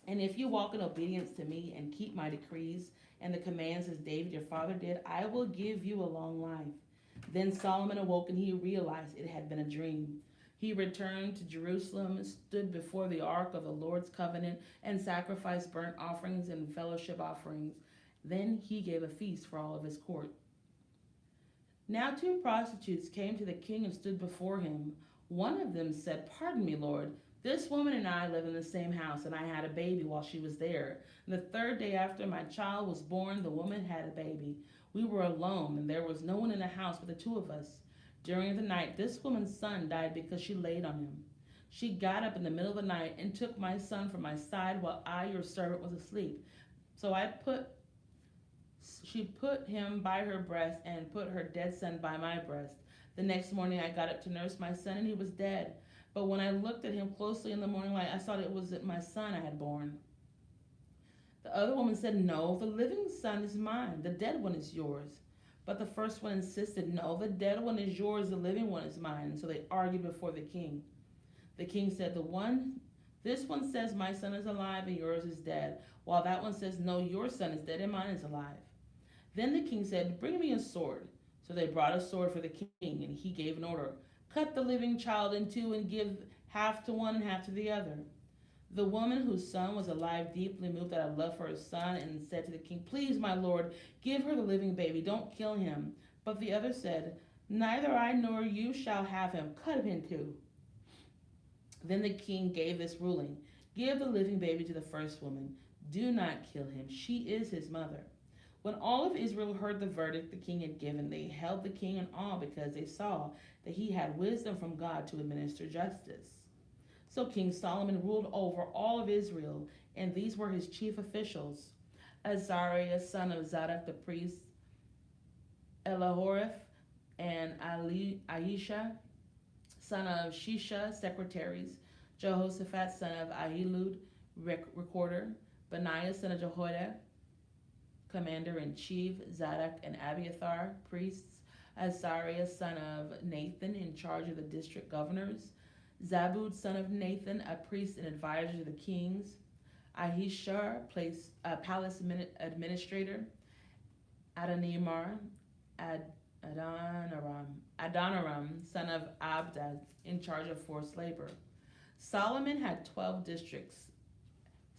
And if you walk in obedience to me and keep my decrees and the commands as David your father did, I will give you a long life. Then Solomon awoke and he realized it had been a dream. He returned to Jerusalem, stood before the ark of the Lord's covenant, and sacrificed burnt offerings and fellowship offerings. Then he gave a feast for all of his court. Now two prostitutes came to the king and stood before him. One of them said, "Pardon me, Lord. This woman and I live in the same house, and I had a baby while she was there. And the third day after my child was born, the woman had a baby. We were alone, and there was no one in the house but the two of us. During the night, this woman's son died because she laid on him. She got up in the middle of the night and took my son from my side while I, your servant, was asleep. So I put she put him by her breast and put her dead son by my breast. The next morning I got up to nurse my son and he was dead. But when I looked at him closely in the morning light, I saw that it was my son I had born." The other woman said, "No, the living son is mine. The dead one is yours." But the first one insisted, "No, the dead one is yours. The living one is mine." And so they argued before the king. The king said, This one says my son is alive and yours is dead, while that one says, no, your son is dead and mine is alive." Then the king said, "Bring me a sword." So they brought a sword for the king, and he gave an order: "Cut the living child in two and give half to one and half to the other." The woman whose son was alive deeply moved out of love for her son and said to the king, "Please, my lord, give her the living baby. Don't kill him." But the other said, "Neither I nor you shall have him. Cut him in two." Then the king gave this ruling: "Give the living baby to the first woman. Do not kill him. She is his mother." When all of Israel heard the verdict the king had given, they held the king in awe because they saw that he had wisdom from God to administer justice. So King Solomon ruled over all of Israel, and these were his chief officials: Azariah, son of Zadok the priest, Elahoreph, and Aisha, son of Shisha, secretaries; Jehoshaphat, son of Ahilud, recorder; Benaiah, son of Jehoiada, commander-in-chief; Zadok and Abiathar, priests; Azariah, son of Nathan, in charge of the district governors; Zabud, son of Nathan, a priest and advisor to the kings; Ahishar, palace administrator; Adonimar, Adoniram, son of Abda, in charge of forced labor. Solomon had 12 districts.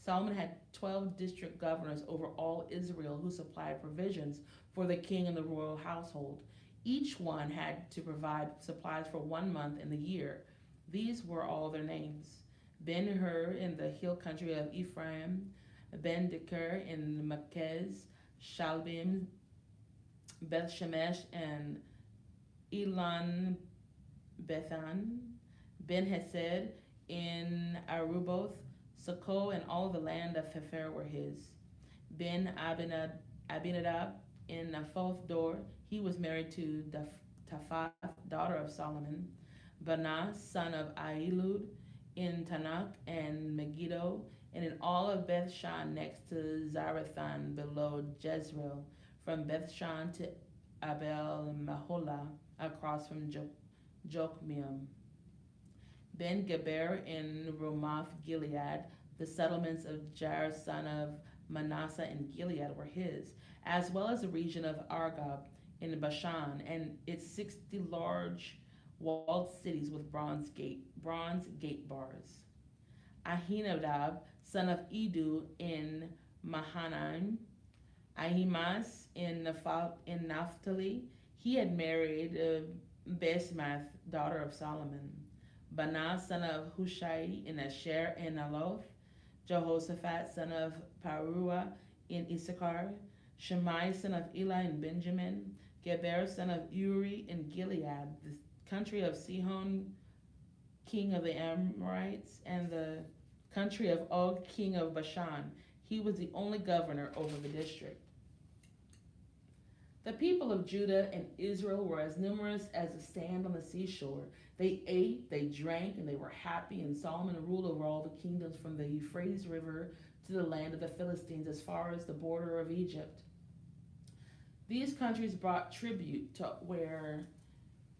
Solomon had 12 district governors over all Israel who supplied provisions for the king and the royal household. Each one had to provide supplies for 1 month in the year. These were all their names: Ben-Hur in the hill country of Ephraim, Ben-Deker in Makez, Shalbim, Beth-Shemesh, and Elon Bethan; Ben-Hesed in Aruboth, Sokoh, and all the land of Hefer were his. Abinadab in Naphoth Dor, he was married to Taphath, daughter of Solomon. Banah, son of Ahilud, in Tanakh and Megiddo, and in all of Bethshan next to Zarethan below Jezreel, from Bethshan to Abel Maholah, across from Jokmeam. Ben Geber in Ramoth Gilead, the settlements of Jair, son of Manasseh in Gilead, were his, as well as the region of Argob in Bashan and its 60 large walled cities with bronze gate bars. Ahinadab, son of Edu in Mahanaim; Ahimaaz in Naphtali, he had married Basemath, daughter of Solomon. Banah, son of Hushai in Asher and Aloth; Jehoshaphat, son of Paruah in Issachar; Shimei, son of Eli in Benjamin; Geber, son of Uri in Gilead, the country of Sihon, king of the Amorites, and the country of Og, king of Bashan. He was the only governor over the district. The people of Judah and Israel were as numerous as the sand on the seashore. They ate, they drank, and they were happy, and Solomon ruled over all the kingdoms from the Euphrates River to the land of the Philistines as far as the border of Egypt. These countries brought tribute to where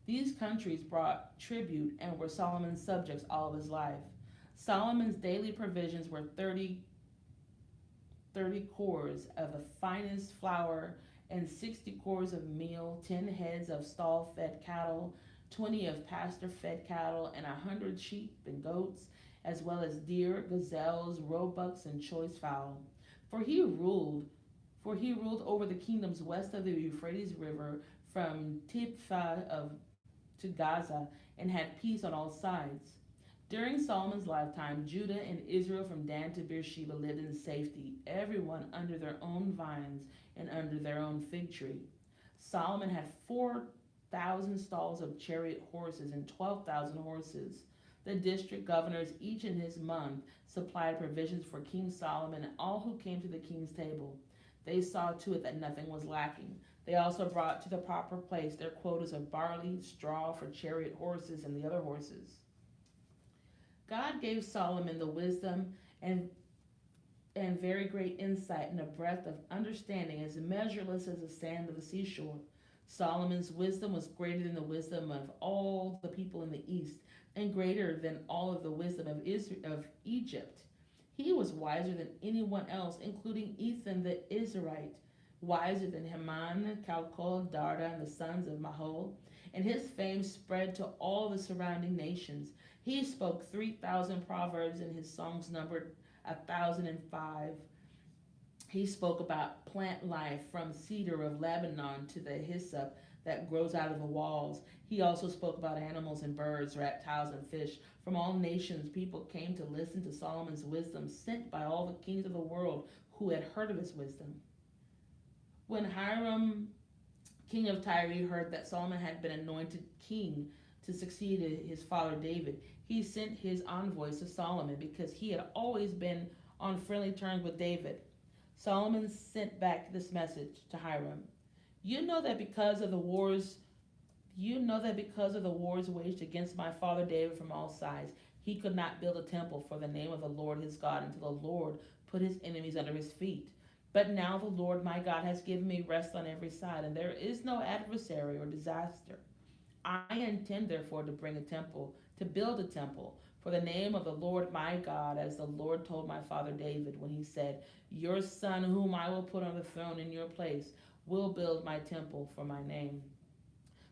These countries brought tribute and were Solomon's subjects all of his life. Solomon's daily provisions were 30 30 cores of the finest flour, and 60 cores of meal, 10 heads of stall fed cattle, 20 of pasture fed cattle, and 100 sheep and goats, as well as deer, gazelles, roebucks, and choice fowl. For he ruled for he ruled over the kingdoms west of the Euphrates River from Tipsah to Gaza, and had peace on all sides. During Solomon's lifetime, Judah and Israel from Dan to Beersheba lived in safety, everyone under their own vines and under their own fig tree. Solomon had 4,000 stalls of chariot horses and 12,000 horses. The district governors, each in his month, supplied provisions for King Solomon and all who came to the king's table. They saw to it that nothing was lacking. They also brought to the proper place their quotas of barley, straw for chariot horses, and the other horses. God gave Solomon the wisdom and very great insight and a breadth of understanding as measureless as the sand of the seashore. Solomon's wisdom was greater than the wisdom of all the people in the east, and greater than all of the wisdom of Egypt. He was wiser than anyone else, including Ethan the Israelite, wiser than Heman, Calcol, Darda, and the sons of Mahol, and his fame spread to all the surrounding nations. He spoke 3,000 proverbs, and his songs numbered 1,005. He spoke about plant life from cedar of Lebanon to the hyssop that grows out of the walls. He also spoke about animals and birds, reptiles and fish. From all nations, people came to listen to Solomon's wisdom, sent by all the kings of the world who had heard of his wisdom. When Hiram, king of Tyre, heard that Solomon had been anointed king to succeed his father David, he sent his envoys to Solomon because he had always been on friendly terms with David. Solomon sent back this message to Hiram. You know that because of the wars waged against my father David from all sides, he could not build a temple for the name of the Lord his God until the Lord put his enemies under his feet. But now the Lord my God has given me rest on every side, and there is no adversary or disaster. I intend therefore to build a temple for the name of the Lord my God, as the Lord told my father David when he said, your son whom I will put on the throne in your place will build my temple for my name.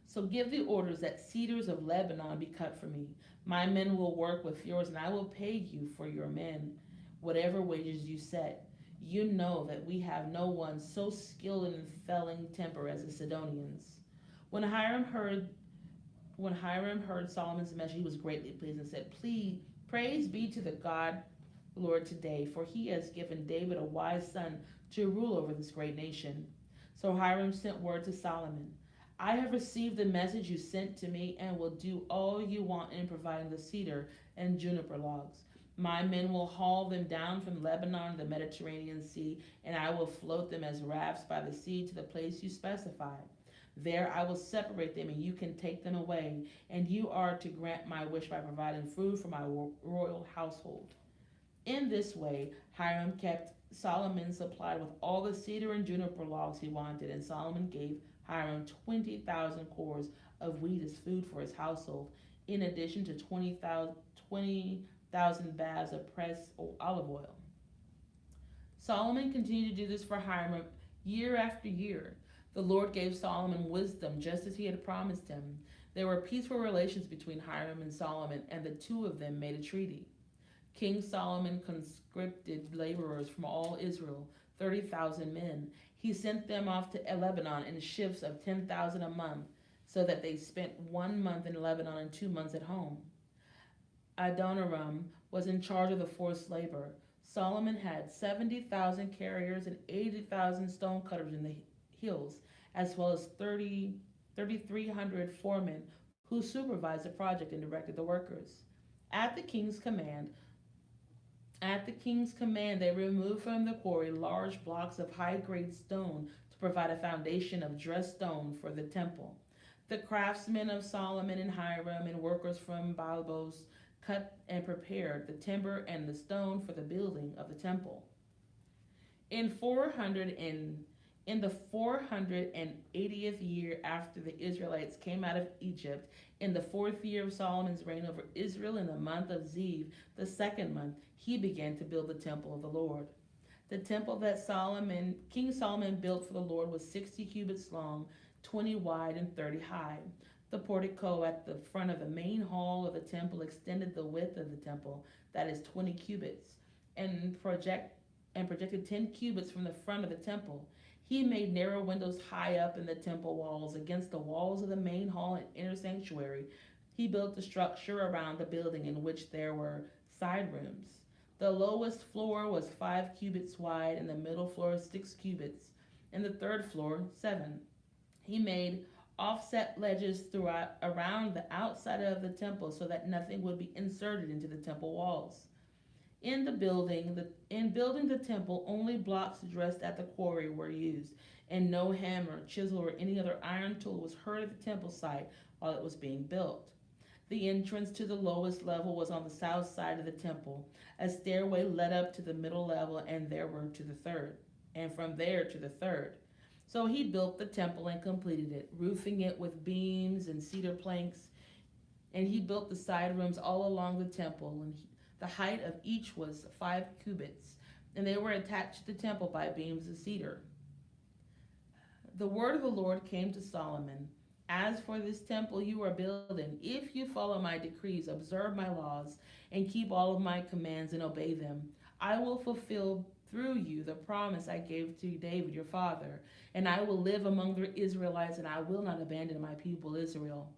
So give the orders that cedars of Lebanon be cut for me. My men will work with yours, and I will pay you for your men, whatever wages you set. You know that we have no one so skilled in felling timber as the Sidonians. When Hiram heard Solomon's message, he was greatly pleased and said, praise be to the God Lord today, for he has given David a wise son to rule over this great nation. So Hiram sent word to Solomon, I have received the message you sent to me and will do all you want in providing the cedar and juniper logs. My men will haul them down from Lebanon to the Mediterranean Sea, and I will float them as rafts by the sea to the place you specify. There I will separate them, and you can take them away, and you are to grant my wish by providing food for my royal household. In this way, Hiram kept Solomon supplied with all the cedar and juniper logs he wanted, and Solomon gave Hiram 20,000 cores of wheat as food for his household, in addition to 20,000 baths of pressed olive oil. Solomon continued to do this for Hiram year after year. The Lord gave Solomon wisdom just as he had promised him. There were peaceful relations between Hiram and Solomon, and the two of them made a treaty. King Solomon conscripted laborers from all Israel, 30,000 men. He sent them off to Lebanon in shifts of 10,000 a month, so that they spent 1 month in Lebanon and 2 months at home. Adoniram was in charge of the forced labor. Solomon had 70,000 carriers and 80,000 stone cutters in the hills, as well as 3,300 foremen who supervised the project and directed the workers. At the king's command, they removed from the quarry large blocks of high-grade stone to provide a foundation of dressed stone for the temple. The craftsmen of Solomon and Hiram and workers from Baalbos cut and prepared the timber and the stone for the building of the temple. In the 480th year after the Israelites came out of Egypt, in the 4th year of Solomon's reign over Israel, in the month of Ziv, the 2nd month, he began to build the temple of the Lord. The temple that King Solomon built for the Lord was 60 cubits long, 20 wide, and 30 high. The portico at the front of the main hall of the temple extended the width of the temple, that is 20 cubits, and projected 10 cubits from the front of the temple. He made narrow windows high up in the temple walls against the walls of the main hall and inner sanctuary. He built the structure around the building in which there were side rooms. The lowest floor was 5 cubits wide, and the middle floor 6 cubits, and the third floor 7. He made offset ledges throughout around the outside of the temple so that nothing would be inserted into the temple walls. In building the temple, only blocks dressed at the quarry were used, and no hammer, chisel, or any other iron tool was heard at the temple site while it was being built. The entrance to the lowest level was on the south side of the temple. A stairway led up to the middle level, and there were to the third, and from there to the third. So he built the temple and completed it, roofing it with beams and cedar planks. And he built the side rooms all along the temple, and the height of each was 5 cubits, and they were attached to the temple by beams of cedar. The word of the Lord came to Solomon. As for this temple you are building, if you follow my decrees, observe my laws, and keep all of my commands and obey them, I will fulfill through you the promise I gave to David your father, and I will live among the Israelites, and I will not abandon my people Israel.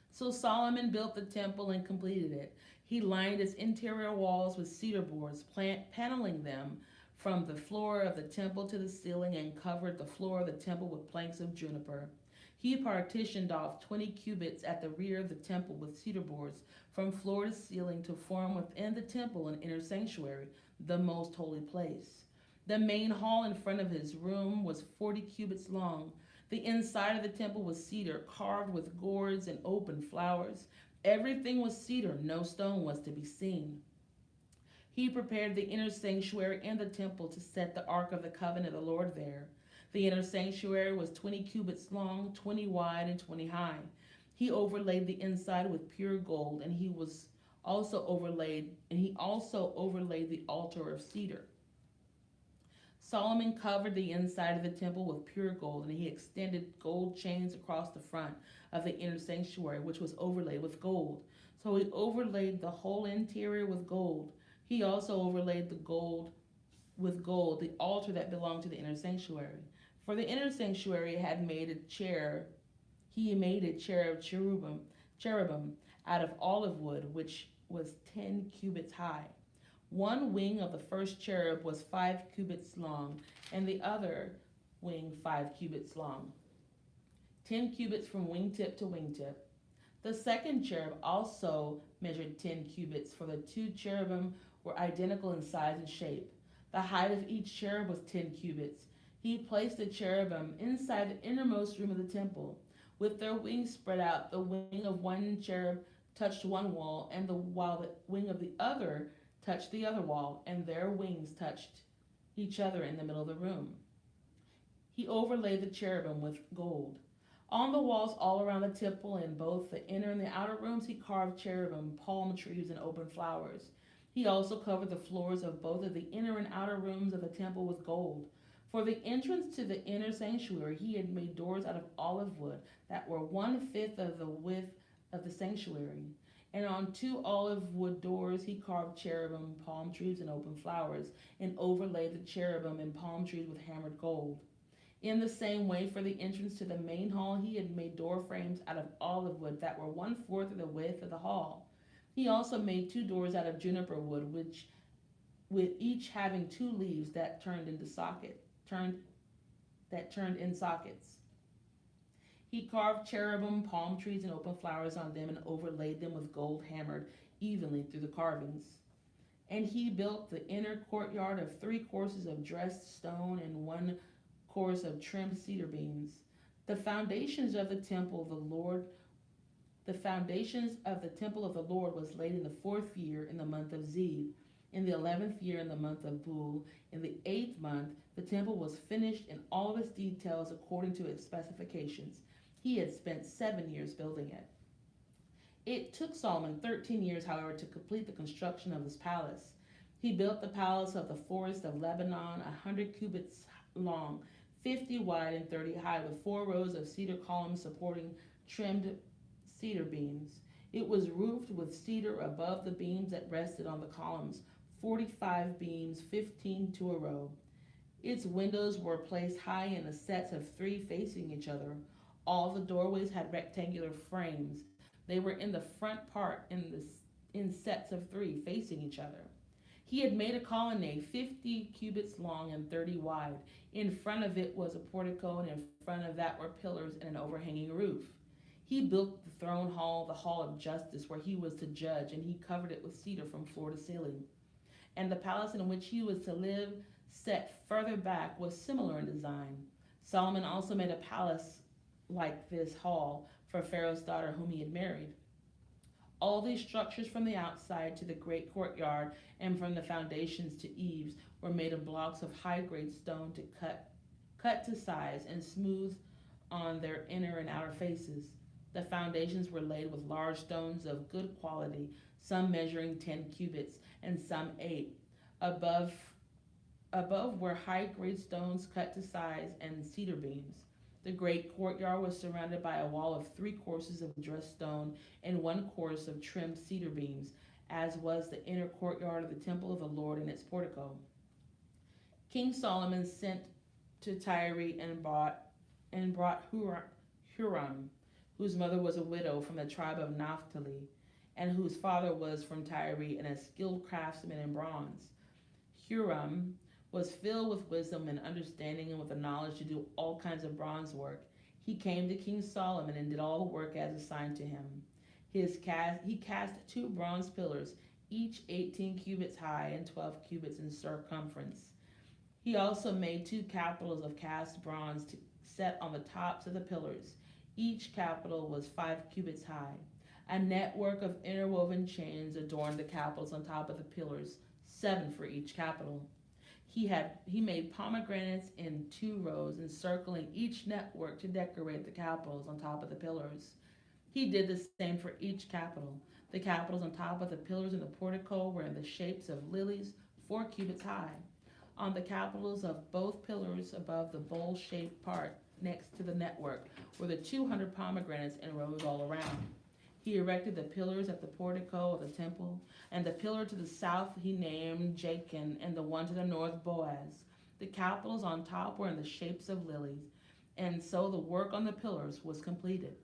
So Solomon built the temple and completed it. He lined its interior walls with cedar boards, paneling them from the floor of the temple to the ceiling, and covered the floor of the temple with planks of juniper. He partitioned off 20 cubits at the rear of the temple with cedar boards from floor to ceiling to form within the temple an inner sanctuary, the most holy place. The main hall in front of his room was 40 cubits long. The inside of the temple was cedar, carved with gourds and open flowers. Everything was cedar, no stone was to be seen. He prepared the inner sanctuary and the temple to set the ark of the covenant of the Lord there. The inner sanctuary was 20 cubits long, 20 wide, and 20 high. He overlaid the inside with pure gold, and he also overlaid the altar of cedar. Solomon covered the inside of the temple with pure gold, and he extended gold chains across the front of the inner sanctuary, which was overlaid with gold. So he overlaid the whole interior with gold. He also overlaid the altar that belonged to the inner sanctuary. For the inner sanctuary he made a chair of cherubim out of olive wood, which was 10 cubits high. One wing of the first cherub was 5 cubits long, and the other wing 5 cubits long, 10 cubits from wingtip to wingtip. The second cherub also measured 10 cubits, for the 2 cherubim were identical in size and shape. The height of each cherub was 10 cubits. He placed the cherubim inside the innermost room of the temple. With their wings spread out, the wing of one cherub touched one wall, while the wing of the other touched the other wall, and their wings touched each other in the middle of the room. He overlaid the cherubim with gold. On the walls all around the temple, in both the inner and the outer rooms, he carved cherubim, palm trees, and open flowers. He also covered the floors of both of the inner and outer rooms of the temple with gold. For the entrance to the inner sanctuary, he had made doors out of olive wood that were 1/5 of the width of the sanctuary. And on 2 olive wood doors he carved cherubim, palm trees, and open flowers, and overlaid the cherubim and palm trees with hammered gold. In the same way, for the entrance to the main hall, he had made door frames out of olive wood that were 1/4 of the width of the hall. He also made 2 doors out of juniper wood, with each having 2 leaves that turned in sockets. He carved cherubim, palm trees, and open flowers on them, and overlaid them with gold hammered evenly through the carvings. And he built the inner courtyard of 3 courses of dressed stone and 1 course of trimmed cedar beams. The foundations of the temple of the Lord was laid in the 4th year in the month of Ziv, in the 11th year in the month of Bul. In the 8th month, the temple was finished in all of its details according to its specifications. He had spent 7 years building it. It took Solomon 13 years, however, to complete the construction of his palace. He built the palace of the forest of Lebanon, 100 cubits long, 50 wide, and 30 high, with 4 rows of cedar columns supporting trimmed cedar beams. It was roofed with cedar above the beams that rested on the columns, 45 beams, 15 to a row. Its windows were placed high in a sets of 3 facing each other. All the doorways had rectangular frames. They were in the front part in sets of 3 facing each other. He had made a colonnade 50 cubits long and 30 wide. In front of it was a portico, and in front of that were pillars and an overhanging roof. He built the throne hall, the hall of justice, where he was to judge, and he covered it with cedar from floor to ceiling. And the palace in which he was to live, set further back, was similar in design. Solomon also made a palace like this hall for Pharaoh's daughter, whom he had married. All these structures, from the outside to the great courtyard and from the foundations to eaves, were made of blocks of high grade stone to cut to size and smooth on their inner and outer faces. The foundations were laid with large stones of good quality, some measuring 10 cubits and some 8. Above Above were high grade stones cut to size and cedar beams. The great courtyard was surrounded by a wall of 3 courses of dressed stone and 1 course of trimmed cedar beams, as was the inner courtyard of the temple of the Lord and its portico. King Solomon sent to Tyre and brought Huram, whose mother was a widow from the tribe of Naphtali, and whose father was from Tyre and a skilled craftsman in bronze. Huram was filled with wisdom and understanding and with the knowledge to do all kinds of bronze work. He came to King Solomon and did all the work as assigned to him. He cast 2 bronze pillars, each 18 cubits high and 12 cubits in circumference. He also made 2 capitals of cast bronze set on the tops of the pillars. Each capital was 5 cubits high. A network of interwoven chains adorned the capitals on top of the pillars, 7 for each capital. He made pomegranates in 2 rows, encircling each network to decorate the capitals on top of the pillars. He did the same for each capital. The capitals on top of the pillars in the portico were in the shapes of lilies, 4 cubits high. On the capitals of both pillars above the bowl-shaped part next to the network were the 200 pomegranates in rows all around. He erected the pillars at the portico of the temple, and the pillar to the south he named Jachin, and the one to the north Boaz. The capitals on top were in the shapes of lilies, and so the work on the pillars was completed.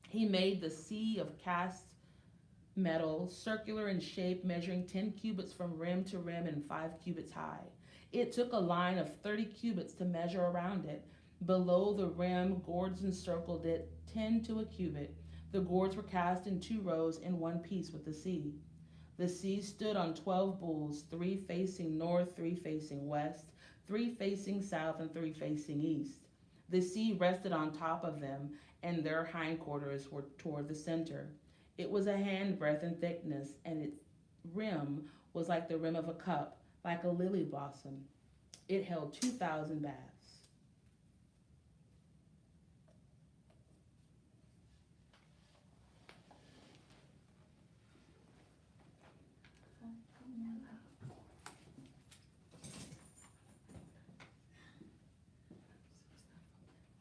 He made the sea of cast metal, circular in shape, measuring 10 cubits from rim to rim and 5 cubits high. It took a line of 30 cubits to measure around it. Below the rim, gourds encircled it, 10 to a cubit. The gourds were cast in 2 rows in one piece with the sea. The sea stood on 12 bulls, 3 facing north, 3 facing west, 3 facing south, and 3 facing east. The sea rested on top of them, and their hindquarters were toward the center. It was a handbreadth in thickness, and its rim was like the rim of a cup, like a lily blossom. It held 2,000 baths.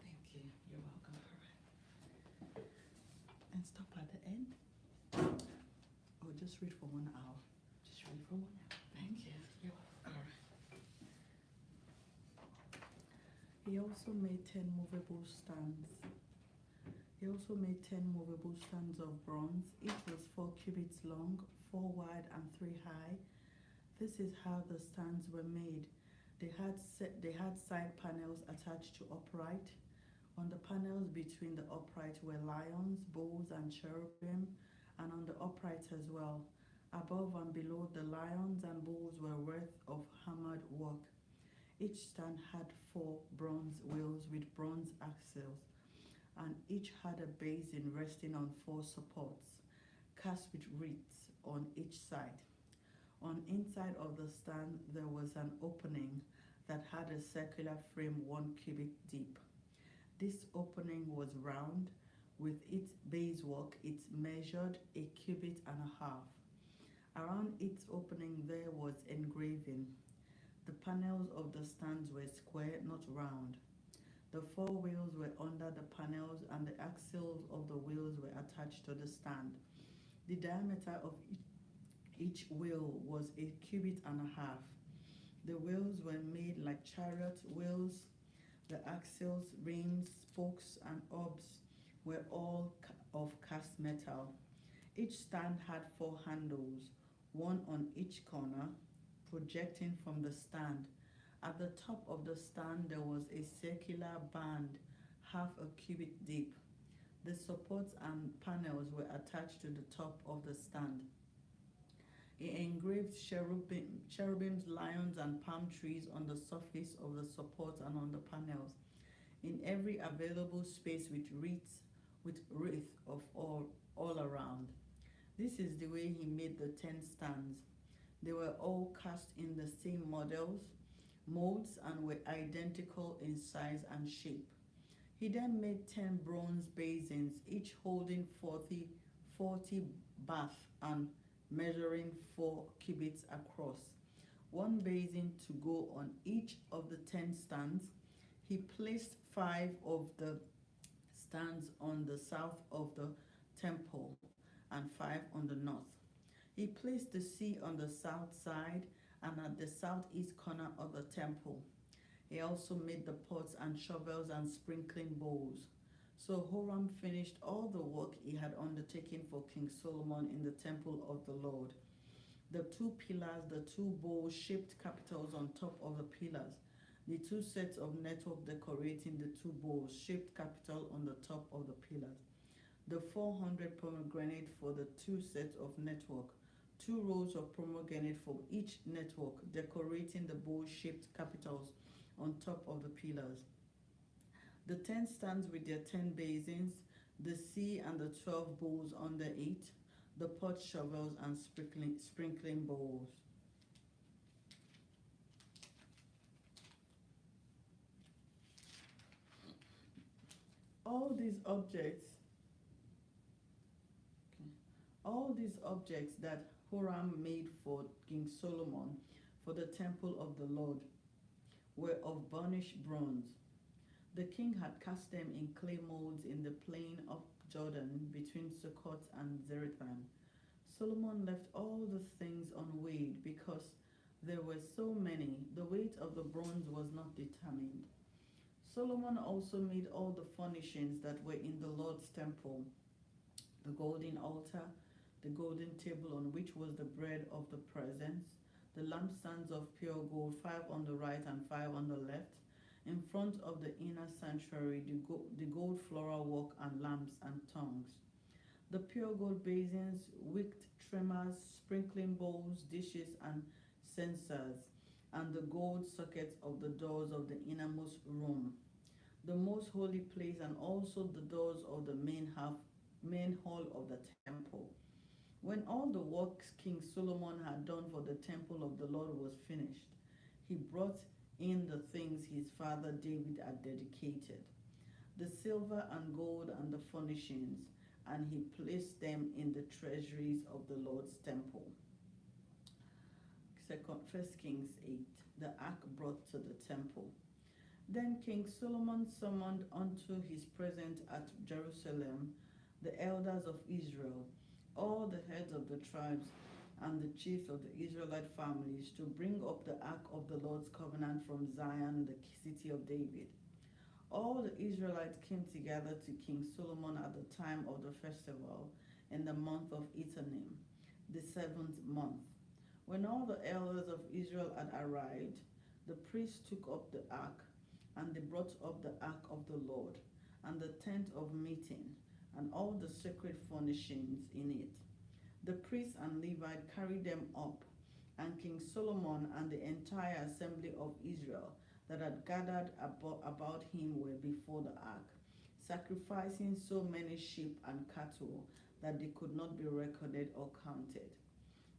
Thank you. You're welcome. And stop at the end? Or just read for 1 hour? Just read for 1 hour. Thank you. You're welcome. All right. He also made 10 movable stands. He also made 10 movable stands of bronze. Each was 4 cubits long, 4 wide, and 3 high. This is how the stands were made. They had side panels attached to upright. On the panels between the upright were lions, bulls, and cherubim, and on the uprights as well. Above and below the lions and bulls were worth of hammered work. Each stand had 4 bronze wheels with bronze axles, and each had a basin resting on 4 supports, cast with reeds on each side. On inside of the stand there was an opening that had a circular frame 1 cubit deep. This opening was round. With its base work, it measured 1.5 cubits. Around its opening there was engraving. The panels of the stands were square, not round. The four wheels were under the panels, and the axles of the wheels were attached to the stand. The diameter of each wheel was a cubit and a half. The wheels were made like chariot wheels. The axles, rims, spokes, and hubs were all of cast metal. Each stand had four handles, one on each corner, projecting from the stand. At the top of the stand there was a circular band, half a cubit deep. The supports and panels were attached to the top of the stand. He engraved cherubims, lions, and palm trees on the surface of the supports and on the panels, in every available space with wreath of all around. This is the way he made the 10 stands. They were all cast in the same molds, and were identical in size and shape. He then made 10 bronze basins, each holding 40 bath and measuring 4 cubits across, one basin to go on each of the 10 stands. He placed 5 of the stands on the south of the temple and 5 on the north. He placed the sea on the south side and at the southeast corner of the temple. He also made the pots and shovels and sprinkling bowls. So Hiram finished all the work he had undertaken for King Solomon in the temple of the Lord. The 2 pillars, the 2 bowl-shaped capitals on top of the pillars, the 2 sets of network decorating the 2 bowl-shaped capital on the top of the pillars, the 400 pomegranate for the 2 sets of network, 2 rows of pomegranate for each network decorating the bowl-shaped capitals on top of the pillars. The 10 stands with their 10 basins, the sea and the 12 bowls under it, the pot shovels and sprinkling bowls. All these objects that Hiram made for King Solomon for the temple of the Lord were of burnished bronze. The king had cast them in clay molds in the plain of Jordan between Sukkot and Zarethan. Solomon left all the things unweighed because there were so many. The weight of the bronze was not determined. Solomon also made all the furnishings that were in the Lord's temple: the golden altar, the golden table on which was the bread of the presence, the lampstands of pure gold, 5 on the right and 5 on the left. In front of the inner sanctuary, the gold floral work and lamps and tongues. The pure gold basins, wicked trimmers, sprinkling bowls, dishes, and censers, and the gold sockets of the doors of the innermost room, the most holy place, and also the doors of the main hall of the temple. When all the works King Solomon had done for the temple of the Lord was finished, he brought in the things his father David had dedicated, the silver and gold and the furnishings, and he placed them in the treasuries of the Lord's temple. 1 Kings 8, the ark brought to the temple. Then King Solomon summoned unto his presence at Jerusalem the elders of Israel, all the heads of the tribes and the chiefs of the Israelite families, to bring up the ark of the Lord's covenant from Zion, the city of David. All the Israelites came together to King Solomon at the time of the festival in the month of Ethanim, the 7th month. When all the elders of Israel had arrived, the priests took up the ark, and they brought up the ark of the Lord, and the tent of meeting, and all the sacred furnishings in it. The priests and Levites carried them up, and King Solomon and the entire assembly of Israel that had gathered about him were before the ark, sacrificing so many sheep and cattle that they could not be recorded or counted.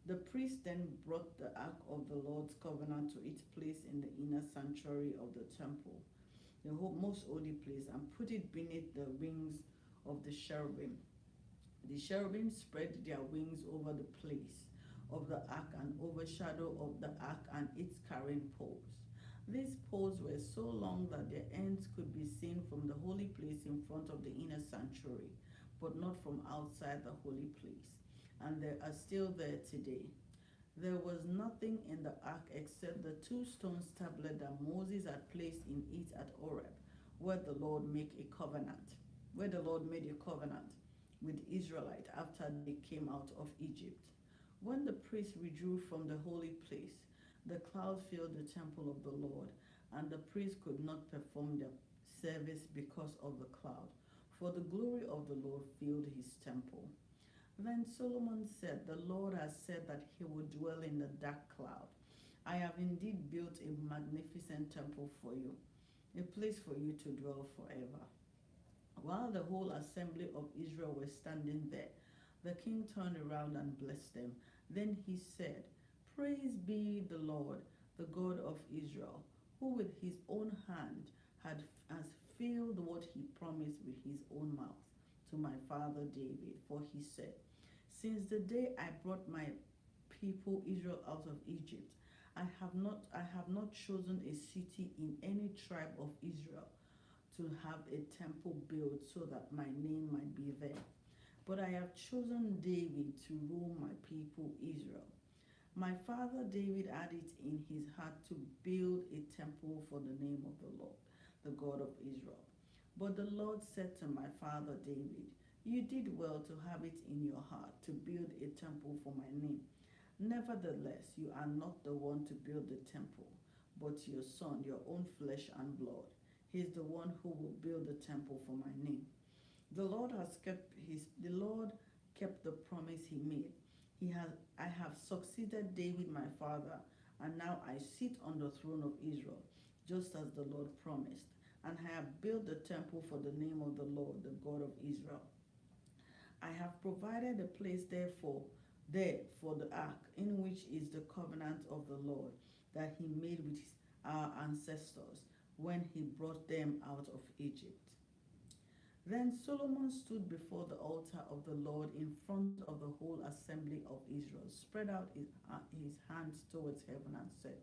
The priests then brought the ark of the Lord's covenant to its place in the inner sanctuary of the temple, the most holy place, and put it beneath the wings of the cherubim. The cherubim spread their wings over the place of the ark and overshadow of the ark and its carrying poles. These poles were so long that their ends could be seen from the holy place in front of the inner sanctuary, but not from outside the holy place, and they are still there today. There was nothing in the ark except the two stone tablets that Moses had placed in it at Horeb, where the Lord made a covenant, with the Israelites after they came out of Egypt. When the priest withdrew from the holy place, the cloud filled the temple of the Lord, and the priest could not perform their service because of the cloud, for the glory of the Lord filled his temple. Then Solomon said, "The Lord has said that he will dwell in the dark cloud. I have indeed built a magnificent temple for you, a place for you to dwell forever." While the whole assembly of Israel were standing there, the king turned around and blessed them. Then he said, "Praise be the Lord, the God of Israel, who with his own hand has filled what he promised with his own mouth to my father David. For he said, 'Since the day I brought my people Israel out of Egypt, I have not chosen a city in any tribe of Israel to have a temple built so that my name might be there. But I have chosen David to rule my people Israel.' My father David had it in his heart to build a temple for the name of the Lord, the God of Israel. But the Lord said to my father David, 'You did well to have it in your heart to build a temple for my name. Nevertheless, you are not the one to build the temple, but your son, your own flesh and blood. He is the one who will build the temple for my name.' The Lord kept the promise he made. I have succeeded David my father, and now I sit on the throne of Israel, just as the Lord promised. And I have built the temple for the name of the Lord, the God of Israel. I have provided a place there for the ark, in which is the covenant of the Lord that he made with our ancestors when he brought them out of Egypt." Then Solomon stood before the altar of the Lord in front of the whole assembly of Israel, spread out his hands towards heaven and said,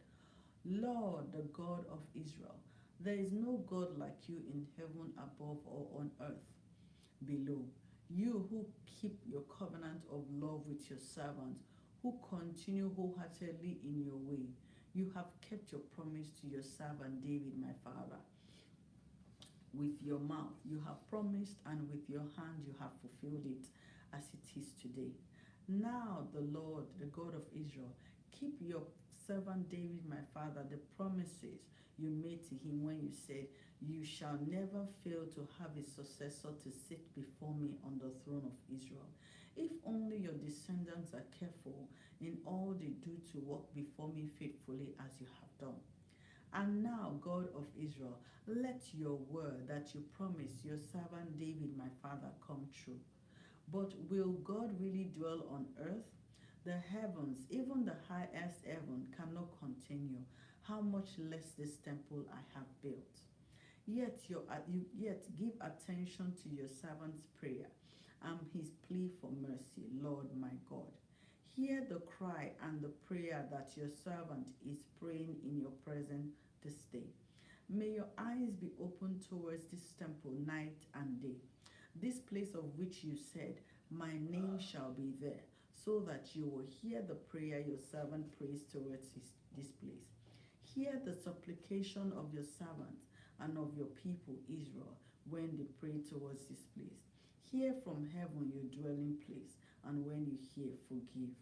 "Lord, the God of Israel, there is no God like you in heaven above or on earth below. You who keep your covenant of love with your servants, who continue wholeheartedly in your way. You have kept your promise to your servant David, my father. With your mouth you have promised, and with your hand you have fulfilled it, as it is today. Now the Lord, the God of Israel, keep your servant David, my father, the promises you made to him when you said, 'You shall never fail to have a successor to sit before me on the throne of Israel.' If only your descendants are careful in all they do to walk before me faithfully as you have done. And now, God of Israel, let your word that you promised your servant David, my father, come true. But will God really dwell on earth? The heavens, even the highest heaven, cannot contain you. How much less this temple I have built? Yet give attention to your servant's prayer and his plea for mercy, Lord my God. Hear the cry and the prayer that your servant is praying in your presence this day. May your eyes be open towards this temple night and day, this place of which you said, 'My name shall be there,' so that you will hear the prayer your servant prays towards this place. Hear the supplication of your servant and of your people Israel when they pray towards this place. Hear from heaven your dwelling place, and when you hear, forgive.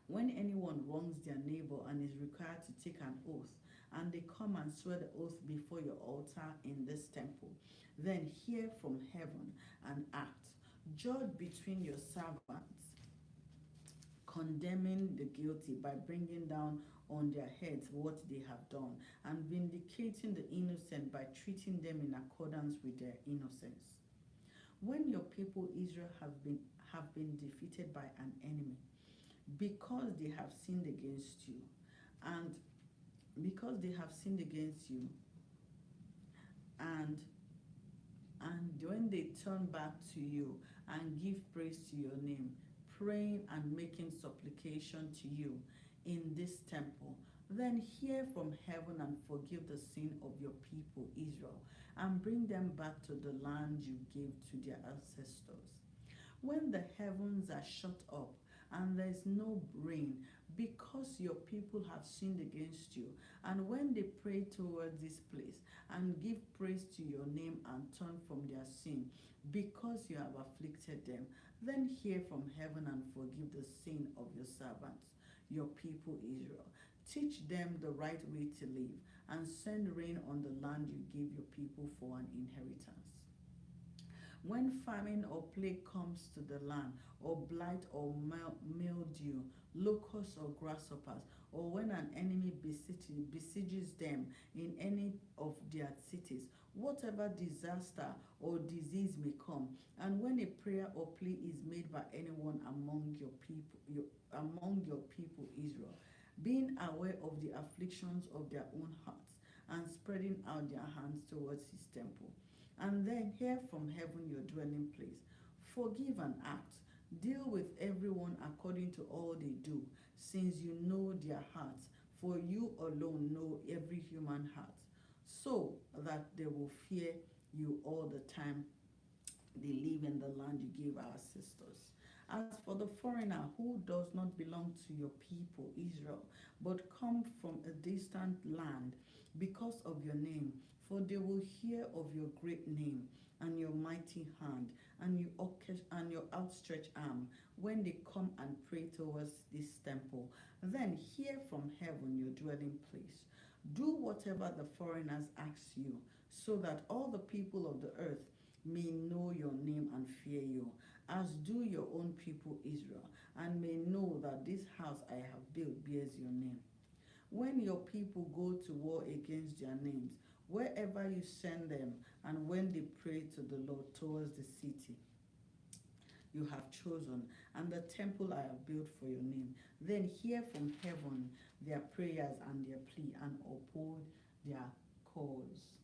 When anyone wrongs their neighbor and is required to take an oath, and they come and swear the oath before your altar in this temple, then hear from heaven and act. Judge between your servants, condemning the guilty by bringing down on their heads what they have done, and vindicating the innocent by treating them in accordance with their innocence. When your people Israel have been defeated by an enemy, because they have sinned against you, and when they turn back to you and give praise to your name, praying and making supplication to you in this temple, then hear from heaven and forgive the sin of your people Israel, and bring them back to the land you gave to their ancestors. When the heavens are shut up and there is no rain, because your people have sinned against you, and when they pray towards this place and give praise to your name and turn from their sin, because you have afflicted them, then hear from heaven and forgive the sin of your servants, your people Israel. Teach them the right way to live, and send rain on the land you give your people for an inheritance. When famine or plague comes to the land, or blight or mildew, locusts or grasshoppers, or when an enemy besieges them in any of their cities, whatever disaster or disease may come, and when a prayer or plea is made by anyone among your people Israel, being aware of the afflictions of their own hearts, and spreading out their hands towards his temple, and then hear from heaven your dwelling place. Forgive and act. Deal with everyone according to all they do, since you know their hearts, for you alone know every human heart, so that they will fear you all the time they live in the land you gave our sisters. As for the foreigner who does not belong to your people Israel, but come from a distant land because of your name, for they will hear of your great name and your mighty hand and your outstretched arm when they come and pray towards this temple. Then hear from heaven your dwelling place. Do whatever the foreigners ask you, so that all the people of the earth may know your name and fear you, as do your own people Israel, and may know that this house I have built bears your name. When your people go to war against their names, wherever you send them, and when they pray to the Lord towards the city you have chosen, and the temple I have built for your name, then hear from heaven their prayers and their plea, and uphold their cause.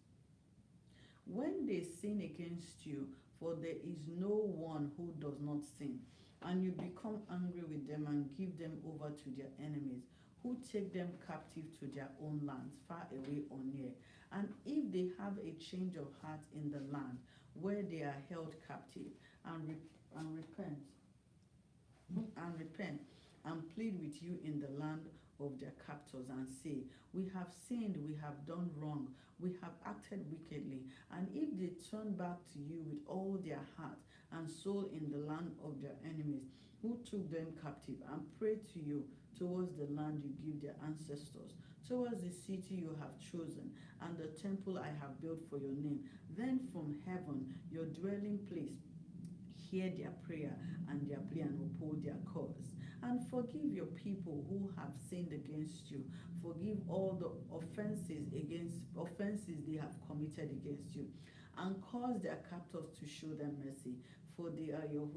When they sin against you, for there is no one who does not sin, and you become angry with them and give them over to their enemies, who take them captive to their own lands, far away or near, and if they have a change of heart in the land where they are held captive, and repent and plead with you in the land of their captors, and say, we have sinned, we have done wrong, we have acted wickedly, and if they turn back to you with all their heart and soul in the land of their enemies, who took them captive, and pray to you towards the land you give their ancestors, towards the city you have chosen, and the temple I have built for your name, then from heaven your dwelling place hear their prayer and their plea, and uphold their cause. And forgive your people who have sinned against you. Forgive all the offenses they have committed against you, and cause their captors to show them mercy, for they are your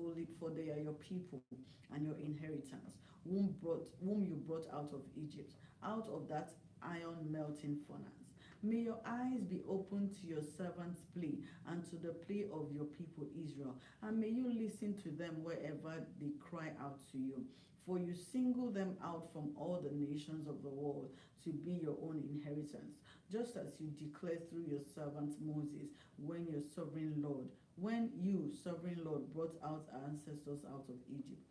people and your inheritance, whom you brought out of Egypt, out of that iron melting furnace. May your eyes be open to your servant's plea and to the plea of your people Israel, and may you listen to them wherever they cry out to you. For you single them out from all the nations of the world to be your own inheritance, just as you declared through your servant Moses, when you, sovereign Lord, brought out our ancestors out of Egypt.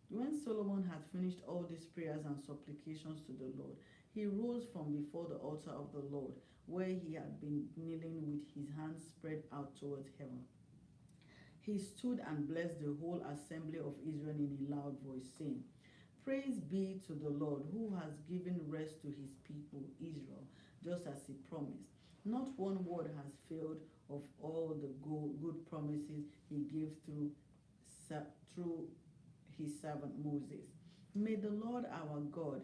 When Solomon had finished all these prayers and supplications to the Lord, he rose from before the altar of the Lord, where he had been kneeling with his hands spread out towards heaven. He stood and blessed the whole assembly of Israel in a loud voice, saying, Praise be to the Lord, who has given rest to his people Israel, just as he promised. Not one word has failed of all the good promises he gave through his servant Moses. May the Lord our God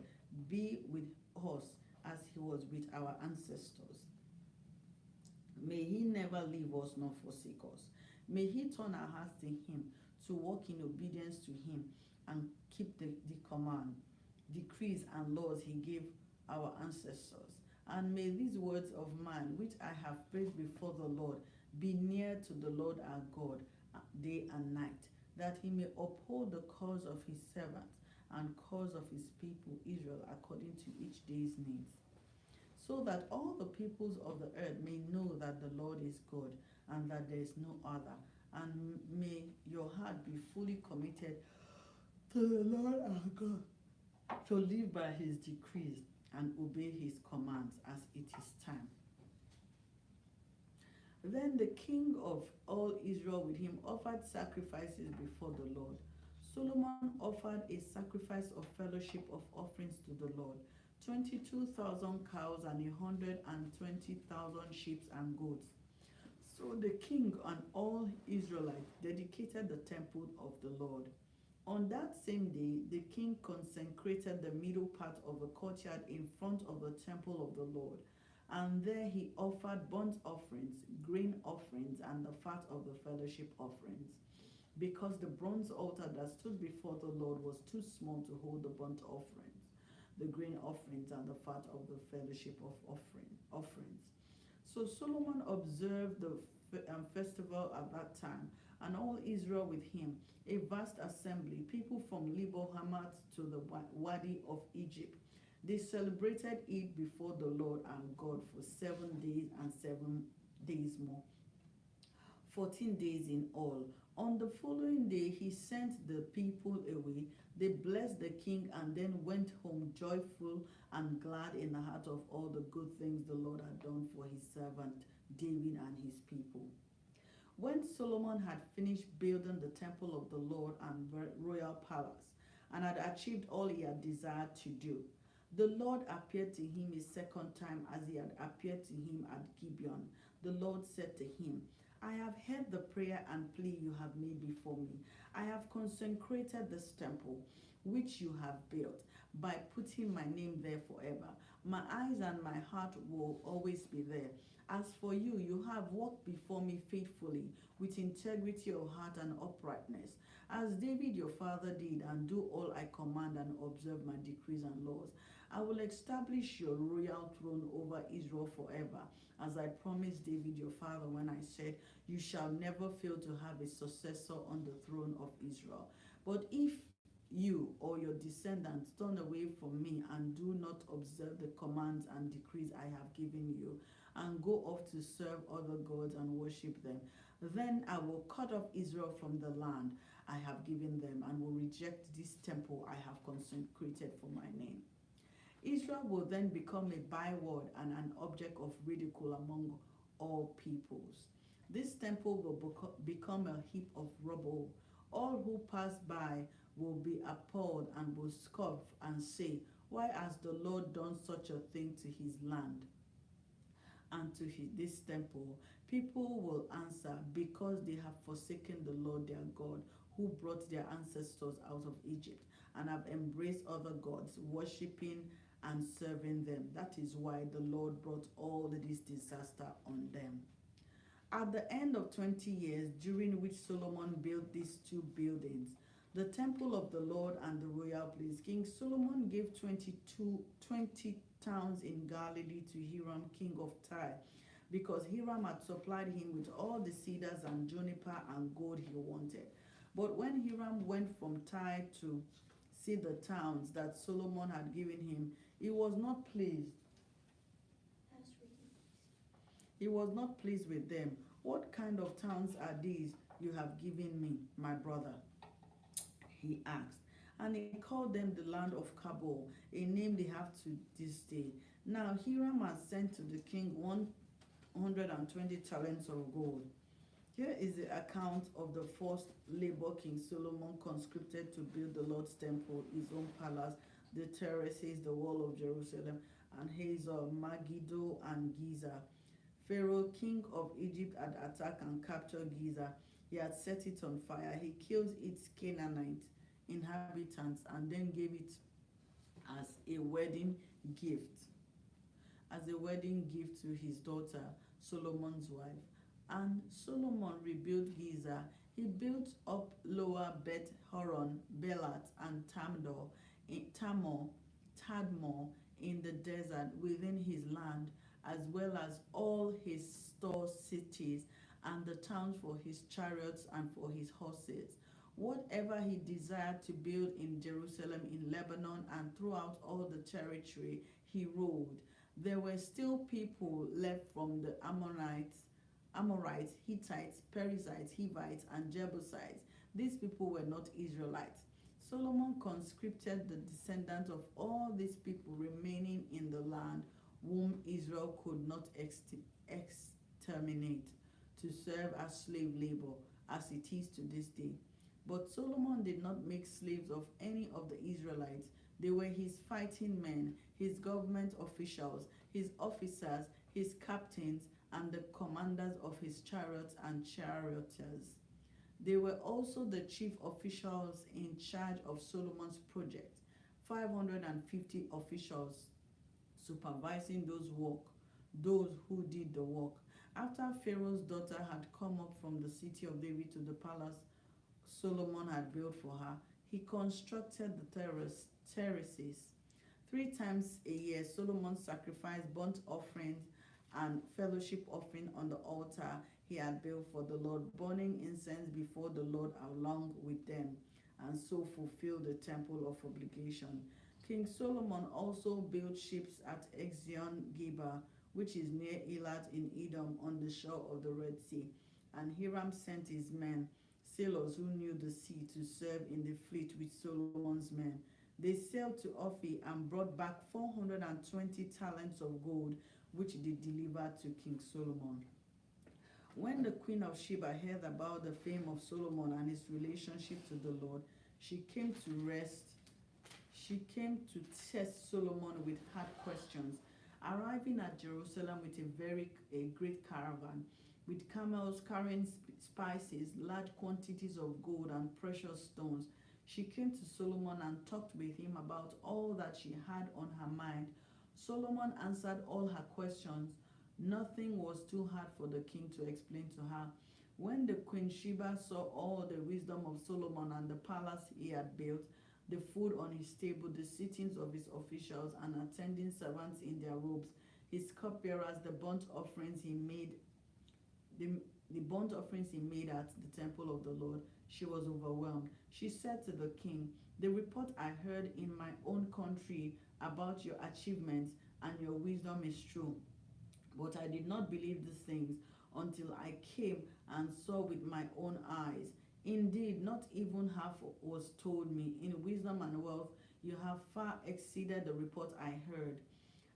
be with us as he was with our ancestors. May he never leave us nor forsake us. May he turn our hearts to him, to walk in obedience to him, and keep the command, decrees, and laws he gave our ancestors. And may these words of mine, which I have prayed before the Lord, be near to the Lord our God day and night, that he may uphold the cause of his servants and cause of his people Israel according to each day's needs, so that all the peoples of the earth may know that the Lord is God and that there is no other, and may your heart be fully committed to the Lord our God, to live by his decrees and obey his commands as it is time. Then the king of all Israel with him offered sacrifices before the Lord. Solomon offered a sacrifice of fellowship of offerings to the Lord, 22,000 cows and 120,000 sheep and goats. So the king and all Israelites dedicated the temple of the Lord. On that same day, the king consecrated the middle part of the courtyard in front of the temple of the Lord, and there he offered burnt offerings, grain offerings, and the fat of the fellowship offerings, because the bronze altar that stood before the Lord was too small to hold the burnt offerings, the grain offerings, and the fat of the fellowship of offerings. So Solomon observed the festival at that time, and all Israel with him, a vast assembly, people from Lebo Hamath to the Wadi of Egypt. They celebrated it before the Lord and God for 7 days and 7 days more, 14 days in all. On the following day, he sent the people away. They blessed the king and then went home joyful and glad in the heart of all the good things the Lord had done for his servant David and his people. When Solomon had finished building the temple of the Lord and royal palace, and had achieved all he had desired to do, the Lord appeared to him a second time as he had appeared to him at Gibeon. The Lord said to him, I have heard the prayer and plea you have made before me. I have consecrated this temple which you have built by putting my name there forever. My eyes and my heart will always be there. As for you, you have walked before me faithfully with integrity of heart and uprightness, as David your father did, and do all I command and observe my decrees and laws. I will establish your royal throne over Israel forever, as I promised David your father when I said, you shall never fail to have a successor on the throne of Israel. But if you or your descendants turn away from me and do not observe the commands and decrees I have given you, and go off to serve other gods and worship them, then I will cut off Israel from the land I have given them, and will reject this temple I have consecrated for my name. Israel will then become a byword and an object of ridicule among all peoples. This temple will become a heap of rubble. All who pass by will be appalled and will scoff and say, why has the Lord done such a thing to his land and to this temple? People will answer, because they have forsaken the Lord their God, who brought their ancestors out of Egypt, and have embraced other gods, worshipping and serving them. That is why the Lord brought all this disaster on them. At the end of 20 years, during which Solomon built these two buildings, the temple of the Lord and the royal place, King Solomon gave 20 towns in Galilee to Hiram, king of Tyre, because Hiram had supplied him with all the cedars and juniper and gold he wanted. But when Hiram went from Tyre to see the towns that Solomon had given him, he was not pleased. He was not pleased with them. What kind of towns are these you have given me, my brother? He asked. And he called them the land of Kabul, a name they have to this day. Now Hiram has sent to the king 120 talents of gold. Here is the account of the first labor King Solomon conscripted to build the Lord's temple, his own palace, the terraces, the wall of Jerusalem, and Hazor, Megiddo, and Giza. Pharaoh, king of Egypt, had attacked and captured Giza. He had set it on fire. He killed its Canaanite inhabitants and then gave it as a wedding gift to his daughter, Solomon's wife. And Solomon rebuilt Giza. He built up Lower Beth Horon, Belat, and Tadmor in the desert within his land, as well as all his store cities and the towns for his chariots and for his horses. Whatever he desired to build in Jerusalem, in Lebanon, and throughout all the territory, he ruled. There were still people left from the Amorites, Hittites, Perizzites, Hivites, and Jebusites. These people were not Israelites. Solomon conscripted the descendants of all these people remaining in the land whom Israel could not exterminate to serve as slave labor, as it is to this day. But Solomon did not make slaves of any of the Israelites. They were his fighting men, his government officials, his officers, his captains, and the commanders of his chariots and charioteers. They were also the chief officials in charge of Solomon's project, 550 officials supervising those who did the work. After Pharaoh's daughter had come up from the city of David to the palace Solomon had built for her, he constructed the terraces. 3 times a year, Solomon sacrificed burnt offerings and fellowship offering on the altar he had built for the Lord, burning incense before the Lord along with them, and so fulfilled the temple of obligation. King Solomon also built ships at Ezion Geber, which is near Elat in Edom on the shore of the Red Sea. And Hiram sent his men, sailors who knew the sea, to serve in the fleet with Solomon's men. They sailed to Ophir and brought back 420 talents of gold, which they delivered to King Solomon. When the Queen of Sheba heard about the fame of Solomon and his relationship to the Lord, she came to test Solomon with hard questions. Arriving at Jerusalem with a great caravan, with camels carrying spices, large quantities of gold and precious stones, she came to Solomon and talked with him about all that she had on her mind. Solomon answered all her questions. Nothing was too hard for the king to explain to her. When the Queen Sheba saw all the wisdom of Solomon and the palace he had built, the food on his table, the sittings of his officials and attending servants in their robes, his cupbearers, the burnt offerings he made at the temple of the Lord, she was overwhelmed. She said to the king, "The report I heard in my own country about your achievements and your wisdom is true. But I did not believe these things until I came and saw with my own eyes. Indeed, not even half was told me. In wisdom and wealth, you have far exceeded the report I heard.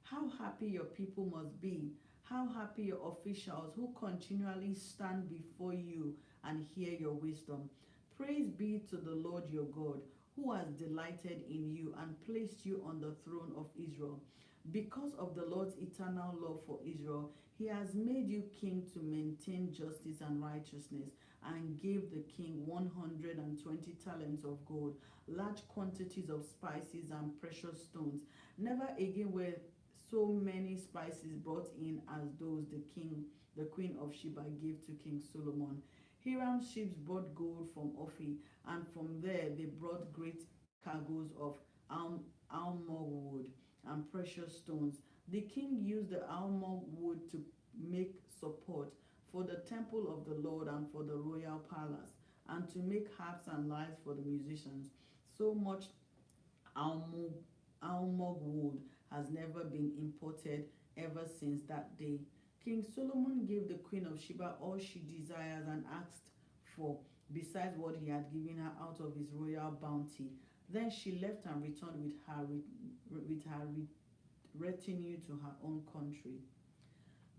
How happy your people must be. How happy your officials who continually stand before you and hear your wisdom. Praise be to the Lord your God, who has delighted in you and placed you on the throne of Israel. Because of the Lord's eternal love for Israel, he has made you king to maintain justice and righteousness, and gave the king 120 talents of gold, large quantities of spices and precious stones. Never again were so many spices brought in as those the Queen of Sheba gave to King Solomon. Hiram's ships brought gold from Ophir, and from there they brought great cargoes of almug wood and precious stones. The king used the almug wood to make support for the temple of the Lord and for the royal palace, and to make harps and lyres for the musicians. So much almug wood has never been imported ever since that day. King Solomon gave the Queen of Sheba all she desired and asked for, besides what he had given her out of his royal bounty. Then she left and returned with her retinue to her own country.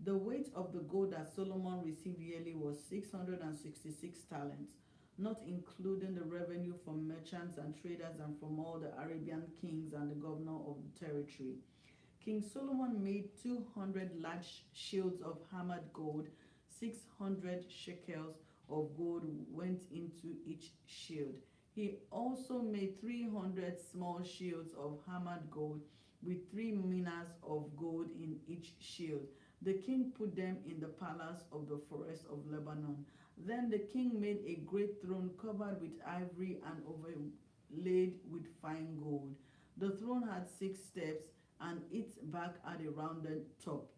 The weight of the gold that Solomon received yearly was 666 talents, not including the revenue from merchants and traders and from all the Arabian kings and the governor of the territory. King Solomon made 200 large shields of hammered gold. 600 shekels of gold went into each shield. He also made 300 small shields of hammered gold with 3 minas of gold in each shield. The king put them in the palace of the forest of Lebanon. Then the king made a great throne covered with ivory and overlaid with fine gold. The throne had 6 steps, and its back had a rounded top.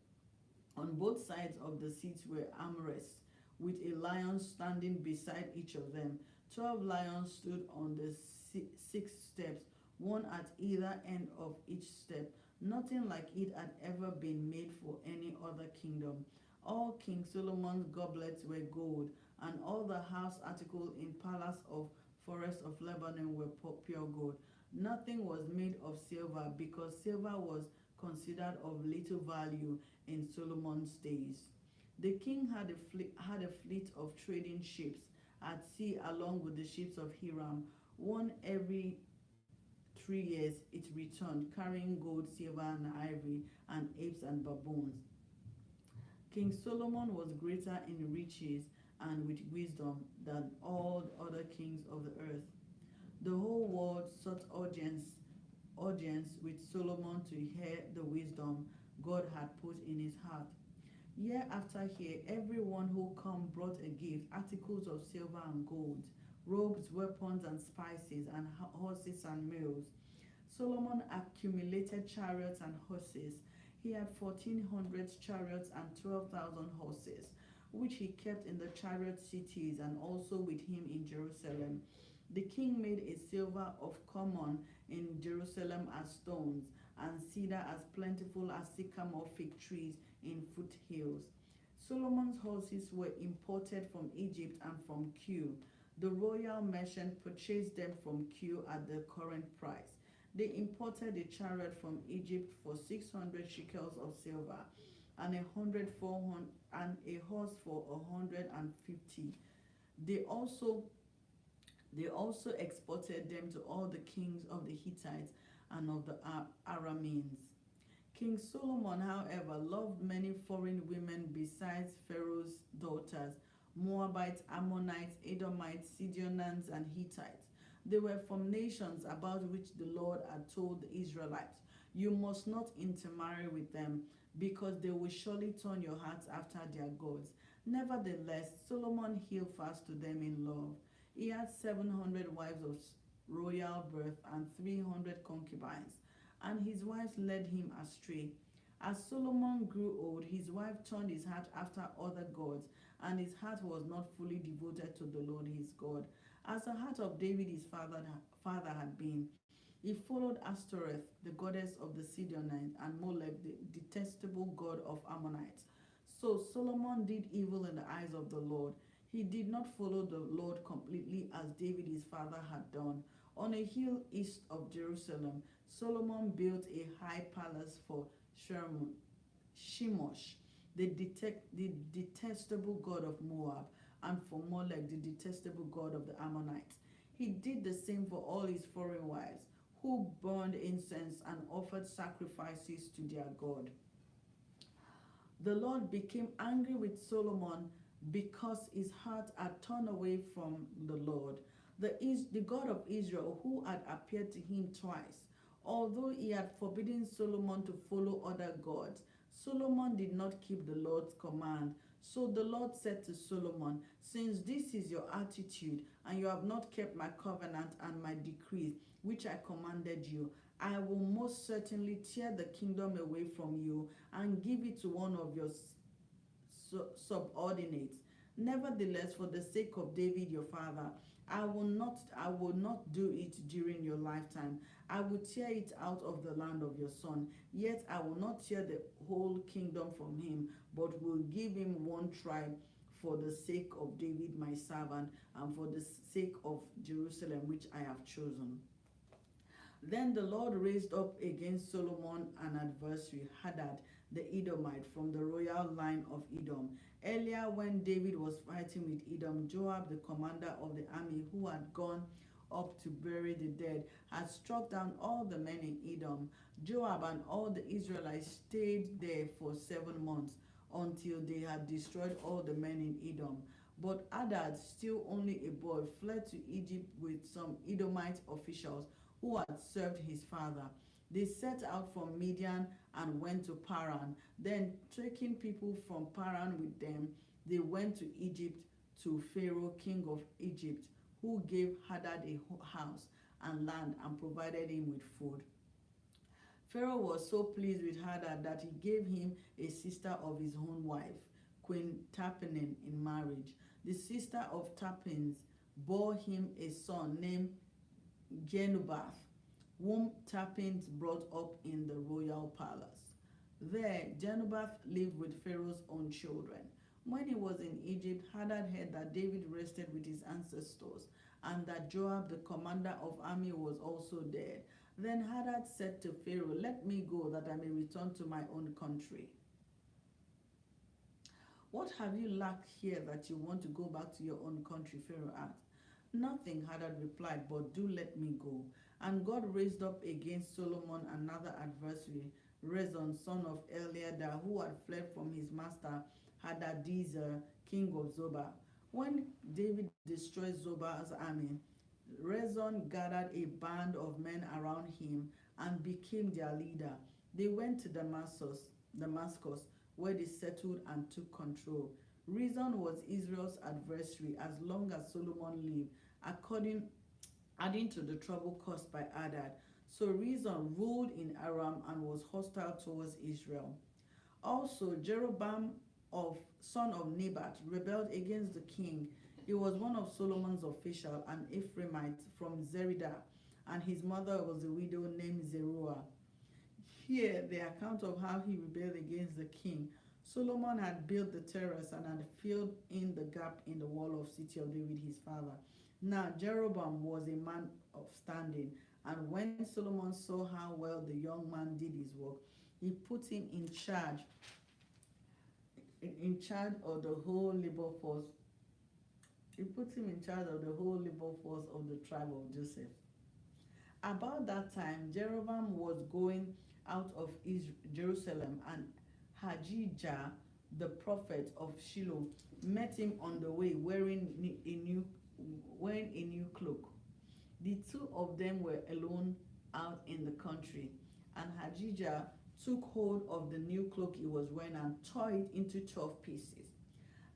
On both sides of the seats were armrests, with a lion standing beside each of them. 12 lions stood on the six steps, one at either end of each step. Nothing like it had ever been made for any other kingdom. All King Solomon's goblets were gold, and all the house articles in palace of Forest of Lebanon were pure gold. Nothing was made of silver, because silver was considered of little value in Solomon's days. The king had a fleet of trading ships at sea, along with the ships of Hiram. One every 3 years it returned, carrying gold, silver, and ivory, and apes and baboons. King Solomon was greater in riches and with wisdom than all other kings of the earth. The whole world sought audience with Solomon to hear the wisdom God had put in his heart. Year after year, everyone who came brought a gift, articles of silver and gold, robes, weapons, and spices, and horses and mules. Solomon accumulated chariots and horses. He had 1,400 chariots and 12,000 horses, which he kept in the chariot cities and also with him in Jerusalem. The king made a silver of common in Jerusalem as stones, and cedar as plentiful as sycamore fig trees in foothills. Solomon's horses were imported from Egypt and from Kue. The royal merchant purchased them from Kue at the current price. They imported a chariot from Egypt for 600 shekels of silver, and a horse for 150. They also exported them to all the kings of the Hittites and of the Arameans. King Solomon, however, loved many foreign women besides Pharaoh's daughters: Moabites, Ammonites, Edomites, Sidonians, and Hittites. They were from nations about which the Lord had told the Israelites, "You must not intermarry with them, because they will surely turn your hearts after their gods." Nevertheless, Solomon held fast to them in love. He had 700 wives of royal birth and 300 concubines, and his wives led him astray. As Solomon grew old, his wife turned his heart after other gods, and his heart was not fully devoted to the Lord his God, as the heart of David his father had been. He followed Ashtoreth, the goddess of the Sidonians, and Molech, the detestable god of Ammonites. So Solomon did evil in the eyes of the Lord. He did not follow the Lord completely as David his father had done. On a hill east of Jerusalem, Solomon built a high palace for Shemosh, the detestable god of Moab, and for Molech, the detestable god of the Ammonites. He did the same for all his foreign wives, who burned incense and offered sacrifices to their God. The Lord became angry with Solomon because his heart had turned away from the Lord, the God of Israel, who had appeared to him twice. Although he had forbidden Solomon to follow other gods, Solomon did not keep the Lord's command. So the Lord said to Solomon, "Since this is your attitude, and you have not kept my covenant and my decrees, which I commanded you, I will most certainly tear the kingdom away from you and give it to one of your subordinates. Nevertheless, for the sake of David your father, I will not do it during your lifetime. I will tear it out of the land of your son. Yet I will not tear the whole kingdom from him, but will give him one tribe, for the sake of David my servant, and for the sake of Jerusalem, which I have chosen." Then the Lord raised up against Solomon an adversary, Hadad the Edomite, from the royal line of Edom. Earlier, when David was fighting with Edom, Joab, the commander of the army, who had gone up to bury the dead, had struck down all the men in Edom. Joab and all the Israelites stayed there for 7 months, until they had destroyed all the men in Edom. But Hadad, still only a boy, fled to Egypt with some Edomite officials who had served his father. They set out from Midian and went to Paran. Then, taking people from Paran with them, they went to Egypt, to Pharaoh, king of Egypt, who gave Hadad a house and land and provided him with food. Pharaoh was so pleased with Hadad that he gave him a sister of his own wife, Queen Tapenem, in marriage. The sister of Tapenes bore him a son named Genubath, whom Tapint brought up in the royal palace. There, Genubath lived with Pharaoh's own children. When he was in Egypt, Hadad heard that David rested with his ancestors, and that Joab, the commander of army, was also dead. Then Hadad said to Pharaoh, "Let me go, that I may return to my own country." "What have you lacked here that you want to go back to your own country?" Pharaoh asked. "Nothing," Hadad replied, "but do let me go." And God raised up against Solomon another adversary, Rezon, son of Eliada, who had fled from his master Hadadezer, king of Zobah. When David destroyed Zobah's army, Rezon gathered a band of men around him and became their leader. They went to Damascus, where they settled and took control. Rezon was Israel's adversary as long as Solomon lived, adding to the trouble caused by Hadad. So Rezon ruled in Aram and was hostile towards Israel. Also, Jeroboam, son of Nebat, rebelled against the king. He was one of Solomon's officials, an Ephraimite from Zeridah, and his mother was a widow named Zeruah. Here, the account of how he rebelled against the king. Solomon had built the terrace and had filled in the gap in the wall of city of David his father. Now Jeroboam was a man of standing, and when Solomon saw how well the young man did his work, he put him in charge of the whole labor force. He put him in charge of the whole labor force of the tribe of Joseph. About that time, Jeroboam was going out of Jerusalem, and Hajijah, the prophet of Shiloh, met him on the way wearing a new cloak. The two of them were alone out in the country, and Hajijah took hold of the new cloak he was wearing and tore it into 12 pieces.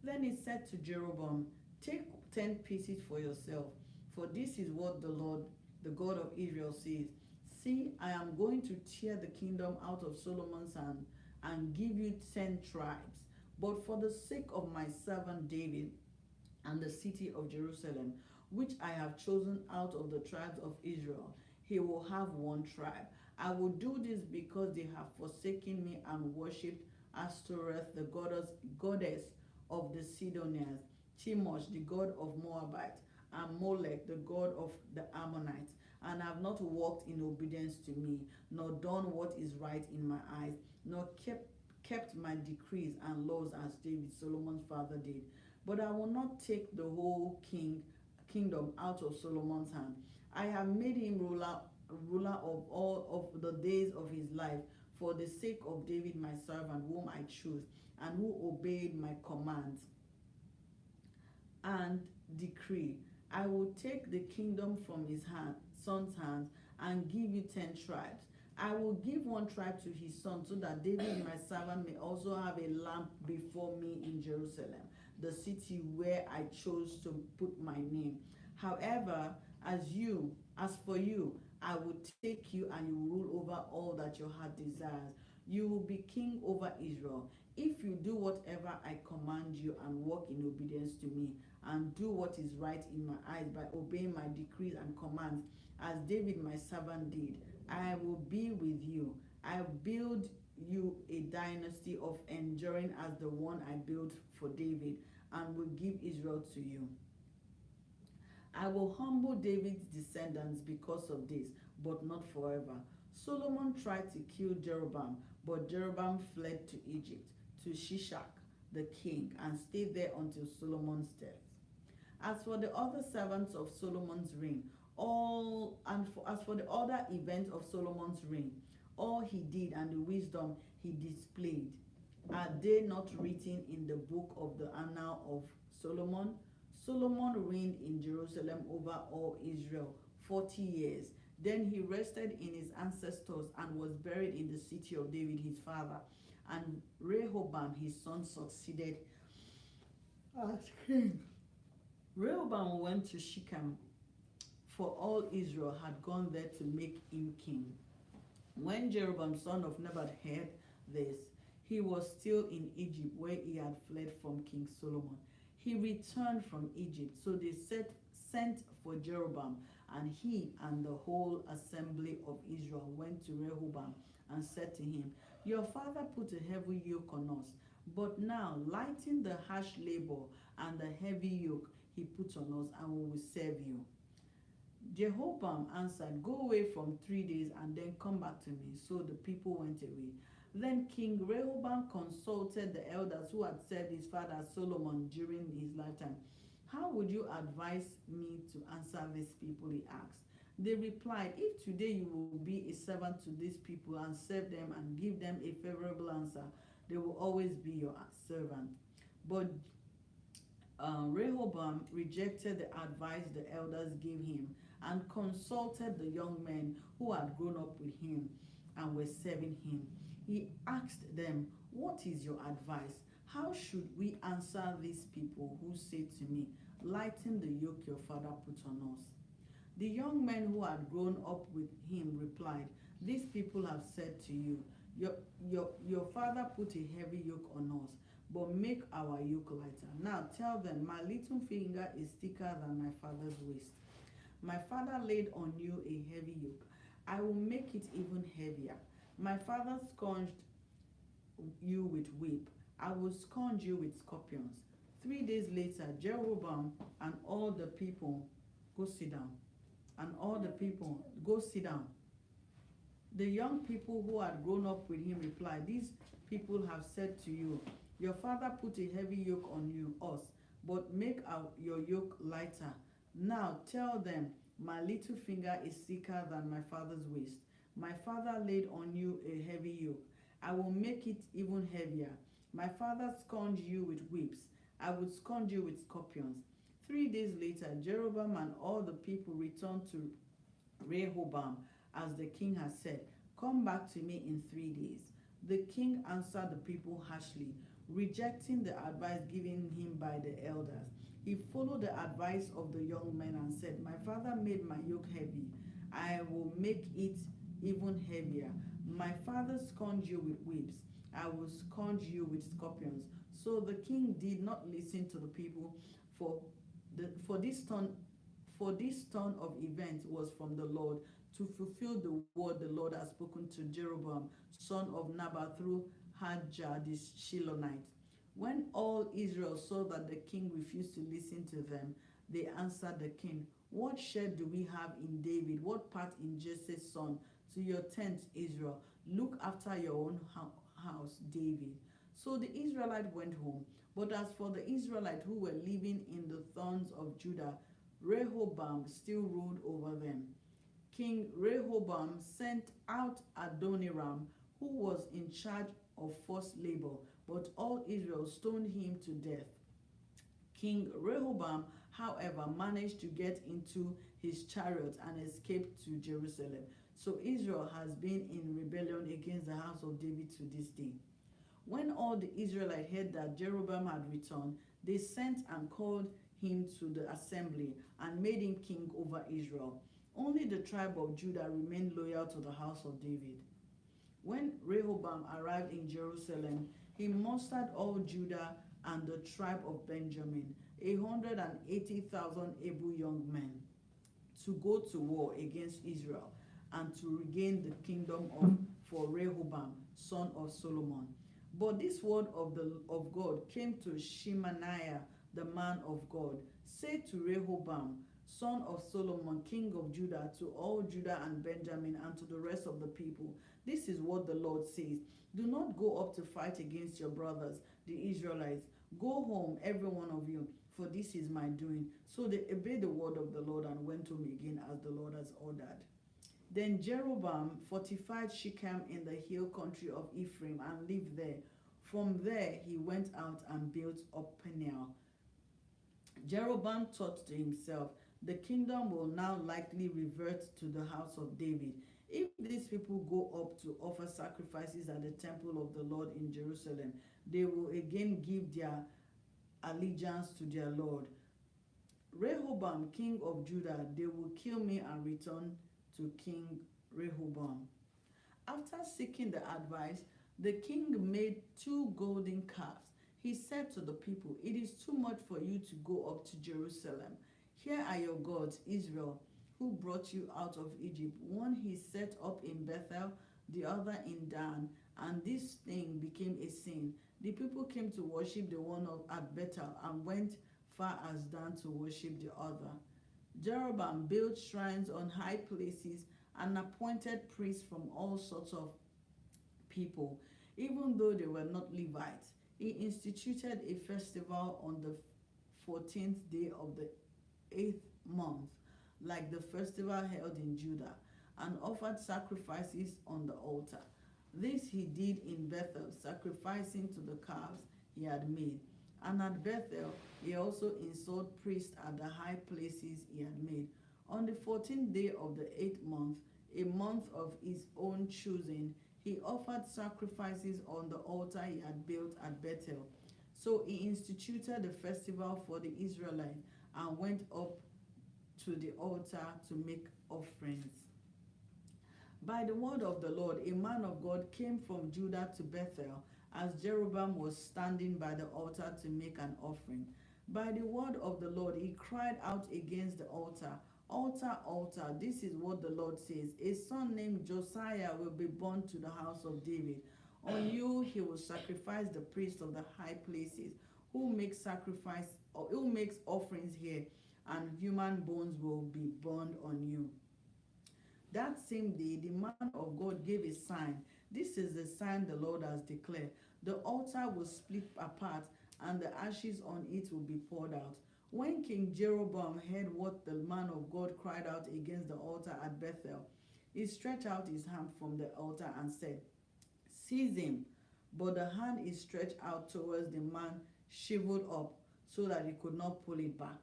Then he said to Jeroboam, "Take 10 pieces for yourself, for this is what the Lord, the God of Israel, says. See, I am going to tear the kingdom out of Solomon's hand and give you 10 tribes. But for the sake of my servant David and the city of Jerusalem, which I have chosen out of the tribes of Israel, he will have 1 tribe. I will do this because they have forsaken me and worshipped Ashtoreth, the goddess of the Sidonians, Chemosh, the god of Moabites, and Molech, the god of the Ammonites, and have not walked in obedience to me, nor done what is right in my eyes, nor kept my decrees and laws as David, Solomon's father, did. But I will not take the whole kingdom out of Solomon's hand. I have made him ruler of all of the days of his life, for the sake of David my servant, whom I choose, and who obeyed my commands and decree. I will take the kingdom from his son's hands and give you 10 tribes. I will give 1 tribe to his son, so that David my servant may also have a lamp before me in Jerusalem, the city where I chose to put my name. However, as for you, I will take you and you will rule over all that your heart desires. You will be king over Israel. If you do whatever I command you and walk in obedience to me, and do what is right in my eyes by obeying my decrees and commands, as David my servant did, I will be with you. I build you a dynasty of enduring as the one I built for David, and will give Israel to you. I will humble David's descendants because of this, but not forever." Solomon tried to kill Jeroboam, but Jeroboam fled to Egypt, to Shishak the king, and stayed there until Solomon's death. As for the other servants of Solomon's reign, as for the other events of Solomon's reign, all he did and the wisdom he displayed, are they not written in the book of the Annals of Solomon? Solomon reigned in Jerusalem over all Israel 40 years. Then he rested in his ancestors and was buried in the city of David his father. And Rehoboam his son succeeded as king. Rehoboam went to Shechem, for all Israel had gone there to make him king. When Jeroboam son of Nebat heard this, he was still in Egypt, where he had fled from King Solomon. He returned from Egypt, so they sent for Jeroboam, and he and the whole assembly of Israel went to Rehoboam and said to him, Your father put a heavy yoke on us, but now lighten the harsh labor and the heavy yoke he put on us, and we will serve you. Jehoram answered, Go away from 3 days and then come back to me. So the people went away. Then King Rehoboam consulted the elders who had served his father Solomon during his lifetime. How would you advise me to answer these people? He asked. They replied, If today you will be a servant to these people and serve them and give them a favorable answer, they will always be your servant. But Rehoboam rejected the advice the elders gave him and consulted the young men who had grown up with him and were serving him. He asked them, What is your advice? How should we answer these people who say to me, Lighten the yoke your father put on us? The young men who had grown up with him replied, These people have said to you, your father put a heavy yoke on us, but make our yoke lighter. Now tell them, My little finger is thicker than my father's waist. My father laid on you a heavy yoke. I will make it even heavier. My father scourged you with whip. I will scourge you with scorpions. 3 days later, Jeroboam and all the people go sit down. And all the people go sit down. The young people who had grown up with him replied, These people have said to you, Your father put a heavy yoke on us, but make your yoke lighter. Now tell them, My little finger is thicker than my father's waist. My father laid on you a heavy yoke. I will make it even heavier. My father scourged you with whips. I will scourge you with scorpions. 3 days later, Jeroboam and all the people returned to Rehoboam, as the king had said, Come back to me in 3 days. The king answered the people harshly, rejecting the advice given him by the elders. He followed the advice of the young men and said, My father made my yoke heavy. I will make it even heavier. My father scourged you with whips. I will scourge you with scorpions. So the king did not listen to the people, for this turn of events was from the Lord, to fulfill the word the Lord had spoken to Jeroboam, son of Nebat, through Ahijah the Shilonite. When all Israel saw that the king refused to listen to them, they answered the king, What share do we have in David? What part in Jesse's son? To your tent, Israel. Look after your own house, David. So the Israelite went home. But as for the Israelites who were living in the thorns of Judah, Rehoboam still ruled over them. King Rehoboam sent out Adoniram, who was in charge of forced labor, but all Israel stoned him to death. King Rehoboam, however, managed to get into his chariot and escaped to Jerusalem. So Israel has been in rebellion against the house of David to this day. When all the Israelites heard that Jeroboam had returned, they sent and called him to the assembly and made him king over Israel. Only the tribe of Judah remained loyal to the house of David. When Rehoboam arrived in Jerusalem, he mustered all Judah and the tribe of Benjamin, 180,000 able young men, to go to war against Israel and to regain the kingdom for Rehoboam, son of Solomon. But this word of God came to Shemaiah, the man of God. Say to Rehoboam, son of Solomon, king of Judah, to all Judah and Benjamin and to the rest of the people, this is what the Lord says. Do not go up to fight against your brothers, the Israelites. Go home, every one of you, for this is my doing. So they obeyed the word of the Lord and went home again as the Lord has ordered. Then Jeroboam fortified Shechem in the hill country of Ephraim and lived there. From there he went out and built up Peniel. Jeroboam thought to himself, the kingdom will now likely revert to the house of David. If these people go up to offer sacrifices at the temple of the Lord in Jerusalem, they will again give their allegiance to their Lord. Rehoboam, king of Judah, they will kill me and return to King Rehoboam. After seeking the advice, the king made 2 golden calves. He said to the people, It is too much for you to go up to Jerusalem. Here are your gods, Israel, who brought you out of Egypt. One he set up in Bethel, the other in Dan, and this thing became a sin. The people came to worship the one at Bethel and went far as Dan to worship the other. Jeroboam built shrines on high places and appointed priests from all sorts of people, even though they were not Levites. He instituted a festival on the 14th day of the 8th month, like the festival held in Judah, and offered sacrifices on the altar. This he did in Bethel, sacrificing to the calves he had made. And at Bethel he also installed priests at the high places he had made. On the 14th day of the 8th month, a month of his own choosing, he offered sacrifices on the altar he had built at Bethel. So he instituted the festival for the Israelites and went up to the altar to make offerings. By the word of the Lord, a man of God came from Judah to Bethel as Jeroboam was standing by the altar to make an offering. By the word of the Lord, he cried out against the altar, "Altar, altar, this is what the Lord says. A son named Josiah will be born to the house of David. On you he will sacrifice the priests of the high places, who makes offerings here, and human bones will be burned on you." That same day, the man of God gave a sign. "This is the sign the Lord has declared. The altar will split apart, and the ashes on it will be poured out." When King Jeroboam heard what the man of God cried out against the altar at Bethel, he stretched out his hand from the altar and said, "Seize him." But the hand he stretched out towards the man shriveled up, so that he could not pull it back.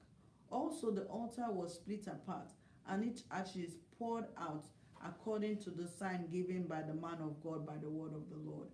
Also the altar was split apart, and its ashes poured out, according to the sign given by the man of God by the word of the Lord.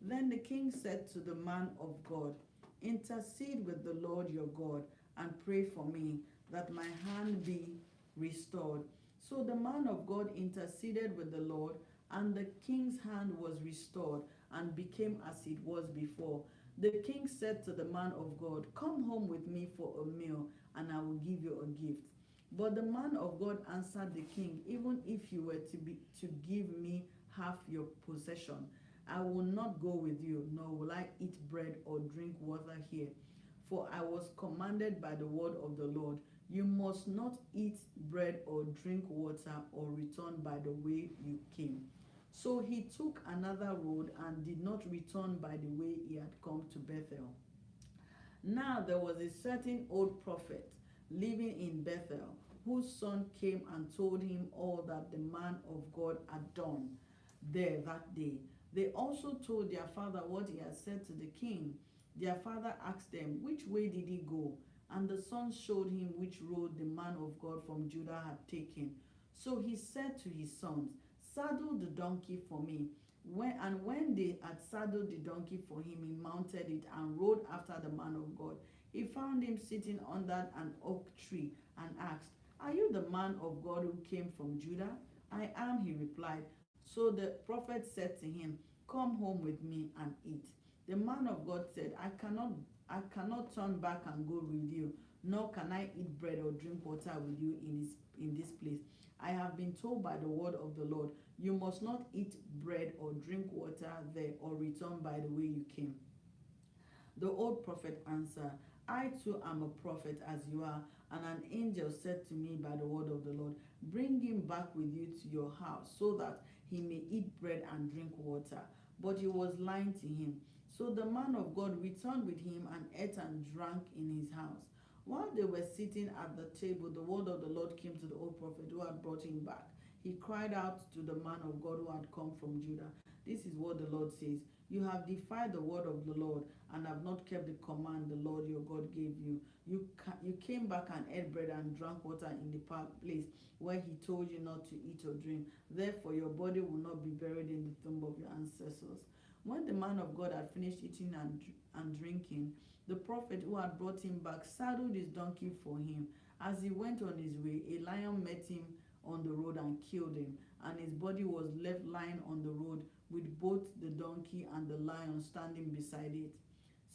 Then the king said to the man of God, "Intercede with the Lord your God and pray for me, that my hand be restored." So the man of God interceded with the Lord, and the king's hand was restored and became as it was before. The king said to the man of God, "Come home with me for a meal, and I will give you a gift." But the man of God answered the king, "Even if you were to give me half your possession, I will not go with you, nor will I eat bread or drink water here. For I was commanded by the word of the Lord, you must not eat bread or drink water or return by the way you came." So he took another road and did not return by the way he had come to Bethel. Now there was a certain old prophet living in Bethel, whose son came and told him all that the man of God had done there that day. They also told their father what he had said to the king. Their father asked them, "Which way did he go?" And the sons showed him which road the man of God from Judah had taken. So he said to his sons, "Saddle the donkey for me." When they had saddled the donkey for him, he mounted it and rode after the man of God. He found him sitting under an oak tree and asked, "Are you the man of God who came from Judah?" "I am," he replied. So the prophet said to him, "Come home with me and eat." The man of God said, I cannot turn back and go with you, nor can I eat bread or drink water with you in this place. I have been told by the word of the Lord, you must not eat bread or drink water there or return by the way you came." The old prophet answered, "I too am a prophet as you are, and an angel said to me by the word of the Lord, bring him back with you to your house, so that he may eat bread and drink water." But he was lying to him. So the man of God returned with him and ate and drank in his house. While they were sitting at the table, the word of the Lord came to the old prophet who had brought him back. He cried out to the man of God who had come from Judah, "This is what the Lord says. You have defied the word of the Lord and have not kept the command the Lord your God gave you. You came back and ate bread and drank water in the place where he told you not to eat or drink. Therefore your body will not be buried in the tomb of your ancestors." When the man of God had finished eating and drinking, the prophet who had brought him back saddled his donkey for him. As he went on his way, a lion met him on the road and killed him, and his body was left lying on the road with both the donkey and the lion standing beside it.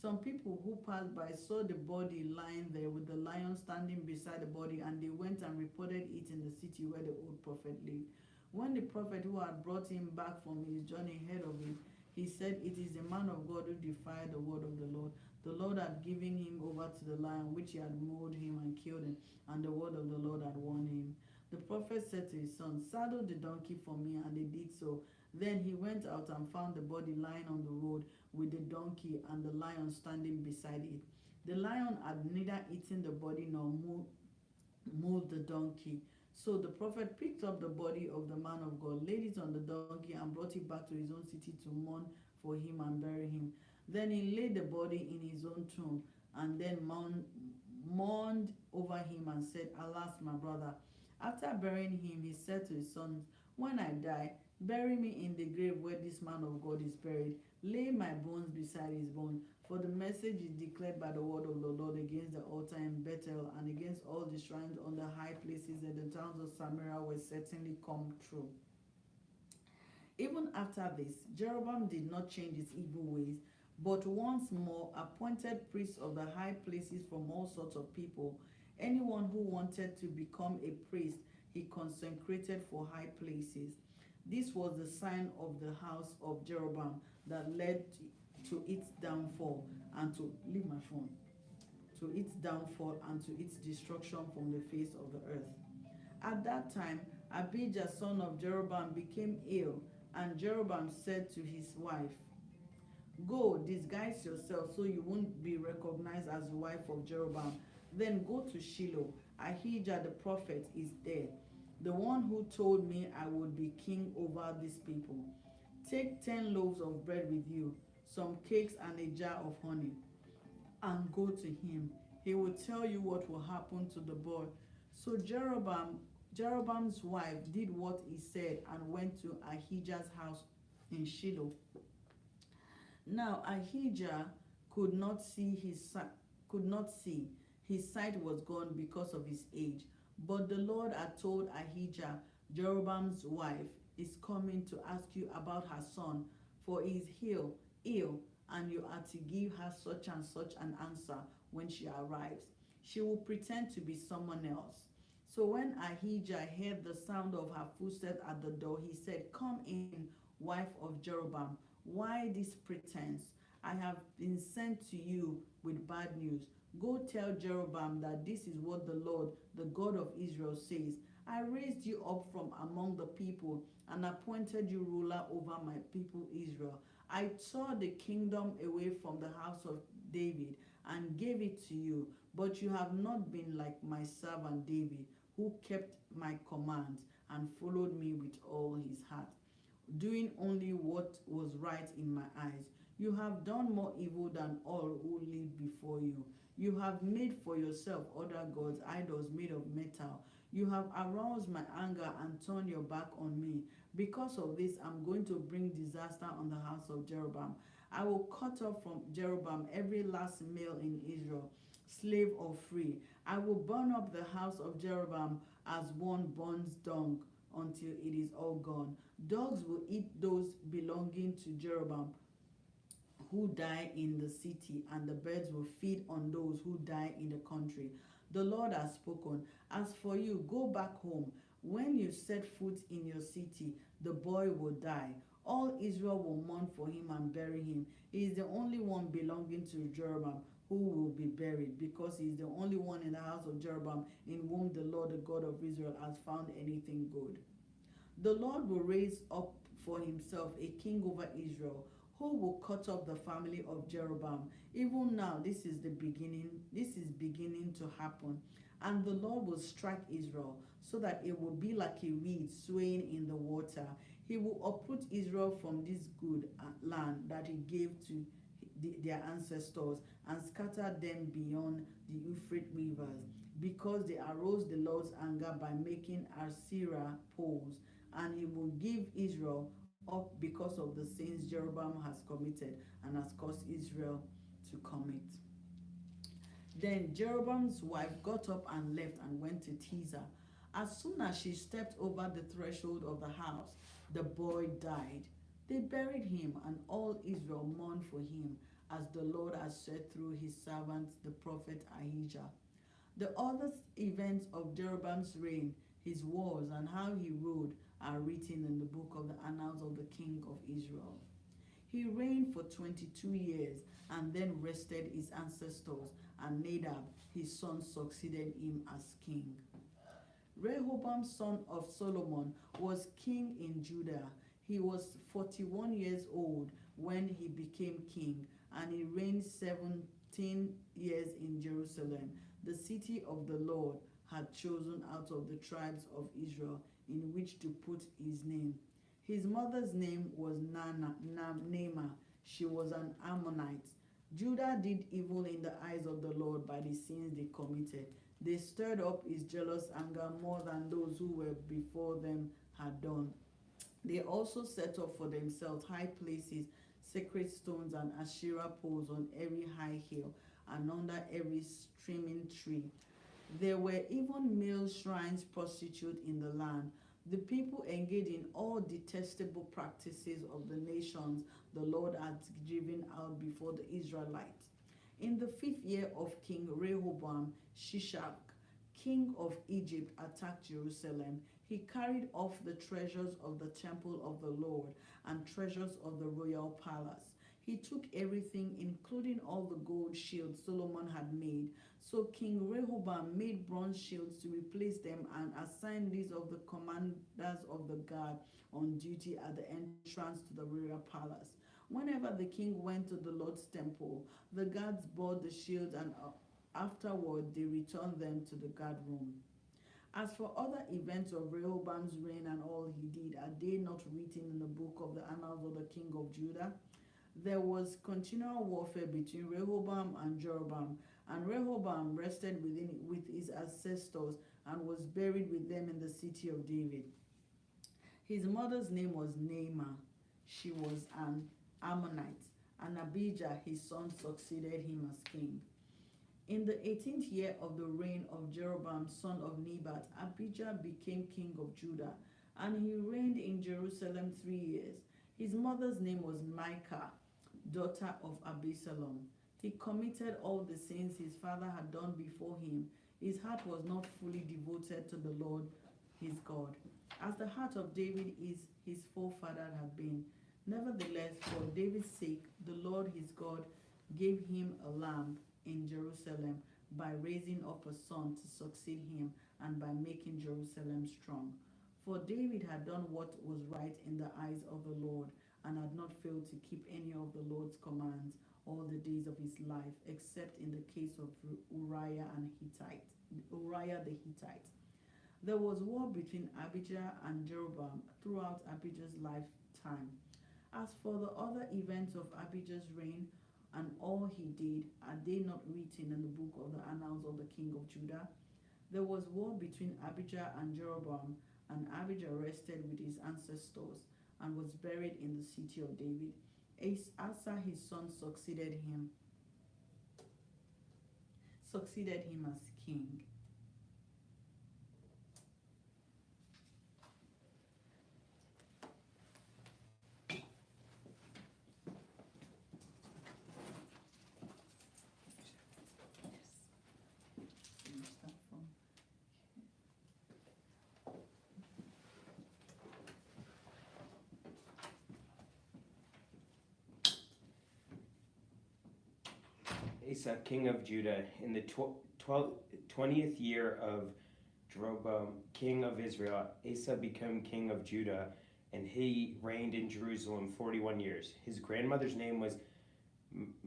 Some people who passed by saw the body lying there with the lion standing beside the body, and they went and reported it in the city where the old prophet lived. When the prophet who had brought him back from his journey heard of it, he said, "It is the man of God who defied the word of the Lord. The Lord had given him over to the lion, which he had mowed him and killed him, and the word of the Lord had warned him." The prophet said to his son, "Saddle the donkey for me," and they did so. Then he went out and found the body lying on the road with the donkey and the lion standing beside it. The lion had neither eaten the body nor moved the donkey. So the prophet picked up the body of the man of God, laid it on the donkey, and brought it back to his own city to mourn for him and bury him. Then he laid the body in his own tomb, and then mourned over him and said, "Alas, my brother." After burying him, he said to his sons, "When I die, bury me in the grave where this man of God is buried. Lay my bones beside his bones. For the message is declared by the word of the Lord against the altar in Bethel and against all the shrines on the high places in the towns of Samaria will certainly come true." Even after this, Jeroboam did not change his evil ways, but once more appointed priests of the high places from all sorts of people. Anyone who wanted to become a priest, he consecrated for high places. This was the sign of the house of Jeroboam that led to its downfall and to its downfall and to its destruction from the face of the earth. At that time, Abijah, son of Jeroboam, became ill, and Jeroboam said to his wife, "Go, disguise yourself so you won't be recognized as the wife of Jeroboam. Then go to Shiloh. Ahijah the prophet is there, the one who told me I would be king over these people. Take 10 loaves of bread with you, some cakes and a jar of honey, and go to him. He will tell you what will happen to the boy." So Jeroboam's wife did what he said and went to Ahijah's house in Shiloh. Now Ahijah could not see. His sight was gone because of his age. But the Lord had told Ahijah, "Jeroboam's wife is coming to ask you about her son, for he is ill, and you are to give her such and such an answer when she arrives. She will pretend to be someone else." So when Ahijah heard the sound of her footsteps at the door, he said, "Come in, wife of Jeroboam. Why this pretense? I have been sent to you with bad news. Go tell Jeroboam that this is what the Lord, the God of Israel, says. I raised you up from among the people and appointed you ruler over my people Israel. I tore the kingdom away from the house of David and gave it to you, but you have not been like my servant David, who kept my commands and followed me with all his heart, doing only what was right in my eyes. You have done more evil than all who lived before you. You have made for yourself other gods, idols made of metal. You have aroused my anger and turned your back on me. Because of this, I'm going to bring disaster on the house of Jeroboam. I will cut off from Jeroboam every last male in Israel, slave or free. I will burn up the house of Jeroboam as one burns dung until it is all gone. Dogs will eat those belonging to Jeroboam who die in the city, and the birds will feed on those who die in the country. The Lord has spoken. As for you, go back home. When you set foot in your city, the boy will die. All Israel will mourn for him and bury him. He is the only one belonging to Jeroboam who will be buried, because he is the only one in the house of Jeroboam in whom the Lord, the God of Israel, has found anything good. The Lord will raise up for himself a king over Israel, who will cut off the family of Jeroboam. Even now, this is beginning to happen. And the Lord will strike Israel, so that it will be like a reed swaying in the water. He will uproot Israel from this good land that he gave to their ancestors, and scatter them beyond the Euphrates rivers, because they aroused the Lord's anger by making Asherah poles. And he will give Israel up because of the sins Jeroboam has committed and has caused Israel to commit. Then Jeroboam's wife got up and left and went to Tirzah. As soon as she stepped over the threshold of the house, the boy died. They buried him, and all Israel mourned for him. as the Lord has said through his servant the prophet Ahijah. The other events of Jeroboam's reign, his wars, and how he ruled are written in the book of the Annals of the King of Israel. He reigned for 22 years and then rested his ancestors, and Nadab, his son, succeeded him as king. Rehoboam, son of Solomon, was king in Judah. He was 41 years old when he became king, and he reigned 17 years in Jerusalem, the city of the Lord had chosen out of the tribes of Israel in which to put his name. His mother's name was Naamah. She was an Ammonite. Judah did evil in the eyes of the Lord by the sins they committed. They stirred up his jealous anger more than those who were before them had done. They also set up for themselves high places, sacred stones, and Asherah poles on every high hill and under every streaming tree. There were even male shrines prostitute in the land. The people engaged in all detestable practices of the nations the Lord had driven out before the Israelites. In the 5th year of King Rehoboam, Shishak, king of Egypt, attacked Jerusalem. He carried off the treasures of the temple of the Lord and treasures of the royal palace. He took everything, including all the gold shields Solomon had made. So King Rehoboam made bronze shields to replace them and assigned these of the commanders of the guard on duty at the entrance to the royal palace. Whenever the king went to the Lord's temple, the guards bore the shields, and afterward they returned them to the guard room. As for other events of Rehoboam's reign and all he did, are they not written in the book of the Annals of the King of Judah? There was continual warfare between Rehoboam and Jeroboam, and Rehoboam rested with his ancestors and was buried with them in the city of David. His mother's name was Naamah. She was an Ammonite, and Abijah, his son, succeeded him as king. In the 18th year of the reign of Jeroboam, son of Nebat, Abijah became king of Judah, and he reigned in Jerusalem 3 years. His mother's name was Micah, daughter of Absalom. He committed all the sins his father had done before him. His heart was not fully devoted to the Lord his God, as the heart of David his forefather had been. Nevertheless, for David's sake, the Lord his God gave him a lamb in Jerusalem by raising up a son to succeed him and by making Jerusalem strong. For David had done what was right in the eyes of the Lord and had not failed to keep any of the Lord's commands all the days of his life, except in the case of Uriah the Hittite. There was war between Abijah and Jeroboam throughout Abijah's lifetime. As for the other events of Abijah's reign and all he did, are they not written in the book of the Annals of the King of Judah? There was war between Abijah and Jeroboam, and Abijah rested with his ancestors and was buried in the city of David. Asa, his son, succeeded him as king. Asa, king of Judah, in the 20th year of Jeroboam, king of Israel, Asa became king of Judah, and he reigned in Jerusalem 41 years. His grandmother's name was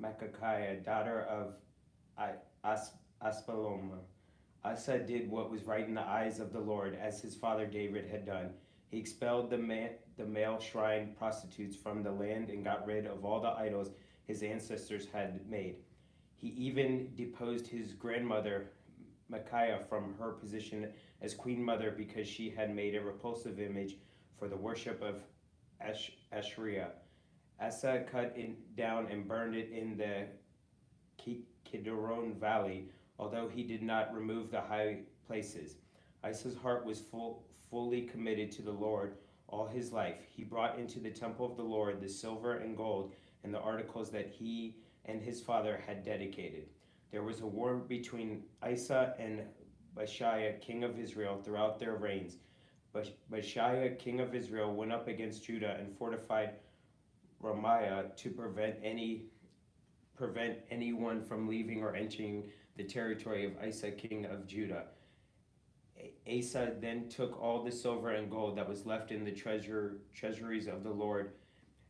Machacah, daughter of Aspalom. Asa did what was right in the eyes of the Lord, as his father David had done. He expelled the male shrine prostitutes from the land and got rid of all the idols his ancestors had made. He even deposed his grandmother, Micaiah, from her position as queen mother because she had made a repulsive image for the worship of Asherah. Asa cut it down and burned it in the Kidron Valley, although he did not remove the high places. Asa's heart was fully committed to the Lord all his life. He brought into the temple of the Lord the silver and gold and the articles that he and his father had dedicated. There was a war between Asa and Baashiah, king of Israel, throughout their reigns. Baashiah, king of Israel, went up against Judah and fortified Ramah to prevent anyone from leaving or entering the territory of Asa, king of Judah. Asa then took all the silver and gold that was left in the treasuries of the Lord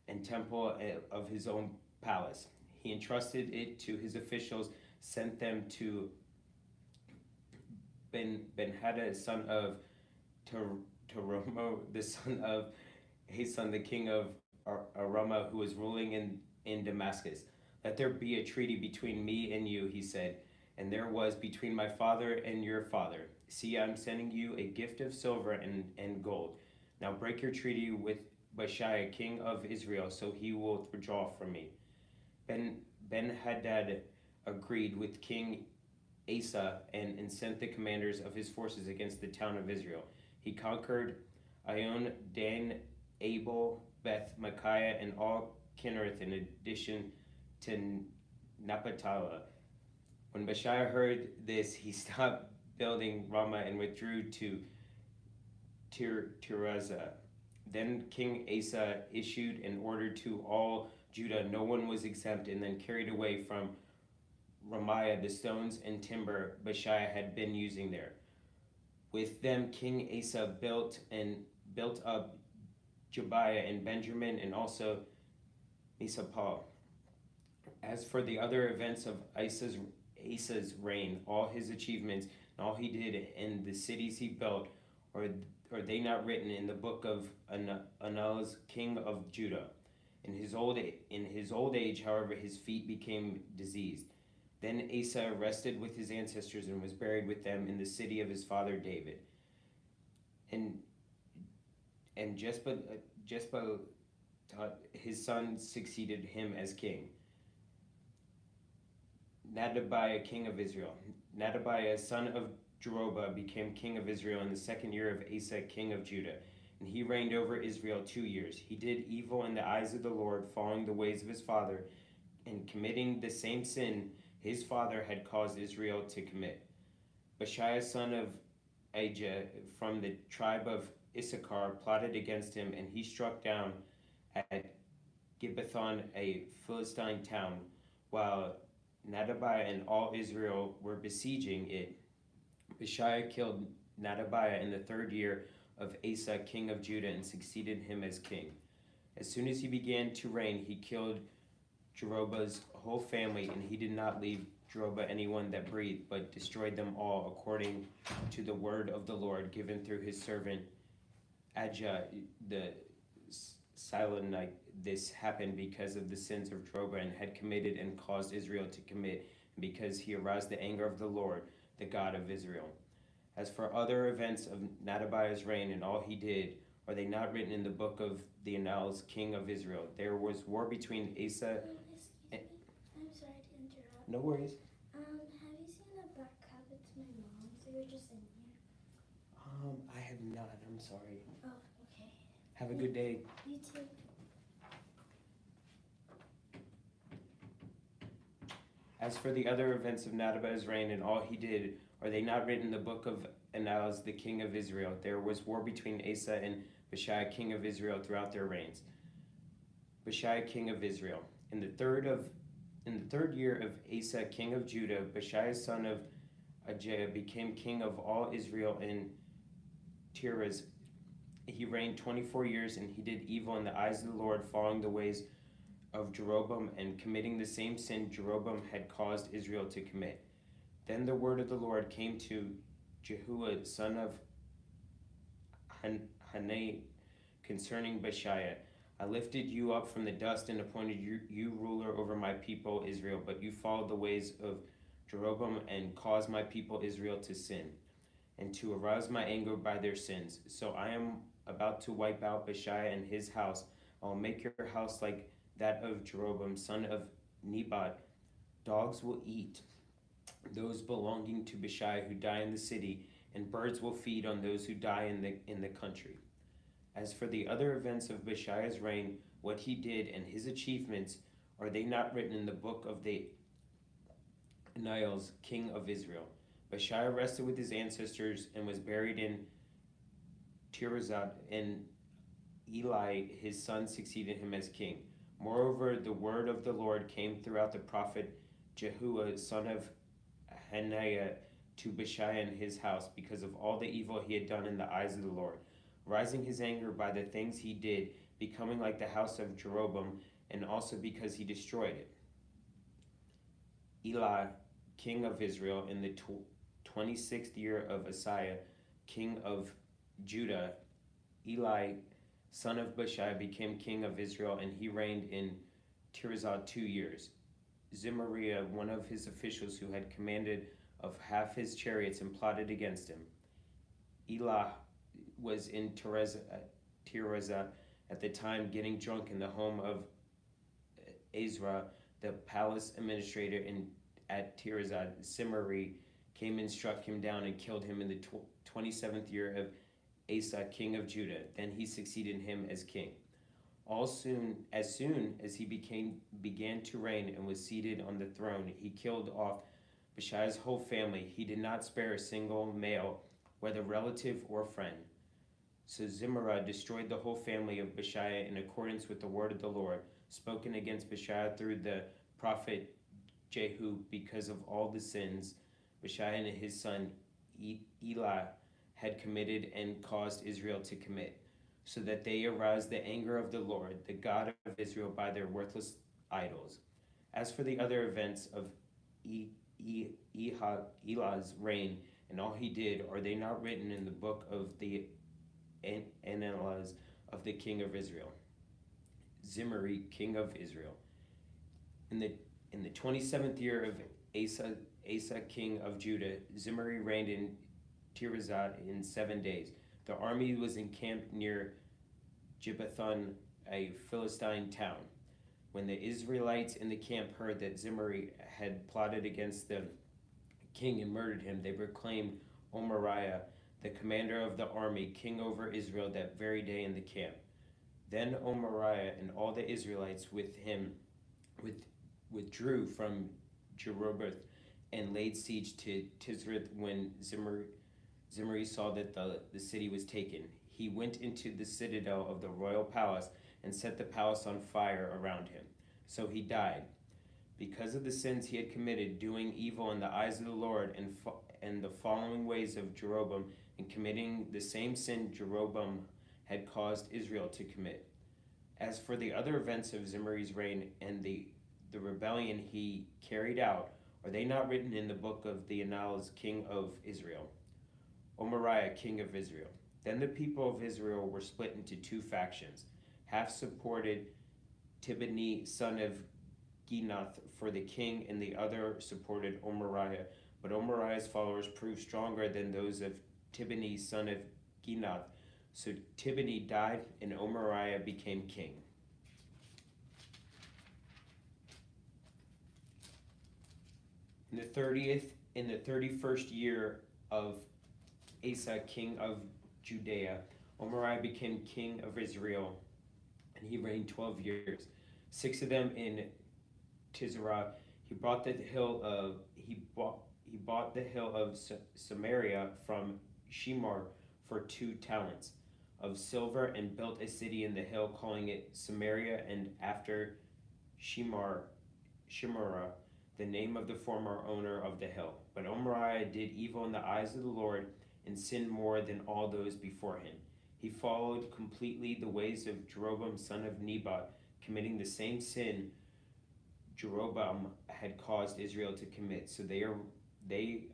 and temple of his own palace. He entrusted it to his officials, sent them to Ben-Hadad, son of Taromo, the son of Hasan, the king of Arama, who was ruling in Damascus. Let there be a treaty between me and you, he said, and there was between my father and your father. See, I'm sending you a gift of silver and gold. Now break your treaty with Baashiah, king of Israel, so he will withdraw from me. Ben-Hadad agreed with King Asa and sent the commanders of his forces against the town of Israel. He conquered Ion, Dan, Abel, Beth, Micaiah, and all Kinnereth, in addition to Naphtali. When Baashiah heard this, he stopped building Ramah and withdrew to Tirzah. Then King Asa issued an order to all Judah, no one was exempt, and then carried away from Ramah the stones and timber Baashiah had been using there. With them, King Asa built up Jebiah and Benjamin, and also Mesapal. As for the other events of Asa's reign, all his achievements, and all he did, and the cities he built, are they not written in the book of Annals, king of Judah? In his old age, however, his feet became diseased. Then Asa rested with his ancestors and was buried with them in the city of his father David. And Jeshbal, his son, succeeded him as king. Nadabiah, king of Israel. Nadabiah, son of Jeroboam, became king of Israel in the 2nd year of Asa, king of Judah. And he reigned over Israel 2 years. He did evil in the eyes of the Lord, following the ways of his father, and committing the same sin his father had caused Israel to commit. Baashiah, son of Ahijah, from the tribe of Issachar, plotted against him, and he struck down at Gibbethon, a Philistine town, while Nadabiah and all Israel were besieging it. Baashiah killed Nadabiah in the 3rd year of Asa, king of Judah, and succeeded him as king. As soon as he began to reign, he killed Jeroboam's whole family, and he did not leave Jeroboam anyone that breathed, but destroyed them all, according to the word of the Lord given through his servant Ahijah the Silonite. This happened because of the sins of Jeroboam had committed and caused Israel to commit, and because he aroused the anger of the Lord, the God of Israel. As for other events of Nadabiah's reign and all he did, are they not written in the book of the Annals, king of Israel? There was war between Asa. I'm sorry to interrupt. No worries. Have you seen a black cat? It's my mom's. They were just in here. I have not. I'm sorry. Oh, okay. Have a good day. You too. As for the other events of Nadabiah's reign and all he did, are they not written in the book of Annals, the king of Israel? There was war between Asa and Baashiah, king of Israel, throughout their reigns. Baashiah, king of Israel. In the third year of Asa, king of Judah, Baashiah, son of Ahijah, became king of all Israel in Tirzah. He reigned 24 years, and he did evil in the eyes of the Lord, following the ways of Jeroboam and committing the same sin Jeroboam had caused Israel to commit. Then the word of the Lord came to Jehuah, son of Hanani, concerning Baashiah. I lifted you up from the dust and appointed you ruler over my people Israel, but you followed the ways of Jeroboam and caused my people Israel to sin, and to arouse my anger by their sins. So I am about to wipe out Baashiah and his house. I will make your house like that of Jeroboam, son of Nebat. Dogs will eat those belonging to Baashiah who die in the city, and birds will feed on those who die in the country. As for the other events of Baashiah's reign, what he did and his achievements, Are they not written in the book of the Annals, king of Israel? Baasha rested with his ancestors and was buried in Tirzah, and Eli his son succeeded him as king. Moreover, the word of the Lord came throughout the prophet Jehuah, son of Hananiah, to Baasha and his house, because of all the evil he had done in the eyes of the Lord, rising his anger by the things he did, becoming like the house of Jeroboam, and also because he destroyed it. Eli, king of Israel, in the 26th year of Asaiah, king of Judah, Eli, son of Baasha, became king of Israel, and he reigned in Tirzah 2 years. Zimriah, one of his officials who had commanded of half his chariots and plotted against him. Eli was in Tirzah at the time, getting drunk in the home of Ezra, the palace administrator at Tirzah. Zimri came and struck him down and killed him in the 27th year of Asa, king of Judah. Then he succeeded him as king. As soon as he began to reign and was seated on the throne, he killed off Baasha's whole family. He did not spare a single male, whether relative or friend. So Zimri destroyed the whole family of Baasha in accordance with the word of the Lord, spoken against Baasha through the prophet Jehu, because of all the sins Baasha and his son Eli had committed and caused Israel to commit, so that they aroused the anger of the Lord, the God of Israel, by their worthless idols. As for the other events of Eli's reign and all he did, are they not written in the book of the Annals of the king of Israel? Zimri, king of Israel. In the 27th year of Asa, king of Judah, Zimri reigned in Tirzah in 7 days. The army was encamped near Gibbethon, a Philistine town. When the Israelites in the camp heard that Zimri had plotted against the king and murdered him, they proclaimed Omariah, the commander of the army, king over Israel that very day in the camp. Then Omariah and all the Israelites with him withdrew from Jeroboth and laid siege to Tirzah. When Zimri saw that the city was taken, he went into the citadel of the royal palace and set the palace on fire around him. So he died, because of the sins he had committed, doing evil in the eyes of the Lord, and the following ways of Jeroboam, and committing the same sin Jeroboam had caused Israel to commit. As for the other events of Zimri's reign and the rebellion he carried out, are they not written in the book of the Annals, king of Israel? Omariah, king of Israel. Then the people of Israel were split into two factions. Half supported Tibni, son of Ginath, for the king, and the other supported Omariah. But Omariah's followers proved stronger than those of Tibni, son of Ginath. So Tibni died, and Omariah became king. In the 31st year of Asa, king of Judea, Omariah became king of Israel, and he reigned 12 years. 6 of them in Tirzah. He bought the hill of Samaria from Shemar for 2 talents of silver, and built a city in the hill, calling it Samaria, and after Shemara, the name of the former owner of the hill. But Omariah did evil in the eyes of the Lord, and sinned more than all those before him. He followed completely the ways of Jeroboam, son of Nebat, committing the same sin Jeroboam had caused Israel to commit. So they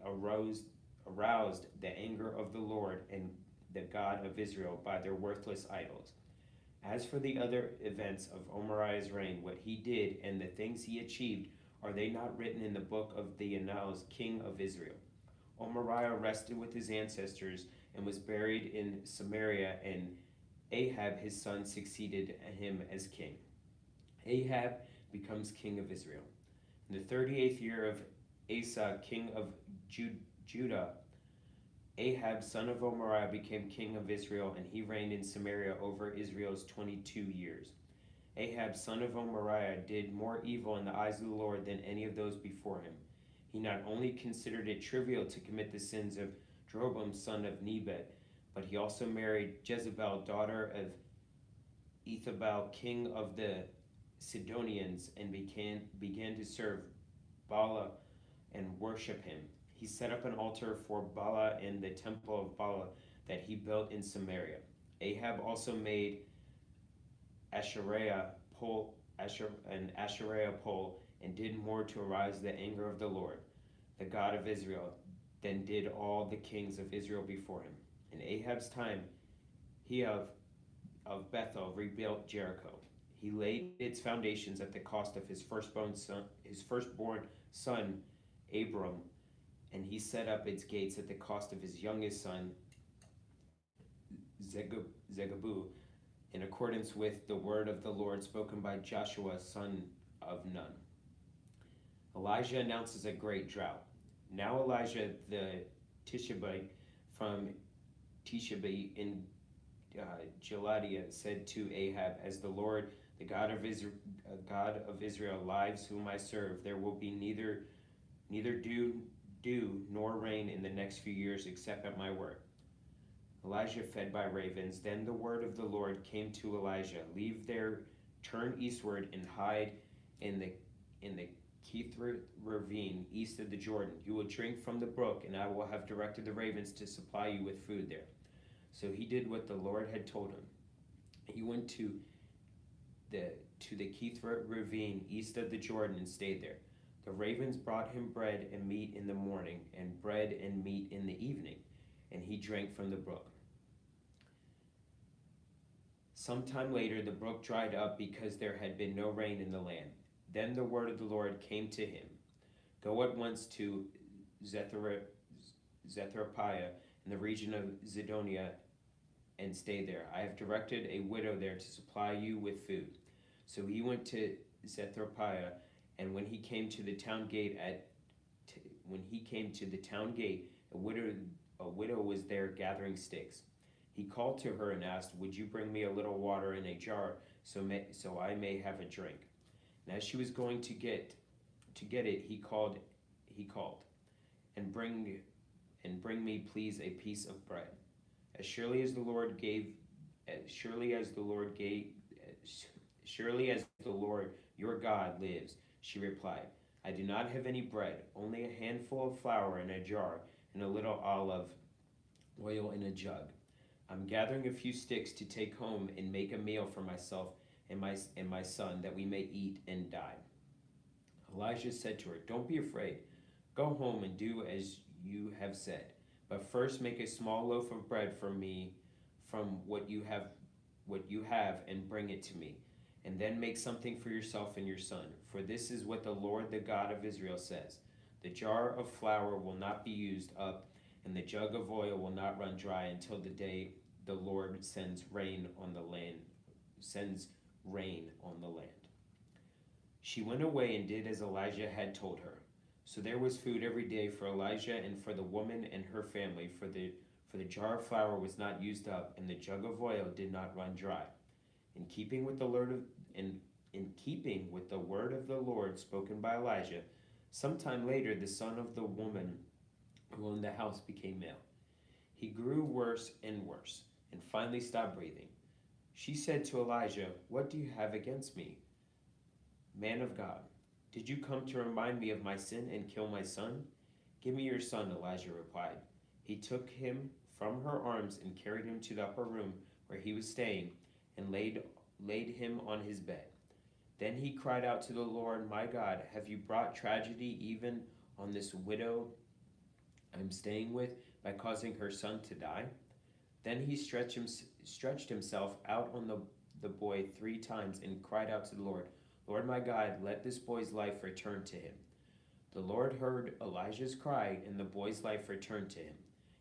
aroused the anger of the Lord and the God of Israel by their worthless idols. As for the other events of Omariah's reign, what he did and the things he achieved, are they not written in the book of the Annals, king of Israel? Omariah rested with his ancestors and was buried in Samaria, and Ahab his son succeeded him as king. Ahab becomes king of Israel. In the 38th year of Asa, king of Judah, Ahab, son of Omariah, became king of Israel, and he reigned in Samaria over Israel's 22 years. Ahab, son of Omariah, did more evil in the eyes of the Lord than any of those before him. He not only considered it trivial to commit the sins of Jeroboam, son of Nebat, but he also married Jezebel, daughter of Ethabel, king of the Sidonians, and began to serve Baala and worship him. He set up an altar for Baala in the temple of Baala that he built in Samaria. Ahab also made an Asherah pole, and did more to arouse the anger of the Lord, the God of Israel, than did all the kings of Israel before him. In Ahab's time, he of Bethel rebuilt Jericho. He laid its foundations at the cost of his firstborn son Abram, and he set up its gates at the cost of his youngest son Zegabu, in accordance with the word of the Lord spoken by Joshua, son of Nun. Elijah announces a great drought. Now Elijah the Tishbite from Tishbe in Gilead said to Ahab, "As the Lord, the God of Israel, lives, whom I serve, there will be neither dew nor rain in the next few years except at my word." Elijah fed by ravens. Then the word of the Lord came to Elijah, "Leave there, turn eastward, and hide in the Kithroth ravine east of the Jordan. You will drink from the brook, and I will have directed the ravens to supply you with food there." So he did what the Lord had told him. He went to the Kithroth ravine east of the Jordan and stayed there. The ravens brought him bread and meat in the morning, and bread and meat in the evening, and he drank from the brook. Sometime later, the brook dried up because there had been no rain in the land. Then the word of the Lord came to him, "Go at once to Zetharapiah in the region of Zidonia and stay there. I have directed a widow there to supply you with food." So he went to Zetharapiah, and when he came to the town gate, a widow was there gathering sticks. He called to her and asked, "Would you bring me a little water in a jar so I may have a drink?" And as she was going to get it, he called, "And bring me, please, a piece of bread. As surely as the Lord your God lives," she replied, "I do not have any bread, only a handful of flour in a jar and a little olive oil in a jug. I'm gathering a few sticks to take home and make a meal for myself and my son, that we may eat and die." Elijah said to her, "Don't be afraid. Go home and do as you have said. But first make a small loaf of bread for me from what you have and bring it to me. And then make something for yourself and your son. For this is what the Lord, the God of Israel, says. The jar of flour will not be used up, and the jug of oil will not run dry until the day the Lord sends rain on the land. She went away and did as Elijah had told her. So there was food every day for Elijah and for the woman and her family, for the jar of flour was not used up, and the jug of oil did not run dry. In keeping with the word of the Lord spoken by Elijah, sometime later the son of the woman who owned the house became ill. He grew worse and worse, and finally stopped breathing. She said to Elijah, "What do you have against me, man of God? Did you come to remind me of my sin and kill my son? Give me your son," Elijah replied. He took him from her arms and carried him to the upper room where he was staying and laid him on his bed. Then he cried out to the Lord, "My God, have you brought tragedy even on this widow I'm staying with by causing her son to die?" Then he stretched himself out on the boy 3 times and cried out to the Lord, "Lord my God, let this boy's life return to him." The Lord heard Elijah's cry, and the boy's life returned to him,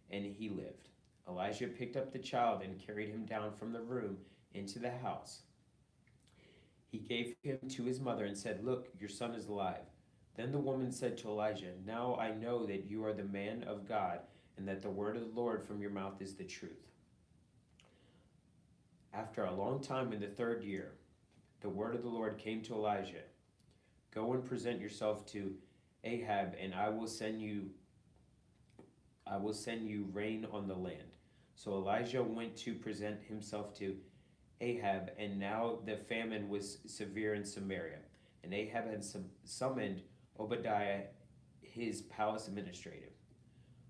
and he lived. Elijah picked up the child and carried him down from the room into the house. He gave him to his mother and said, "Look, your son is alive." Then the woman said to Elijah, "Now I know that you are the man of God, and that the word of the Lord from your mouth is the truth." After a long time in the 3rd year, the word of the Lord came to Elijah. Go and present yourself to Ahab, and I will send you rain on the land. So Elijah went to present himself to Ahab, and now the famine was severe in Samaria. And Ahab had summoned Obadiah, his palace administrator.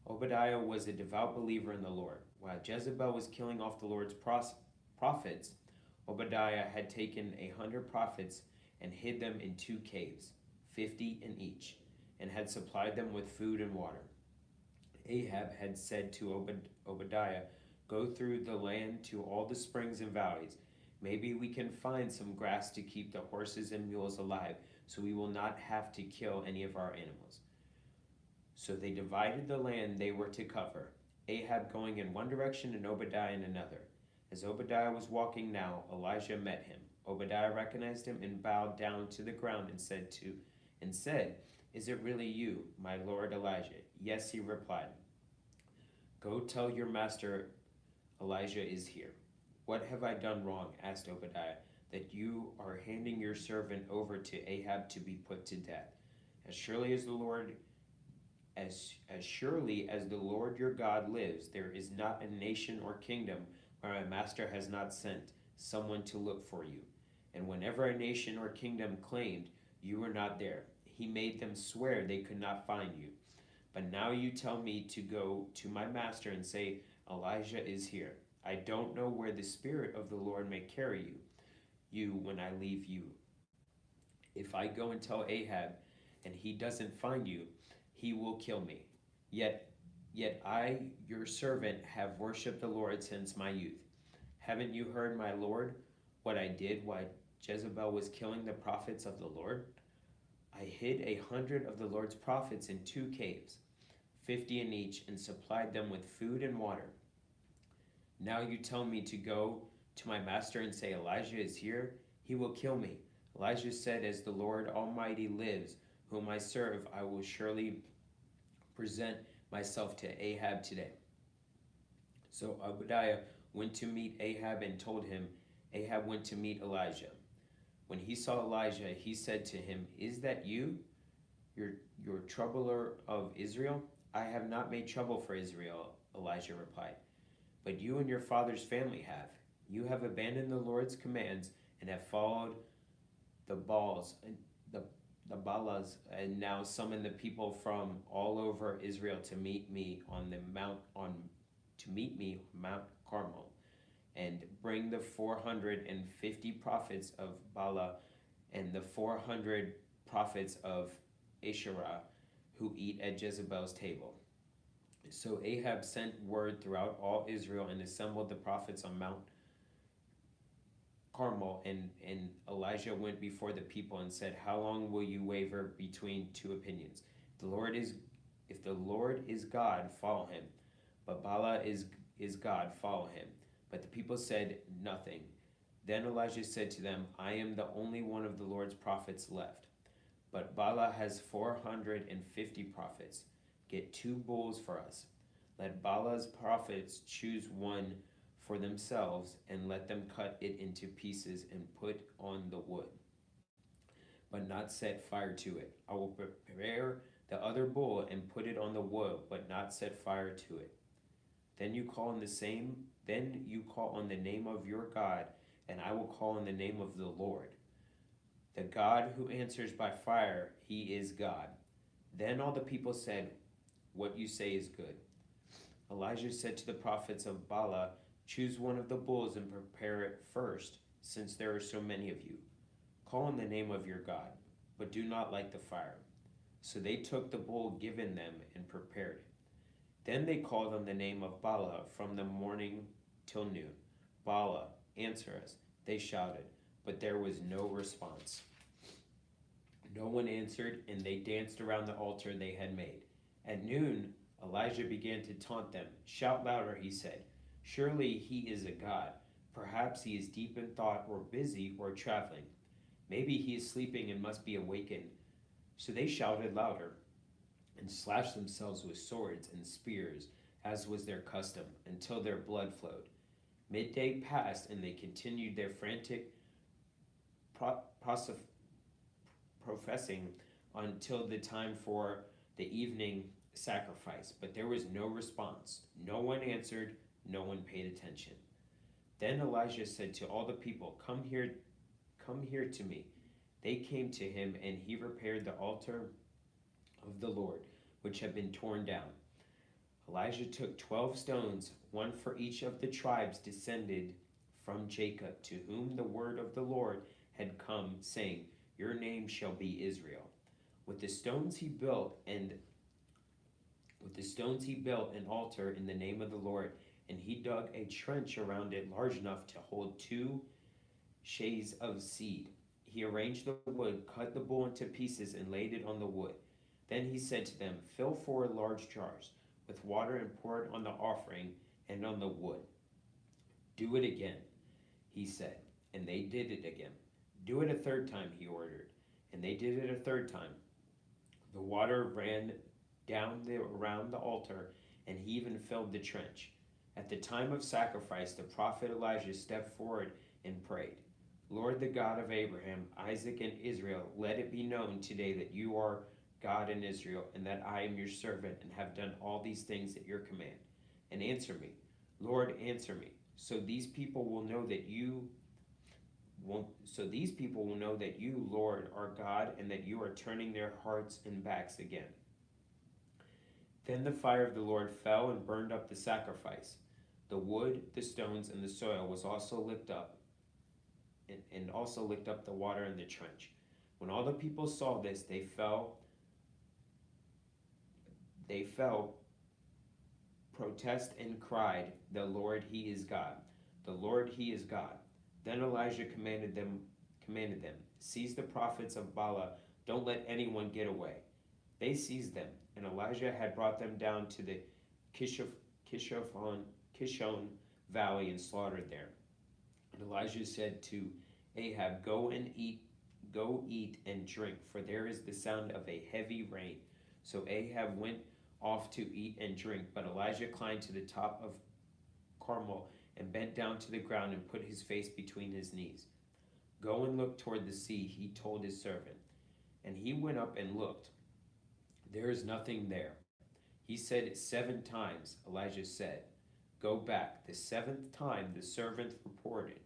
Obadiah was a devout believer in the Lord. While Jezebel was killing off the Lord's prophets, Obadiah had taken 100 prophets and hid them in 2 caves, 50 in each, and had supplied them with food and water. Ahab had said to Obadiah, "Go through the land to all the springs and valleys. Maybe we can find some grass to keep the horses and mules alive, so we will not have to kill any of our animals." So they divided the land they were to cover, Ahab going in one direction and Obadiah in another. As Obadiah was walking now, Elijah met him. Obadiah recognized him and bowed down to the ground and said, "Is it really you, my lord Elijah?" "Yes," he replied. "Go tell your master Elijah is here." "What have I done wrong?" asked Obadiah, "that you are handing your servant over to Ahab to be put to death? As surely as the Lord your God lives, there is not a nation or kingdom where my master has not sent someone to look for you. And whenever a nation or kingdom claimed you were not there, he made them swear they could not find you. But now you tell me to go to my master and say, 'Elijah is here.' I don't know where the Spirit of the Lord may carry you when I leave you. If I go and tell Ahab and he doesn't find you, he will kill me. Yet I, your servant, have worshipped the Lord since my youth. Haven't you heard, my Lord, what I did while Jezebel was killing the prophets of the Lord? I hid 100 of the Lord's prophets in 2 caves, 50 in each, and supplied them with food and water. Now you tell me to go to my master and say, 'Elijah is here.' He will kill me." Elijah said, "As the Lord Almighty lives, whom I serve, I will surely present myself to Ahab today." So Obadiah went to meet Ahab and told him. Ahab went to meet Elijah. When he saw Elijah, he said to him, "Is that you, your troubler of Israel?" "I have not made trouble for Israel," Elijah replied, "but you and your father's family have. You have abandoned the Lord's commands and have followed the Baals and now summon the people from all over Israel to meet me on Mount Carmel, and bring the 450 prophets of Baal and the 400 prophets of Asherah who eat at Jezebel's table." So Ahab sent word throughout all Israel and assembled the prophets on Mount Carmel, and Elijah went before the people and said, "How long will you waver between 2 opinions? If the Lord is God, follow him. But Baal is God, follow him." But the people said nothing. Then Elijah said to them, "I am the only one of the Lord's prophets left, but Baal has 450 prophets. Get 2 bulls for us. Let Baal's prophets choose one for themselves, and let them cut it into pieces and put on the wood, but not set fire to it. I will prepare the other bull and put it on the wood, but not set fire to it. Then you call on the name of your God, and I will call on the name of the Lord. The God who answers by fire, he is God." Then all the people said, "What you say is good." Elijah said to the prophets of Baal, "Choose one of the bulls and prepare it first, since there are so many of you. Call on the name of your God, but do not light the fire." So they took the bull given them and prepared it. Then they called on the name of Baal from the morning till noon. "Baal, answer us," they shouted, but there was no response. No one answered, and they danced around the altar they had made. At noon, Elijah began to taunt them. "Shout louder," he said. "Surely he is a god. Perhaps he is deep in thought, or busy, or traveling. Maybe he is sleeping and must be awakened." So they shouted louder and slashed themselves with swords and spears, as was their custom, until their blood flowed. Midday passed, and they continued their frantic professing until the time for the evening sacrifice, but there was no response. No one answered, no one paid attention. Then Elijah said to all the people, come here to me. They came to him, and he repaired the altar of the Lord, which had been torn down. Elijah took 12 stones, one for each of the tribes descended from Jacob, to whom the word of the Lord had come, saying, your name shall be Israel. With the stones he built an altar in the name of the Lord, and he dug a trench around it large enough to hold 2 sheaves of seed. He arranged the wood, cut the bull into pieces, and laid it on the wood. Then he said to them, fill 4 large jars with water and pour it on the offering and on the wood. Do it again, he said, and they did it again. Do it a 3rd time, he ordered, and they did it a 3rd time. The water ran down around the altar, and he even filled the trench. At the time of sacrifice, the prophet Elijah stepped forward and prayed, Lord, the God of Abraham, Isaac, and Israel, let it be known today that you are God in Israel, and that I am your servant, and have done all these things at your command. And answer me, Lord, answer me, so these people will know that you, Lord, are God, and that you are turning their hearts and backs again. Then the fire of the Lord fell and burned up the sacrifice. The wood, the stones, and the soil was also licked up, and also licked up the water in the trench. When all the people saw this, they fell, protest, and cried, the Lord, he is God. The Lord, he is God. Then Elijah commanded them, seize the prophets of Baal, don't let anyone get away. They seized them, and Elijah had brought them down to the Kishon Valley and slaughtered there. And Elijah said to Ahab, go eat and drink, for there is the sound of a heavy rain. So Ahab went off to eat and drink, but Elijah climbed to the top of Carmel and bent down to the ground and put his face between his knees. Go and look toward the sea, he told his servant. And he went up and looked. There is nothing there. He said it 7 times. Elijah said, go back. The 7th time the servant reported,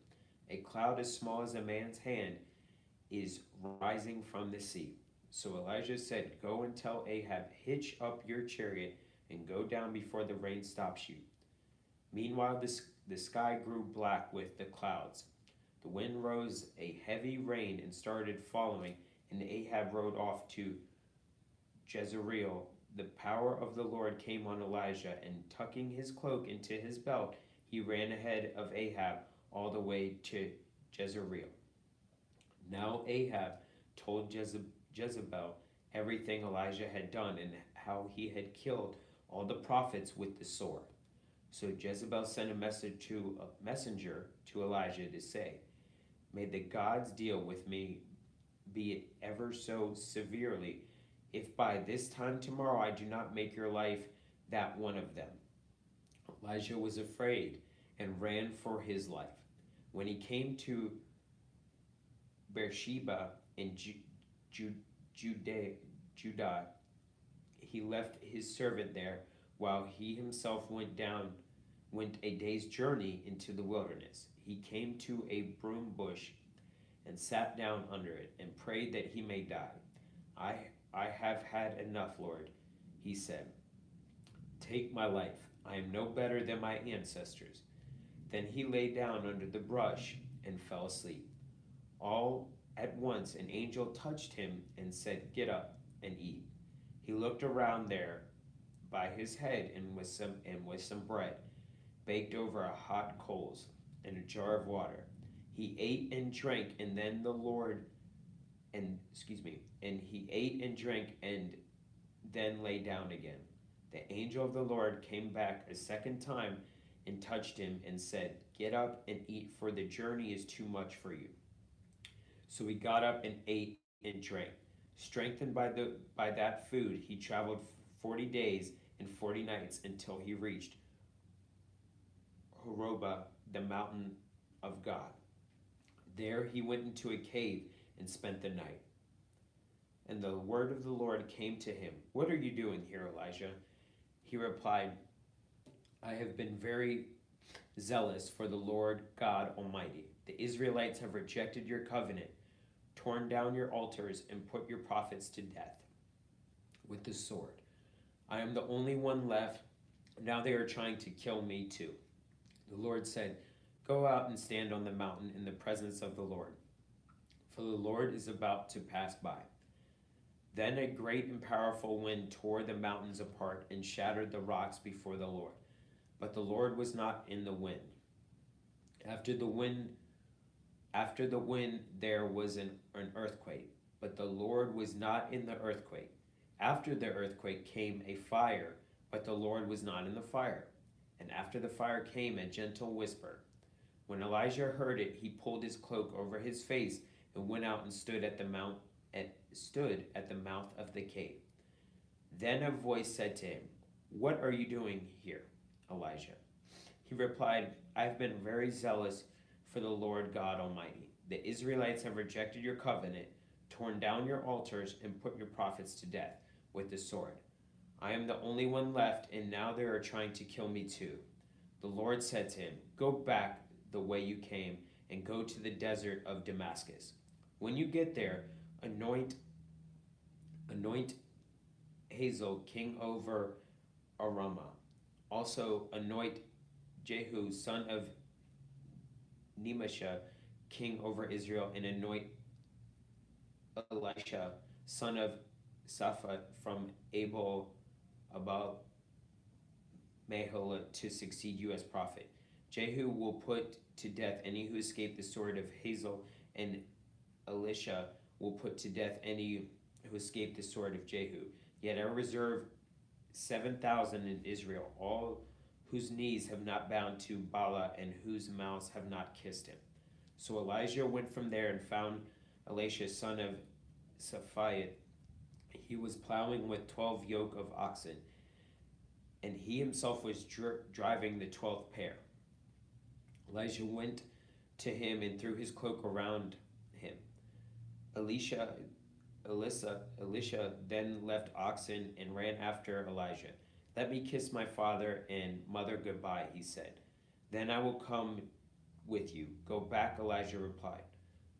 a cloud as small as a man's hand is rising from the sea. So Elijah said, go and tell Ahab, hitch up your chariot and go down before the rain stops you. Meanwhile, the sky grew black with the clouds. The wind rose a heavy rain and started following, and Ahab rode off to Jezreel. The power of the Lord came on Elijah, and tucking his cloak into his belt, he ran ahead of Ahab all the way to Jezreel. Now Ahab told Jezebel everything Elijah had done and how he had killed all the prophets with the sword. So Jezebel sent a messenger to Elijah to say, may the gods deal with me, be it ever so severely, if by this time tomorrow I do not make your life that one of them. Elijah was afraid and ran for his life. When he came to Beersheba in Judah, he left his servant there while he himself went a day's journey into the wilderness. He came to a broom bush and sat down under it and prayed that he may die. I have had enough, Lord, he said. Take my life. I am no better than my ancestors. Then he lay down under the brush and fell asleep. All at once an angel touched him and said, get up and eat. He looked around there by his head and with some bread baked over hot coals and a jar of water. He ate and drank, and then he ate and drank and then lay down again. The angel of the Lord came back a 2nd time and touched him and said, get up and eat, for the journey is too much for you. So he got up and ate and drank. Strengthened by that food, he traveled 40 days and 40 nights until he reached Horeb, the mountain of God. There he went into a cave and spent the night. And the word of the Lord came to him. What are you doing here, Elijah? He replied, I have been very zealous for the Lord God Almighty. The Israelites have rejected your covenant, torn down your altars, and put your prophets to death with the sword. I am the only one left. Now they are trying to kill me too. The Lord said, Go out and stand on the mountain in the presence of the Lord, for the Lord is about to pass by. Then a great and powerful wind tore the mountains apart and shattered the rocks before the Lord. But the Lord was not in the wind. After the wind there was an earthquake, but the Lord was not in the earthquake. After the earthquake came a fire, but the Lord was not in the fire. And after the fire came a gentle whisper. When Elijah heard it, he pulled his cloak over his face and went out and stood at the mouth of the cave. Then a voice said to him, What are you doing here, Elijah? He replied, I have been very zealous for the Lord God Almighty. The Israelites have rejected your covenant, torn down your altars, and put your prophets to death with the sword. I am the only one left, and now they are trying to kill me too. The Lord said to him, Go back the way you came and go to the desert of Damascus. When you get there, anoint Hazael king over Aramah. Also anoint Jehu son of Nimshi king over Israel, and anoint Elisha son of Shaphat from Abel Meholah to succeed you as prophet. Jehu will put to death any who escape the sword of Hazael, and Elisha will put to death any who escape the sword of Jehu. Yet I reserve 7,000 in Israel, all whose knees have not bowed to Baal and whose mouths have not kissed him. So Elijah went from there and found Elisha son of Shaphat. He was plowing with 12 yoke of oxen, and he himself was driving the 12th pair. Elijah went to him and threw his cloak around him. Elisha then left oxen and ran after Elijah. Let me kiss my father and mother goodbye, he said. Then I will come with you. Go back, Elijah replied.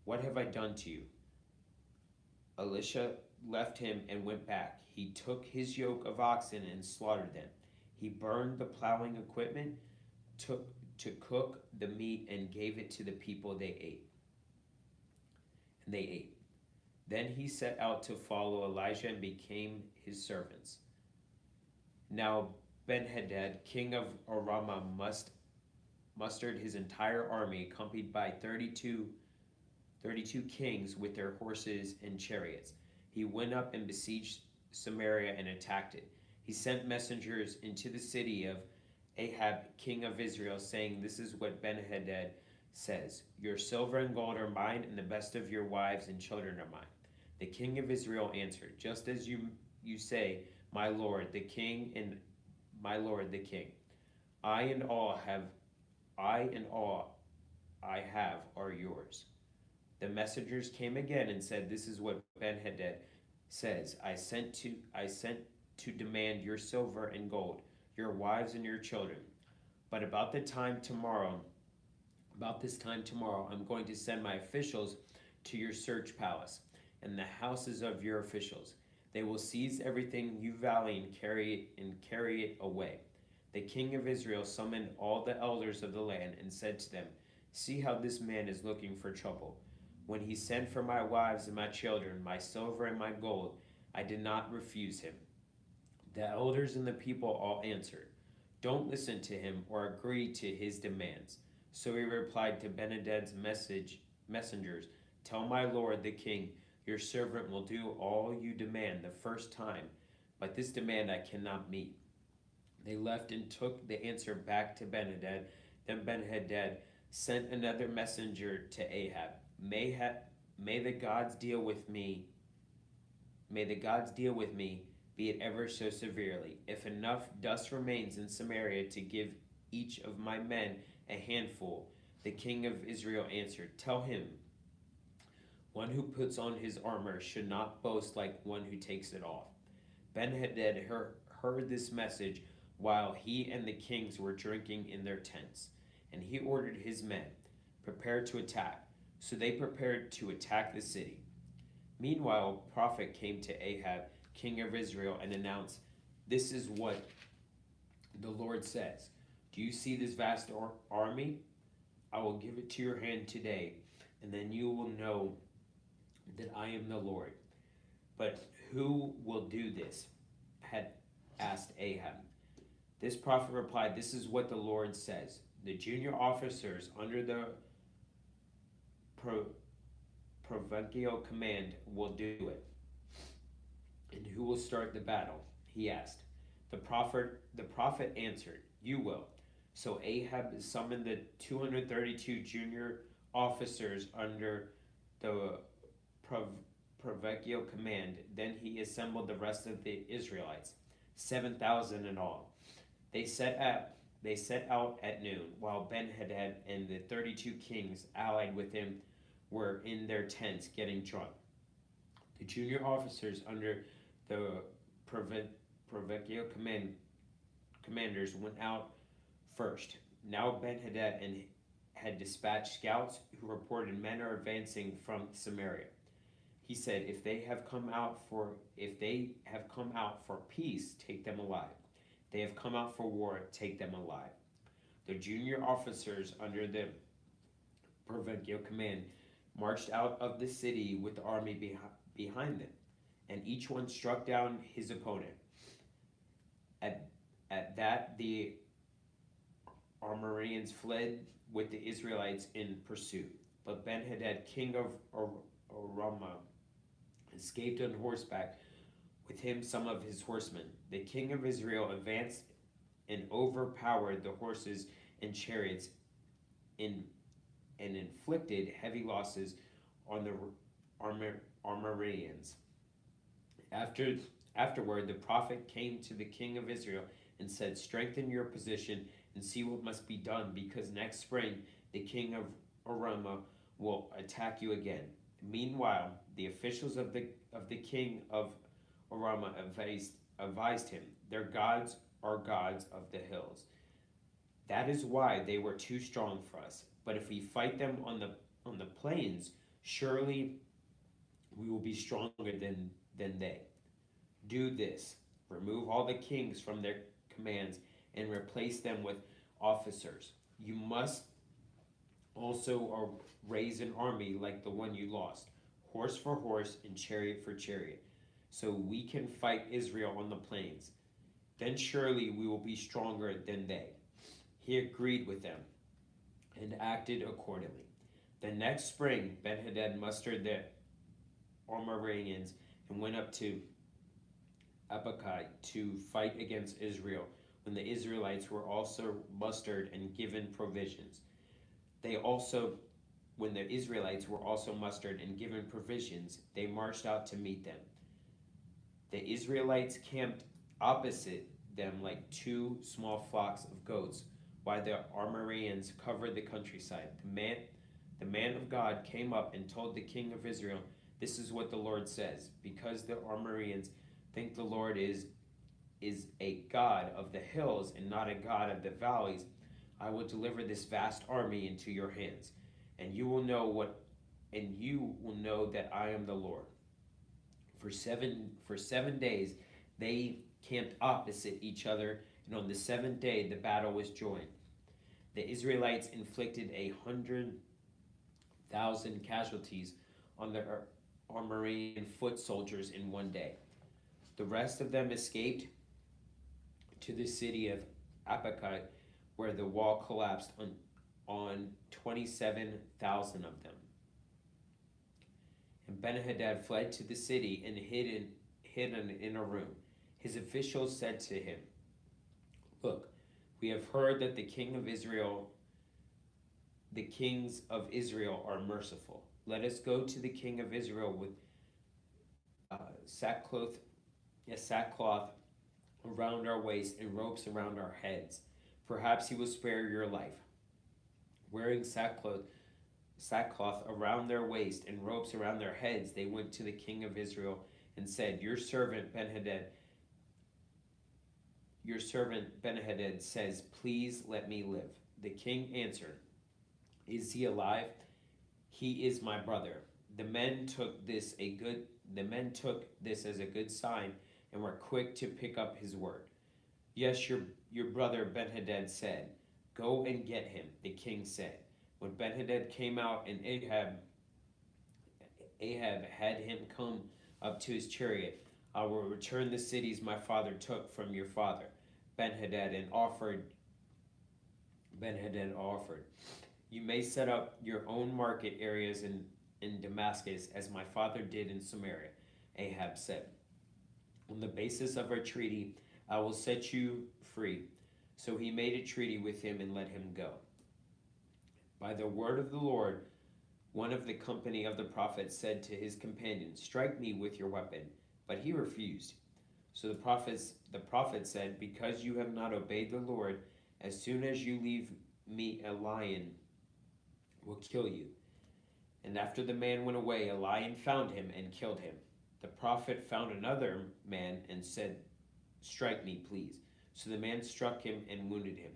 What have I done to you? Elisha left him and went back. He took his yoke of oxen and slaughtered them. He burned the plowing equipment, took to cook the meat, and gave it to the people. They ate. Then he set out to follow Elijah and became his servants. Now Ben-Hadad, king of Aram, mustered his entire army, accompanied by 32 kings with their horses and chariots. He went up and besieged Samaria and attacked it. He sent messengers into the city of Ahab, king of Israel, saying, This is what Ben-Hadad says, Your silver and gold are mine, and the best of your wives and children are mine. The king of Israel answered, Just as you say, my lord the king, and my lord the king. I and all I have are yours. The messengers came again and said, This is what Ben-Hadad says, I sent to demand your silver and gold, your wives and your children. But about this time tomorrow, I'm going to send my officials to your search palace and the houses of your officials. They will seize everything you value and carry it away. The king of Israel summoned all the elders of the land and said to them, See how this man is looking for trouble. When he sent for my wives and my children, my silver and my gold, I did not refuse him. The elders and the people all answered, Don't listen to him or agree to his demands. So he replied to Ben-Hadad's messengers, Tell my lord the king, your servant will do all you demand the first time, but this demand I cannot meet. They left and took the answer back to Ben-Hadad. Then Ben-Hadad sent another messenger to Ahab. May the gods deal with me, be it ever so severely, if enough dust remains in Samaria to give each of my men a handful. The king of Israel answered, Tell him, One who puts on his armor should not boast like one who takes it off. Ben-Hadad heard this message while he and the kings were drinking in their tents, and he ordered his men, prepare to attack. So they prepared to attack the city. Meanwhile, a prophet came to Ahab, king of Israel, and announced, "This is what the Lord says. Do you see this vast army? I will give it to your hand today, and then you will know that I am the Lord." "But who will do this?" had asked Ahab. This prophet replied, "This is what the Lord says. The junior officers under the provincial command will do it." "And who will start the battle?" he asked. The prophet answered, "You will." So Ahab summoned the 232 junior officers under the provincial command. Then he assembled the rest of the Israelites, 7,000 in all. They set out at noon, while Ben-Hadad and the 32 kings allied with him were in their tents getting drunk. The junior officers under the provincial commanders went out first. Now Ben-Hadad had dispatched scouts who reported men are advancing from Samaria. He said, if they have come out for peace, take them alive. If they have come out for war, take them alive. The junior officers under the provincial command marched out of the city with the army behind them, and each one struck down his opponent. At that, the Arameans fled with the Israelites in pursuit. But Ben-Hadad, king of Aram, escaped on horseback, with him some of his horsemen. The king of Israel advanced and overpowered the horses and chariots and inflicted heavy losses on the Arameans. Afterward, the prophet came to the king of Israel and said, "Strengthen your position and see what must be done, because next spring the king of Aram will attack you again." Meanwhile, the officials of the king of Aram advised him, "Their gods are gods of the hills. That is why they were too strong for us. But if we fight them on the plains, surely we will be stronger than they. Do this: remove all the kings from their commands and replace them with officers. You must also raise an army like the one you lost, horse for horse and chariot for chariot, so we can fight Israel on the plains. Then surely we will be stronger than they." He agreed with them and acted accordingly. The next spring, Ben-Hadad mustered the Arameans and went up to Abakai to fight against Israel, when the Israelites were also mustered and given provisions. When the Israelites were also mustered and given provisions, they marched out to meet them. The Israelites camped opposite them like two small flocks of goats, while the Arameans covered the countryside. The man of God came up and told the king of Israel, "This is what the Lord says. Because the Arameans think the Lord is a God of the hills and not a God of the valleys, I will deliver this vast army into your hands, and you will know that I am the Lord." For seven days they camped opposite each other, and on the seventh day the battle was joined. The Israelites inflicted 100,000 casualties on the Aramean foot soldiers in one day. The rest of them escaped to the city of Abakai, where the wall collapsed on 27,000 of them. And Ben-Hadad fled to the city and hid in a room. His officials said to him, "Look, we have heard that the kings of Israel are merciful. Let us go to the king of Israel with sackcloth around our waist and ropes around our heads. Perhaps he will spare your life." Wearing sackcloth, sackcloth around their waist and ropes around their heads, they went to the king of Israel and said, Your servant Ben-Hadad says, Please let me live. The king answered, Is he alive? He is my brother. The men took this as a good sign and were quick to pick up his word. Yes, your brother Ben-Hadad said, Go and get him, the king said. When Ben-Hadad came out and Ahab had him come up to his chariot, I will return the cities my father took from your father. Ben-Hadad offered, You may set up your own market areas in Damascus, as my father did in Samaria, Ahab said. On the basis of our treaty, I will set you free. So he made a treaty with him and let him go. By the word of the Lord, one of the company of the prophets said to his companion, Strike me with your weapon. But he refused. So the prophet said, Because you have not obeyed the Lord, as soon as you leave me, a lion will kill you. And after the man went away, a lion found him and killed him. The prophet found another man and said, Strike me, please. So the man struck him and wounded him.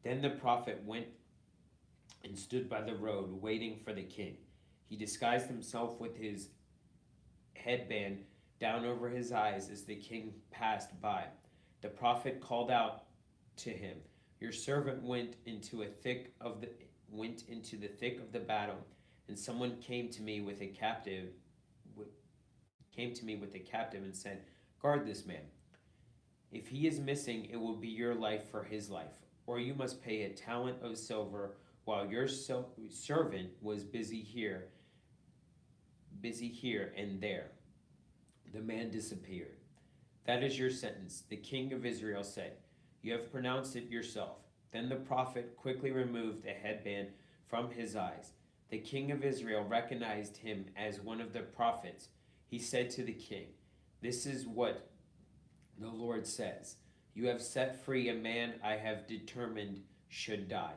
Then the prophet went and stood by the road, waiting for the king. He disguised himself with his headband down over his eyes as the king passed by. The prophet called out to him, Your servant went into the thick of the battle, and someone came to me with a captive and said, Guard this man. If he is missing, it will be your life for his life, or you must pay a talent of silver while your servant was busy here and there. The man disappeared. That is your sentence, the king of Israel said. You have pronounced it yourself. Then the prophet quickly removed the headband from his eyes. The king of Israel recognized him as one of the prophets. He said to the king, This is what the Lord says. You have set free a man I have determined should die.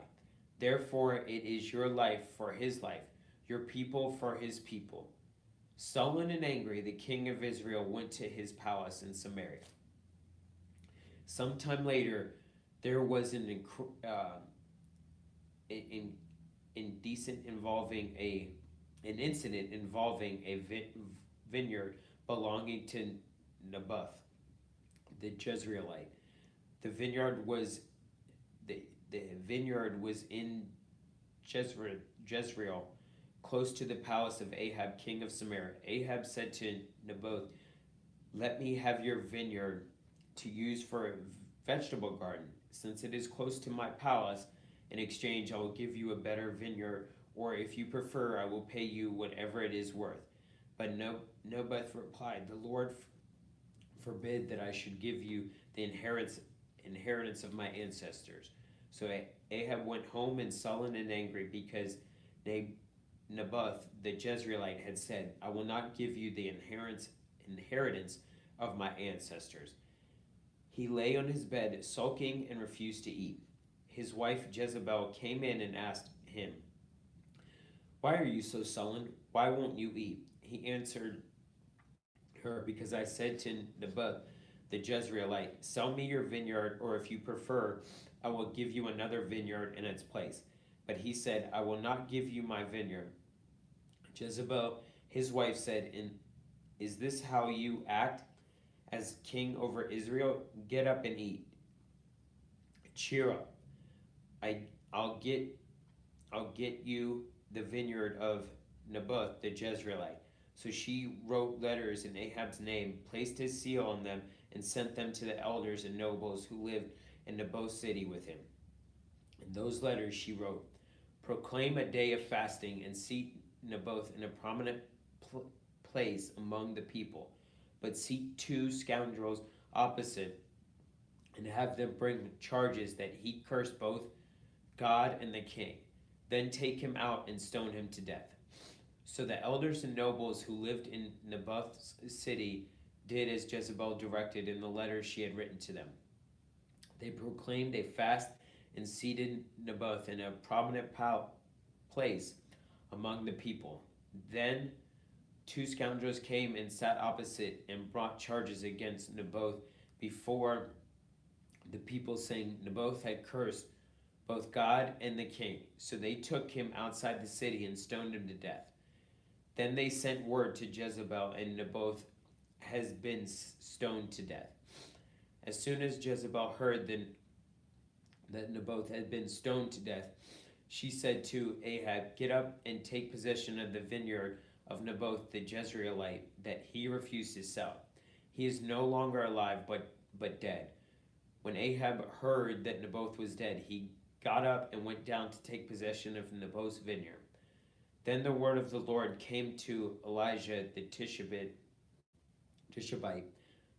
Therefore it is your life for his life, your people for his people. Sullen and angry, the king of Israel went to his palace in Samaria. Sometime later, there was an incident involving a vineyard belonging to Naboth, the Jezreelite. The vineyard was in Jezreel, close to the palace of Ahab, king of Samaria. Ahab said to Naboth, Let me have your vineyard to use for a vegetable garden, since it is close to my palace. In exchange, I will give you a better vineyard, or if you prefer, I will pay you whatever it is worth. But Naboth replied, The Lord forbid that I should give you the inheritance of my ancestors. So Ahab went home and sullen and angry, because Naboth the Jezreelite had said, I will not give you the inheritance of my ancestors. He lay on his bed, sulking, and refused to eat. His wife Jezebel came in and asked him, Why are you so sullen? Why won't you eat? He answered her, Because I said to Naboth the Jezreelite, Sell me your vineyard, or if you prefer, I will give you another vineyard in its place. But he said, I will not give you my vineyard. Jezebel, his wife, said, Is this how you act as king over Israel? Get up and eat. Cheer up. I'll get you the vineyard of Naboth the Jezreelite. So she wrote letters in Ahab's name, placed his seal on them, and sent them to the elders and nobles who lived in Naboth's city with him. In those letters she wrote, Proclaim a day of fasting and seat Naboth in a prominent place among the people, but seat 2 scoundrels opposite and have them bring charges that he cursed both God and the king. Then take him out and stone him to death. So the elders and nobles who lived in Naboth's city did as Jezebel directed in the letters she had written to them. They proclaimed a fast and seated Naboth in a prominent place among the people. Then 2 scoundrels came and sat opposite and brought charges against Naboth before the people, saying, Naboth had cursed both God and the king. So they took him outside the city and stoned him to death. Then they sent word to Jezebel, and Naboth has been stoned to death. As soon as Jezebel heard that Naboth had been stoned to death, she said to Ahab, Get up and take possession of the vineyard of Naboth the Jezreelite that he refused to sell. He is no longer alive, but dead. When Ahab heard that Naboth was dead, he got up and went down to take possession of Naboth's vineyard. Then the word of the Lord came to Elijah the Tishbite,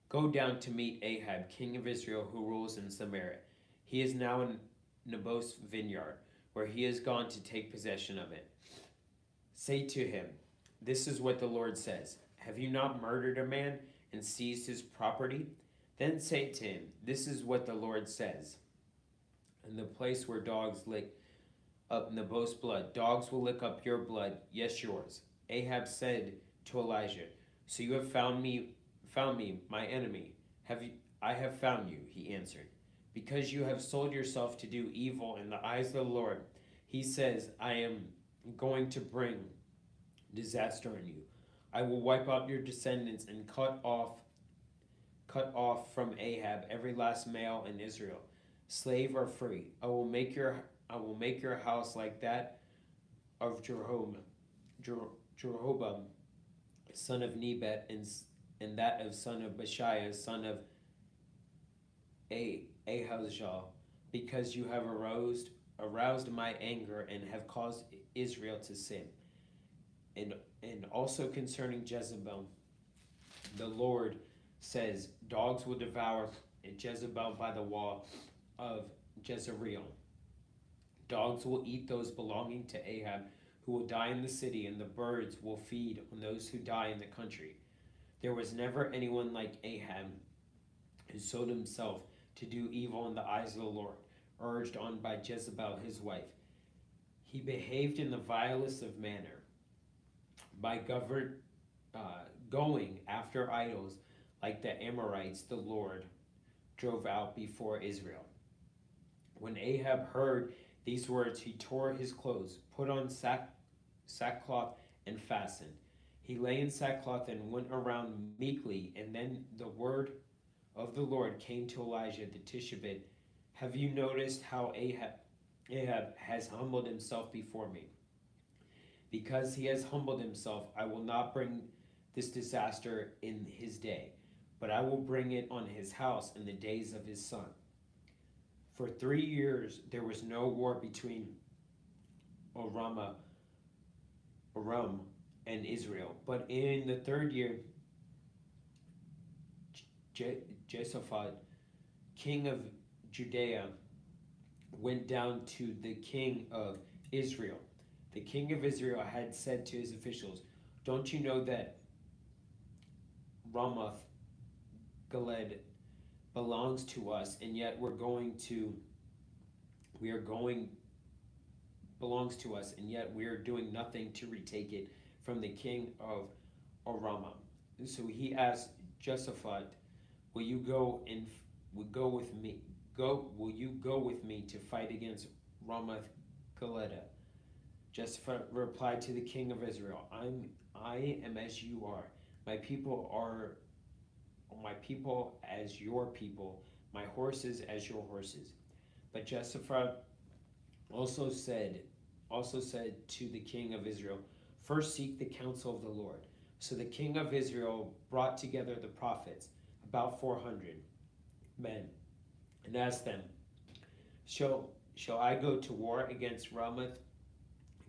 Go down to meet Ahab, king of Israel, who rules in Samaria. He is now in Naboth's vineyard, where he has gone to take possession of it. Say to him, This is what the Lord says. Have you not murdered a man and seized his property? Then say to him, This is what the Lord says. In the place where dogs lick up Naboth's blood, dogs will lick up your blood, yes, yours. Ahab said to Elijah, So you have found me, my enemy. I have found you, he answered. Because you have sold yourself to do evil in the eyes of the Lord, he says, I am going to bring disaster on you. I will wipe out your descendants and cut off from Ahab every last male in Israel, slave or free. I will make your house like that of Jeroboam, son of Nebat, and that of son of Baashiah, son of Ahazah, because you have aroused my anger and have caused Israel to sin. And also concerning Jezebel, the Lord says, Dogs will devour Jezebel by the wall of Jezreel. Dogs will eat those belonging to Ahab who will die in the city, and the birds will feed on those who die in the country. There was never anyone like Ahab who sold himself to do evil in the eyes of the Lord, urged on by Jezebel his wife. He behaved in the vilest of manner by going after idols like the Amorites the Lord drove out before Israel. When Ahab heard these words, he tore his clothes, put on sackcloth, and fastened. He lay in sackcloth and went around meekly. And then the word of the Lord came to Elijah the Tishbite. Have you noticed how Ahab has humbled himself before me? Because he has humbled himself, I will not bring this disaster in his day, but I will bring it on his house in the days of his son. For 3 years there was no war between Aram and Israel, but in the 3rd year, Jehoshaphat, king of Judea, went down to the king of Israel. The king of Israel had said to his officials, Don't you know that Ramoth Gilead belongs to us, and yet belongs to us, and yet we are doing nothing to retake it from the king of Aram. So he asked Jehoshaphat, Will you go with me to fight against Ramoth Gilead? Jehoshaphat replied to the king of Israel, I am as you are. My people as your people, my horses as your horses. But Jehoshaphat also said to the king of Israel, First seek the counsel of the Lord. So the king of Israel brought together the prophets, about 400 men, and asked them, Shall I go to war against Ramoth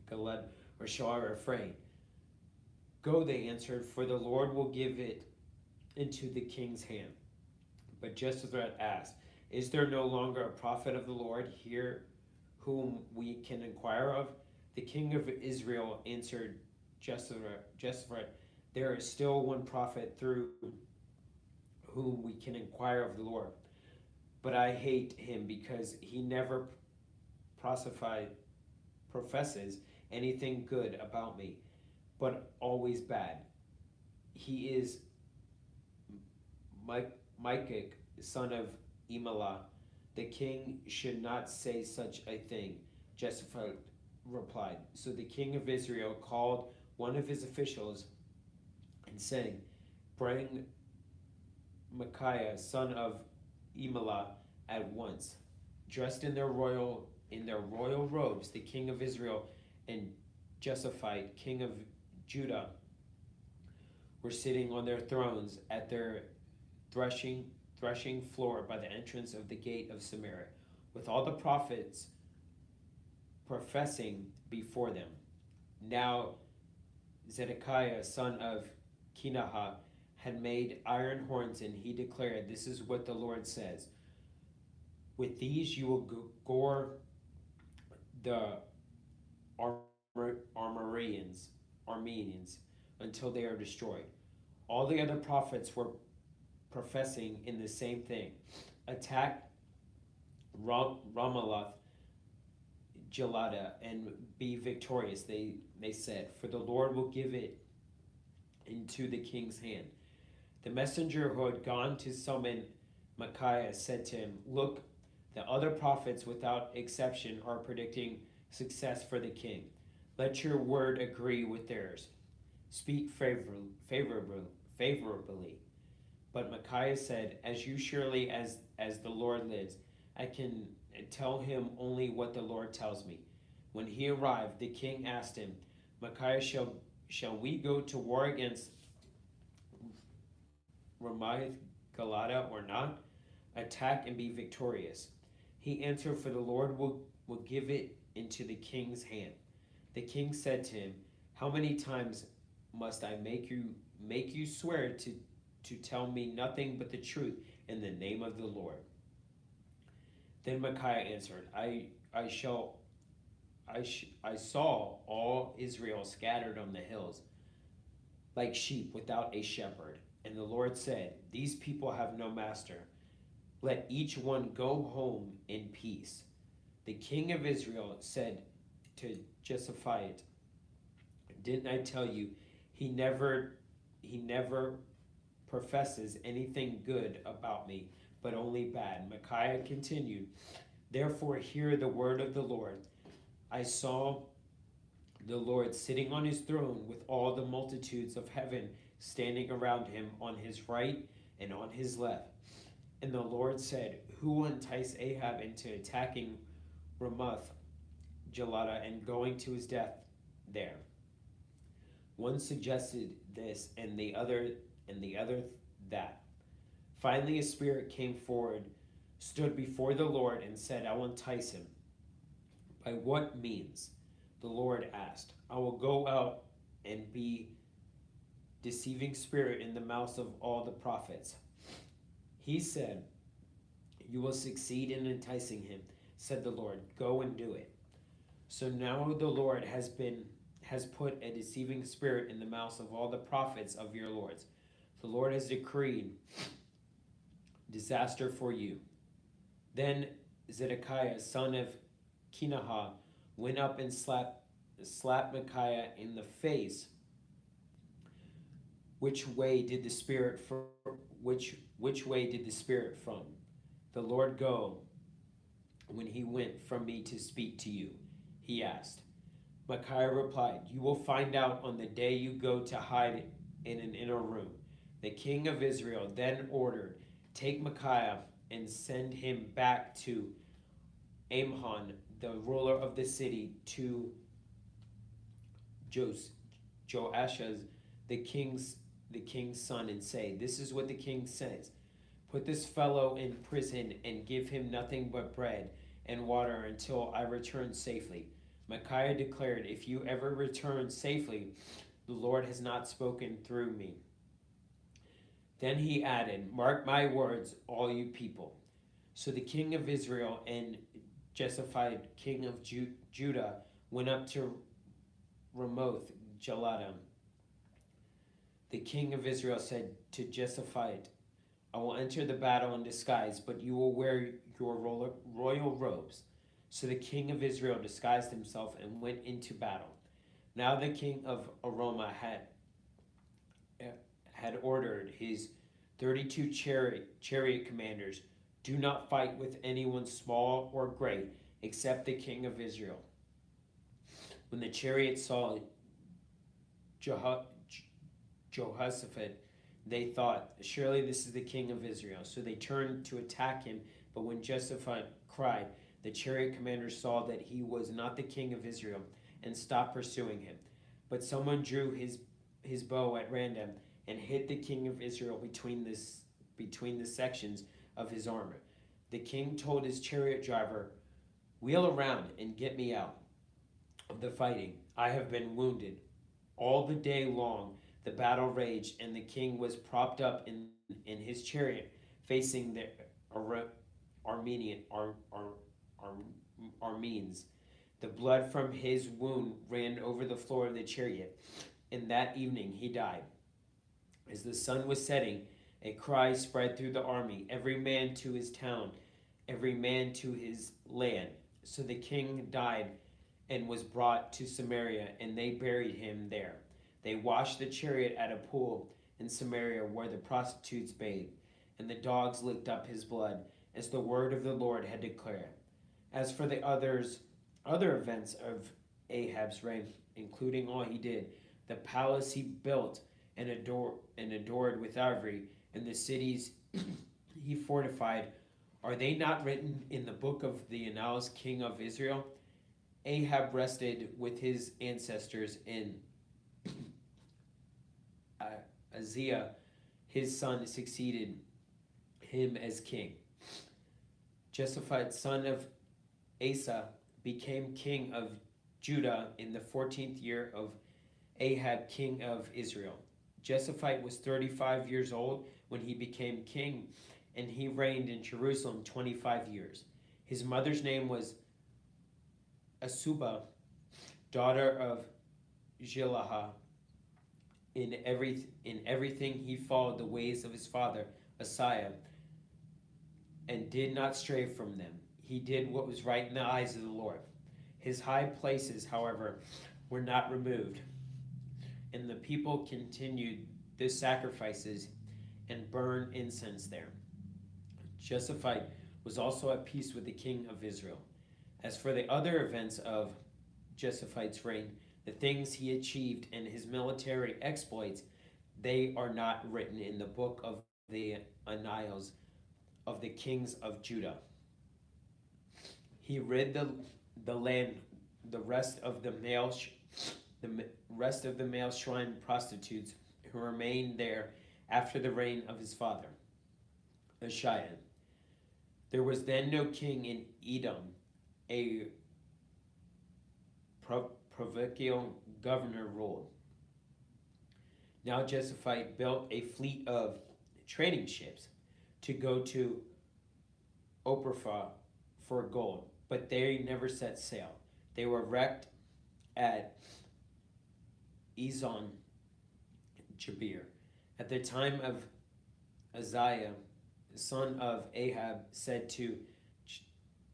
Gilead, or shall I refrain? Go, they answered, for the Lord will give it into the king's hand. But Jehoshaphat asked, Is there no longer a prophet of the Lord here whom we can inquire of? The king of Israel answered Jehoshaphat, There is still one prophet through whom we can inquire of the Lord. But I hate him because he never professes anything good about me, but always bad. He is Micah, son of Imelah. The king should not say such a thing, Jehoshaphat replied. So the king of Israel called one of his officials and saying, "Bring Micaiah, son of Imelah, at once." Dressed in their royal robes, the king of Israel and Jehoshaphat, king of Judah, were sitting on their thrones at their threshing floor by the entrance of the gate of Samaria, with all the prophets professing before them. Now Zedekiah, son of Kenaanah, had made iron horns, and he declared, "This is what the Lord says. With these you will gore the Armenians until they are destroyed." All the other prophets were professing in the same thing. Attack Ramoth Gilead and be victorious, they said, for the Lord will give it into the king's hand. The messenger who had gone to summon Micaiah said to him, "Look, the other prophets without exception are predicting success for the king. Let your word agree with theirs. Speak favorably." But Micaiah said, "As surely as the Lord lives, I can tell him only what the Lord tells me." When he arrived, the king asked him, "Micaiah, shall we go to war against Ramoth Gilead or not? Attack and be victorious." He answered, "For the Lord will give it into the king's hand." The king said to him, "How many times must I make you swear to tell me nothing but the truth in the name of the Lord?" Then Micaiah answered, I saw all Israel scattered on the hills like sheep without a shepherd. And the Lord said, "These people have no master. Let each one go home in peace." The king of Israel said to Jehoshaphat, "Didn't I tell you, he never professes anything good about me, but only bad?" Micaiah continued, "Therefore hear the word of the Lord. I saw the Lord sitting on his throne with all the multitudes of heaven standing around him on his right and on his left. And the Lord said, who will entice Ahab into attacking Ramoth Gilead and going to his death there?" One suggested this and the other that. Finally a spirit came forward, stood before the Lord, and said, "I will entice him." "By what means?" the Lord asked. "I will go out and be deceiving spirit in the mouths of all the prophets." He said, "You will succeed in enticing him," said the Lord. "Go and do it." So now the Lord has put a deceiving spirit in the mouths of all the prophets of your lords. The Lord has decreed disaster for you. Then Zedekiah, son of Kenaanah, went up and slapped Micaiah in the face. Which way did the spirit from? The Lord go when he went from me to speak to you?" he asked. Micaiah replied, "You will find out on the day you go to hide in an inner room." The king of Israel then ordered, "Take Micaiah and send him back to Amon, the ruler of the city, to Joashaz, the king's son, and say, 'This is what the king says. Put this fellow in prison and give him nothing but bread and water until I return safely.'" Micaiah declared, "If you ever return safely, the Lord has not spoken through me." Then he added, "Mark my words, all you people." So the king of Israel and Jehoshaphat, king of Judah, went up to Ramoth Gilead. The king of Israel said to Jehoshaphat, "I will enter the battle in disguise, but you will wear your royal robes." So the king of Israel disguised himself and went into battle. Now the king of Aroma had ordered his 32 chariot commanders, do not fight with anyone small or great, except the king of Israel. When the chariots saw Jehoshaphat, they thought, surely this is the king of Israel. So they turned to attack him, but when Jehoshaphat cried, the chariot commanders saw that he was not the king of Israel and stopped pursuing him. But someone drew his bow at random and hit the king of Israel between the sections of his armor. The king told his chariot driver, wheel around and get me out of the fighting. I have been wounded. All the day long the battle raged, and the king was propped up in his chariot, facing the Armenes. The blood from his wound ran over the floor of the chariot, and that evening he died. As the sun was setting, a cry spread through the army, every man to his town, every man to his land. So the king died and was brought to Samaria, and they buried him there. They washed the chariot at a pool in Samaria where the prostitutes bathed, and the dogs licked up his blood, as the word of the Lord had declared. As for the other events of Ahab's reign, including all he did, the palace he built and adored with ivory, and the cities he fortified, are they not written in the book of the annals, king of Israel? Ahab rested with his ancestors in Uzziah, his son, succeeded him as king. Jehoshaphat, son of Asa, became king of Judah in the 14th year of Ahab, king of Israel. Jehoshaphat was 35 years old when he became king, and he reigned in Jerusalem 25 years. His mother's name was Asubah, daughter of Jilah. In everything he followed the ways of his father Asaiah, and did not stray from them. He did what was right in the eyes of the Lord. His high places, however, were not removed, and the people continued the sacrifices and burned incense there. Jehoshaphat was also at peace with the king of Israel. As for the other events of Jehoshaphat's reign, the things he achieved and his military exploits, they are not written in the book of the annals of the kings of Judah. He rid the land, the rest of the male shrine prostitutes who remained there after the reign of his father Uzziah. There was then no king in Edom. A provincial governor ruled. Now Jehoshaphat built a fleet of trading ships to go to Ophrah for gold, but they never set sail. They were wrecked at Ezon Jabir. At the time of Uzziah, the son of Ahab, said to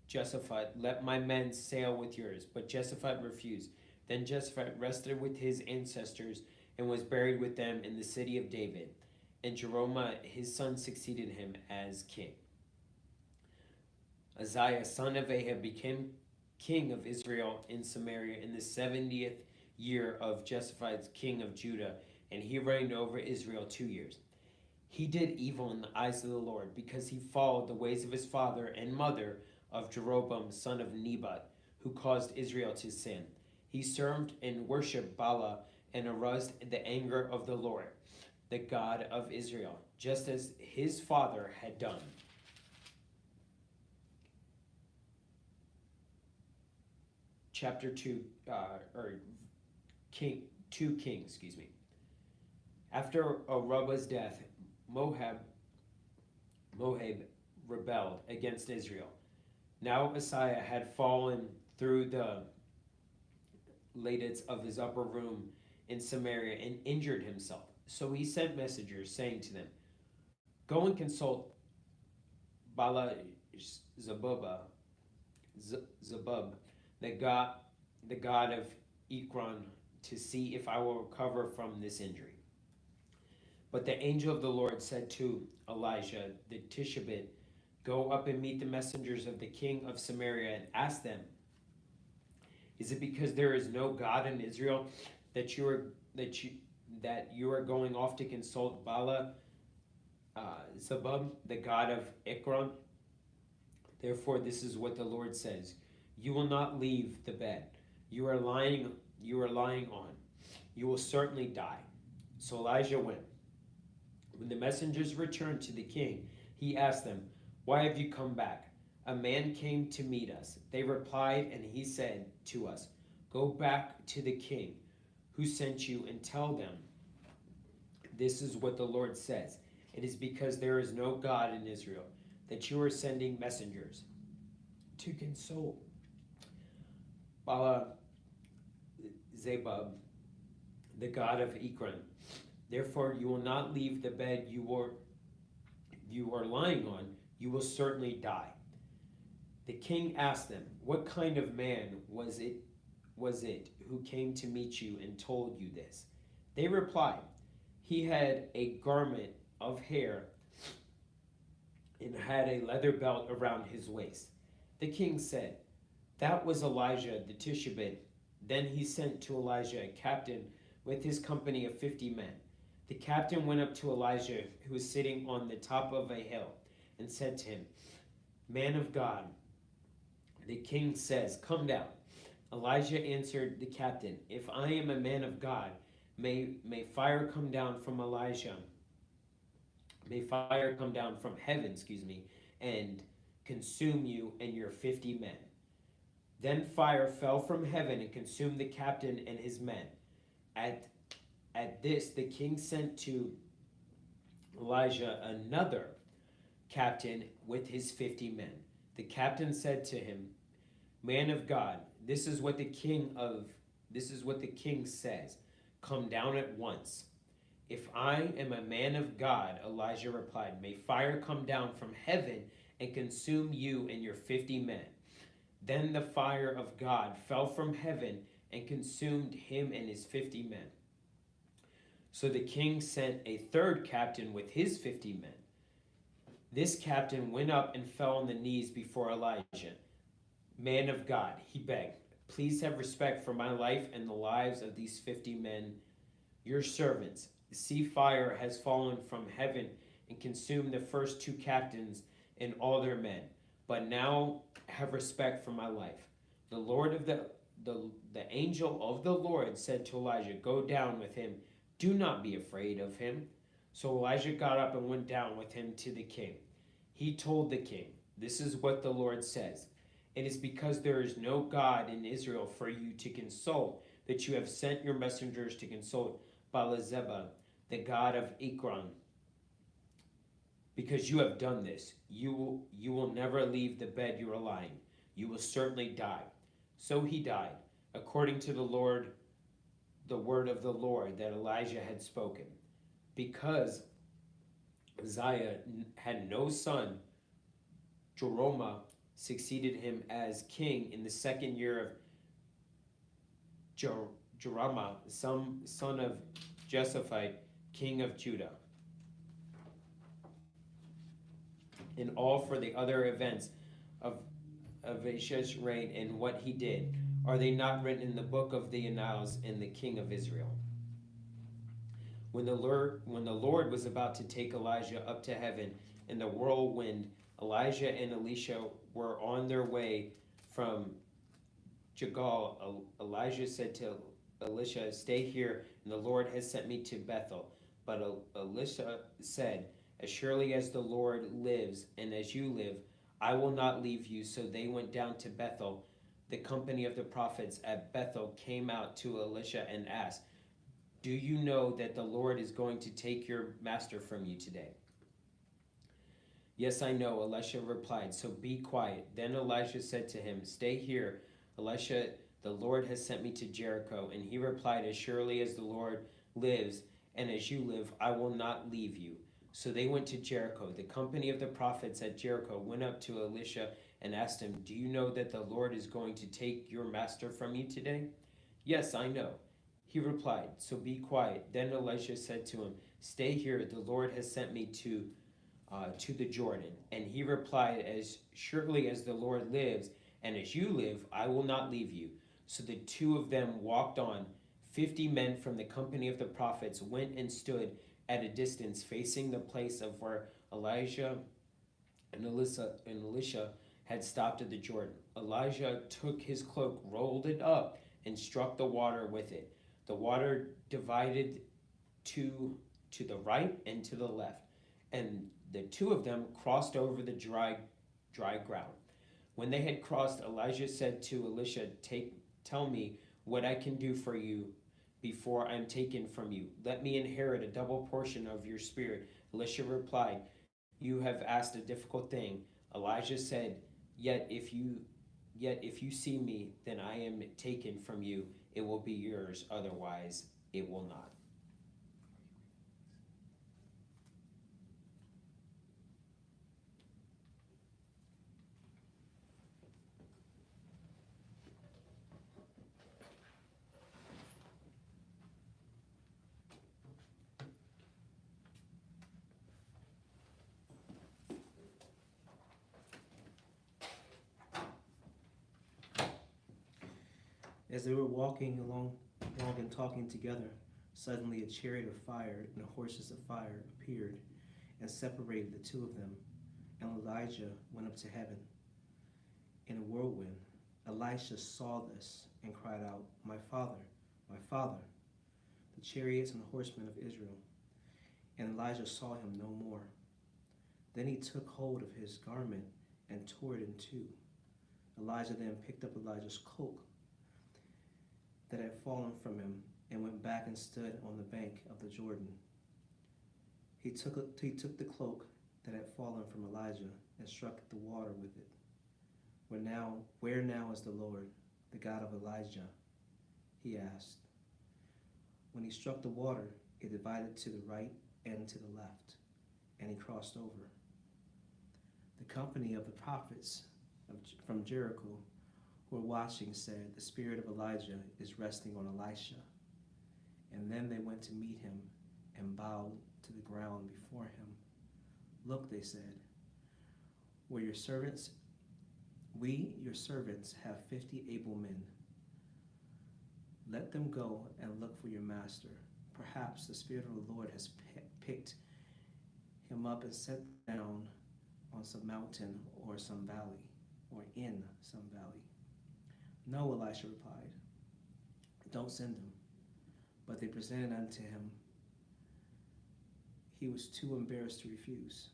Jehoshaphat, let my men sail with yours. But Jehoshaphat refused. Then Jehoshaphat rested with his ancestors and was buried with them in the city of David. And Jeroboam, his son, succeeded him as king. Uzziah, son of Ahab, became king of Israel in Samaria in the 70th year of Jehoshaphat, king of Judah, and he reigned over Israel 2 years. He did evil in the eyes of the Lord, because he followed the ways of his father and mother of Jeroboam, son of Nebat, who caused Israel to sin. He served and worshipped Baalah and aroused the anger of the Lord, the God of Israel, just as his father had done. Chapter 2, 2 Kings, After Arubah's death, Moab rebelled against Israel. Now Uzziah had fallen through the lattice of his upper room in Samaria and injured himself. So he sent messengers, saying to them, go and consult Baalzebub, the god of Ekron, to see if I will recover from this injury. But the angel of the Lord said to Elijah the Tishbite, go up and meet the messengers of the king of Samaria and ask them, is it because there is no God in Israel that you are going off to consult Baal Zebub, the god of Ekron? Therefore, this is what the Lord says: you will not leave the bed you are lying on. You will certainly die. So Elijah went. When the messengers returned to the king, he asked them, why have you come back? A man came to meet us. They replied, and he said to us, go back to the king who sent you and tell them, this is what the Lord says. It is because there is no God in Israel that you are sending messengers to console Baal Zebub, the god of Ekron. Therefore, you will not leave the bed you are lying on. You will certainly die. The king asked them, what kind of man was it who came to meet you and told you this? They replied, he had a garment of hair and had a leather belt around his waist. The king said, that was Elijah the Tishbite. Then he sent to Elijah a captain with his company of 50 men. The captain went up to Elijah, who was sitting on the top of a hill, and said to him, man of God, the king says, come down. Elijah answered the captain, if I am a man of God, may fire come down from Elijah. May fire come down from heaven, and consume you and your 50 men. Then fire fell from heaven and consumed the captain and his men. At this, the king sent to Elijah another captain with his 50 men. The captain said to him, man of God, this is what the king says. Come down at once. If I am a man of God, Elijah replied, may fire come down from heaven and consume you and your 50 men. Then the fire of God fell from heaven and consumed him and his 50 men. So the king sent a third captain with his 50 men. This captain went up and fell on the knees before Elijah. Man of God, he begged, please have respect for my life and the lives of these 50 men, your servants. See, fire has fallen from heaven and consumed the first two captains and all their men. But now have respect for my life. The angel of the Lord said to Elijah, go down with him. Do not be afraid of him. So Elijah got up and went down with him to the king. He told the king, this is what the Lord says. It is because there is no God in Israel for you to consult that you have sent your messengers to consult Baal-zebub, the god of Ekron. Because you have done this, you will never leave the bed you are lying. You will certainly die. So he died, according to the word of the Lord that Elijah had spoken. Because Uzziah had no son, Joram succeeded him as king in the second year of Joram, son of Josaphat, king of Judah. And all for the other events of Ahaziah's reign and what he did, are they not written in the book of the annals in the king of Israel? When the Lord was about to take Elijah up to heaven in the whirlwind, Elijah and Elisha were on their way from Gilgal. Elijah said to Elisha, stay here, and the Lord has sent me to Bethel. But Elisha said, as surely as the Lord lives and as you live, I will not leave you. So they went down to Bethel. The company of the prophets at Bethel came out to Elisha and asked, do you know that the Lord is going to take your master from you today? Yes, I know, Elisha replied, so be quiet. Then Elisha said to him, stay here, Elisha, the Lord has sent me to Jericho. And he replied, as surely as the Lord lives and as you live, I will not leave you. So they went to Jericho. The company of the prophets at Jericho went up to Elisha and asked him, do you know that the Lord is going to take your master from you today? Yes, I know, He replied, "So be quiet." Then Elisha said to him, "Stay here. The Lord has sent me to the Jordan." And he replied, "As surely as the Lord lives, and as you live, I will not leave you." So the two of them walked on. 50 men from the company of the prophets went and stood at a distance, facing the place of where Elijah and Elisha had stopped at the Jordan. Elijah took his cloak, rolled it up, and struck the water with it. The water divided to the right and to the left, and the two of them crossed over the dry ground. When they had crossed, Elijah said to Elisha, "Tell me what I can do for you before I am taken from you. Let me inherit a double portion of your spirit." Elisha replied, "You have asked a difficult thing." Elijah said, Yet if you see me, then I am taken from you. It will be yours, otherwise it will not." As they were walking along and talking together, suddenly a chariot of fire and horses of fire appeared and separated the two of them, and Elijah went up to heaven in a whirlwind. Elisha saw this and cried out, my father, the chariots and horsemen of Israel." And Elijah saw him no more. Then he took hold of his garment and tore it in two. Elijah then picked up Elijah's cloak that had fallen from him and went back and stood on the bank of the Jordan. He took the cloak that had fallen from Elijah and struck the water with it. Where now is the Lord, the God of Elijah?" he asked. When he struck the water, it divided to the right and to the left, and he crossed over. The company of the prophets from Jericho who were watching said, "The spirit of Elijah is resting on Elisha." And then they went to meet him and bowed to the ground before him. "Look," they said, we, your servants, have 50 able men. Let them go and look for your master. Perhaps the Spirit of the Lord has picked him up and set down on some mountain or some valley, or in some valley." "No," Elisha replied, "don't send him." But they presented unto him. He was too embarrassed to refuse.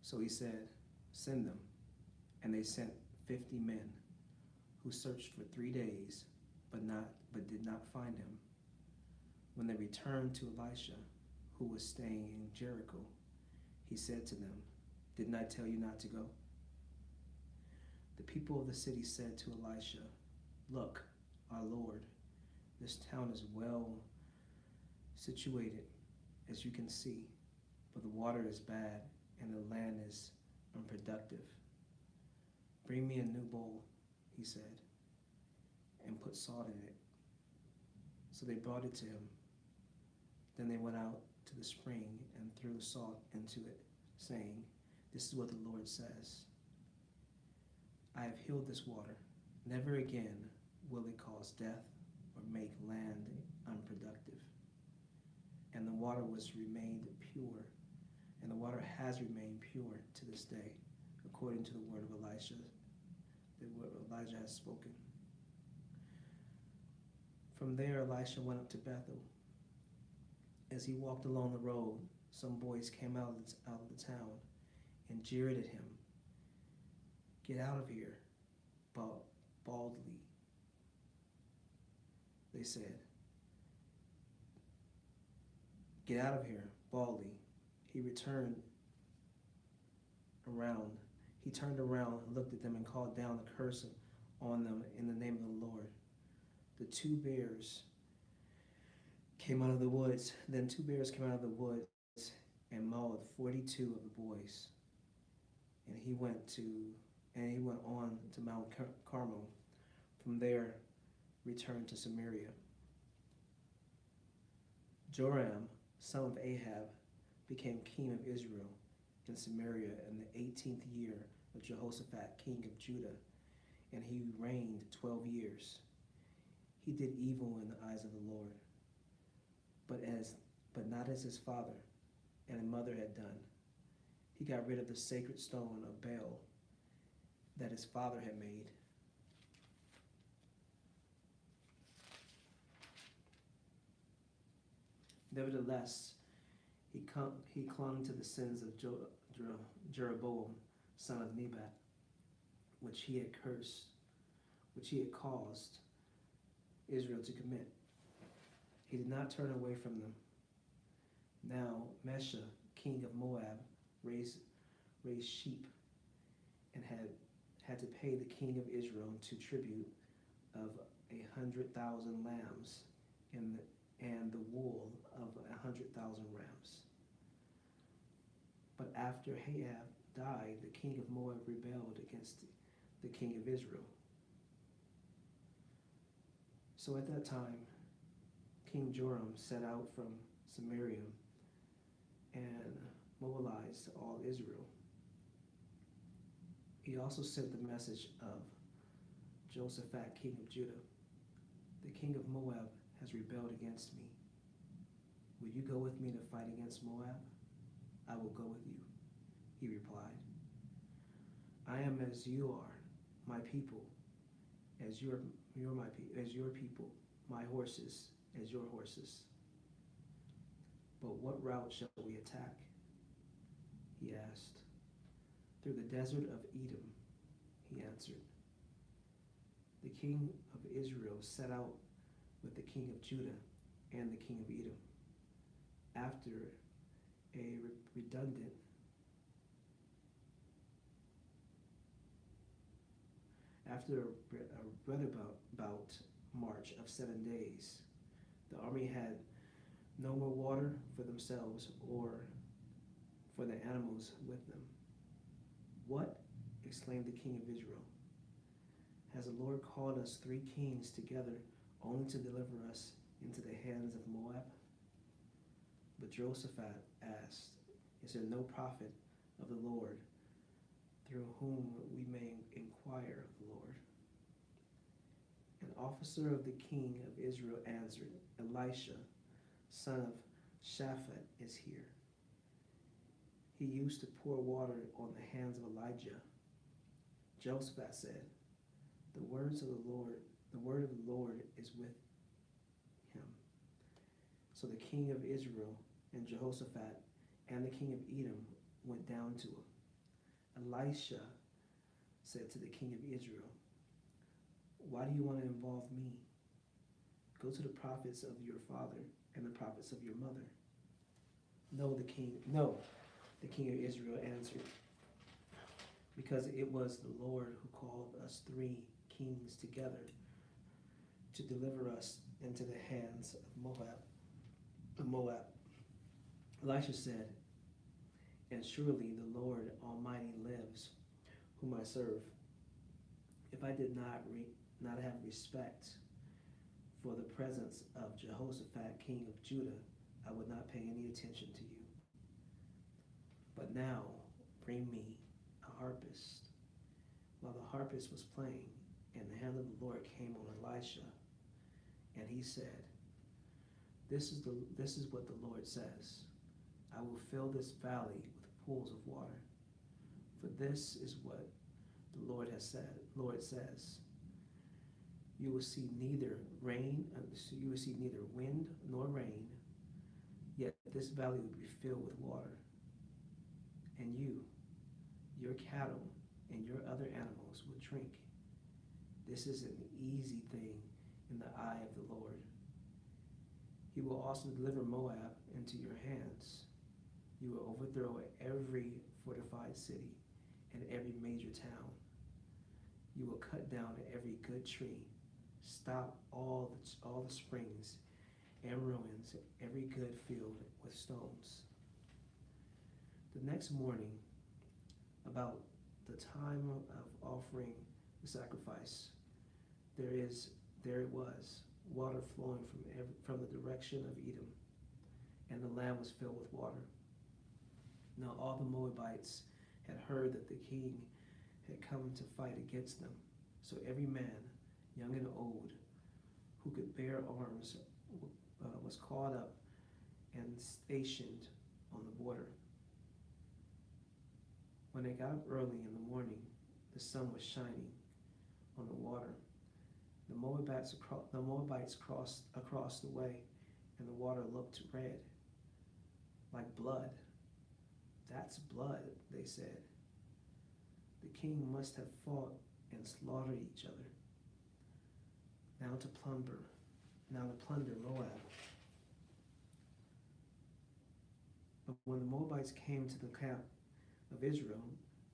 So he said, "Send them." And they sent 50 men, who searched for 3 days, but did not find him. When they returned to Elisha, who was staying in Jericho, he said to them, "Didn't I tell you not to go?" The people of the city said to Elisha, "Look, our Lord, this town is well situated, as you can see, but the water is bad and the land is unproductive. Bring me a new bowl," he said, "and put salt in it." So they brought it to him. Then they went out to the spring and threw salt into it, saying, "This is what the Lord says. I have healed this water. Never again will it cause death or make land unproductive." And the water has remained pure to this day, according to the word of Elisha, that what Elijah has spoken. From there, Elisha went up to Bethel. As he walked along the road, some boys came out of the town and jeered at him. "Get out of here," baldly, they said. "Get out of here," baldly. He turned around and looked at them and called down a curse on them in the name of the Lord. Then two bears came out of the woods and mauled 42 of the boys. And he went on to Mount Carmel. From there, returned to Samaria. Joram, son of Ahab, became king of Israel in Samaria in the 18th year of Jehoshaphat, king of Judah, and he reigned 12 years. He did evil in the eyes of the Lord, but not as his father and his mother had done. He got rid of the sacred stone of Baal that his father had made. Nevertheless, he clung to the sins of Jeroboam, son of Nebat, which he had caused Israel to commit. He did not turn away from them. Now Mesha, king of Moab, raised sheep and had to pay the king of Israel to tribute of 100,000 lambs and the wool of 100,000 rams. But after Ahab died, the king of Moab rebelled against the king of Israel. So at that time, King Joram set out from Samaria and mobilized all Israel. He also sent the message of Jehoshaphat, king of Judah. The king of Moab has rebelled against me. Will you go with me to fight against Moab? I will go with you, he replied. I am as you are, my people, as your people, my horses as your horses. But what route shall we attack? He asked. Through the desert of Edom, he answered. The king of Israel set out with the king of Judah and the king of Edom. After a roundabout march of 7 days, the army had no more water for themselves or for the animals with them. What? Exclaimed the king of Israel. Has the Lord called us 3 kings together only to deliver us into the hands of Moab? But Jehoshaphat asked, is there no prophet of the Lord through whom we may inquire of the Lord? An officer of the king of Israel answered, Elisha, son of Shaphat, is here. He used to pour water on the hands of Elijah. Jehoshaphat said, the word of the Lord is with him. So the king of Israel and Jehoshaphat and the king of Edom went down to him. Elisha said to the king of Israel, why do you want to involve me? Go to the prophets of your father and the prophets of your mother. No, the king of Israel answered, because it was the Lord who called us 3 kings together to deliver us into the hands of Moab. Elisha said, and surely the Lord Almighty lives, whom I serve. If I did not have respect for the presence of Jehoshaphat, king of Judah, I would not pay any attention to you. But now bring me a harpist. While the harpist was playing, and the hand of the Lord came on Elisha, and he said, this is what the Lord says. I will fill this valley with pools of water. For this is what the Lord has said. Lord says, you will see neither wind nor rain, yet this valley will be filled with water. And you, your cattle, and your other animals will drink. This is an easy thing in the eye of the Lord. He will also deliver Moab into your hands. You will overthrow every fortified city and every major town. You will cut down every good tree, stop all the springs, and ruins every good field with stones. The next morning, about the time of offering the sacrifice, there is there it was, water flowing from the direction of Edom, and the land was filled with water. Now all the Moabites had heard that the king had come to fight against them. So every man, young and old, who could bear arms was caught up and stationed on the border. When they got up early in the morning, the sun was shining on the water. The Moabites crossed across the way, and the water looked red, like blood. That's blood, they said. The king must have fought and slaughtered each other. Now to plunder Moab. But when the Moabites came to the camp of Israel,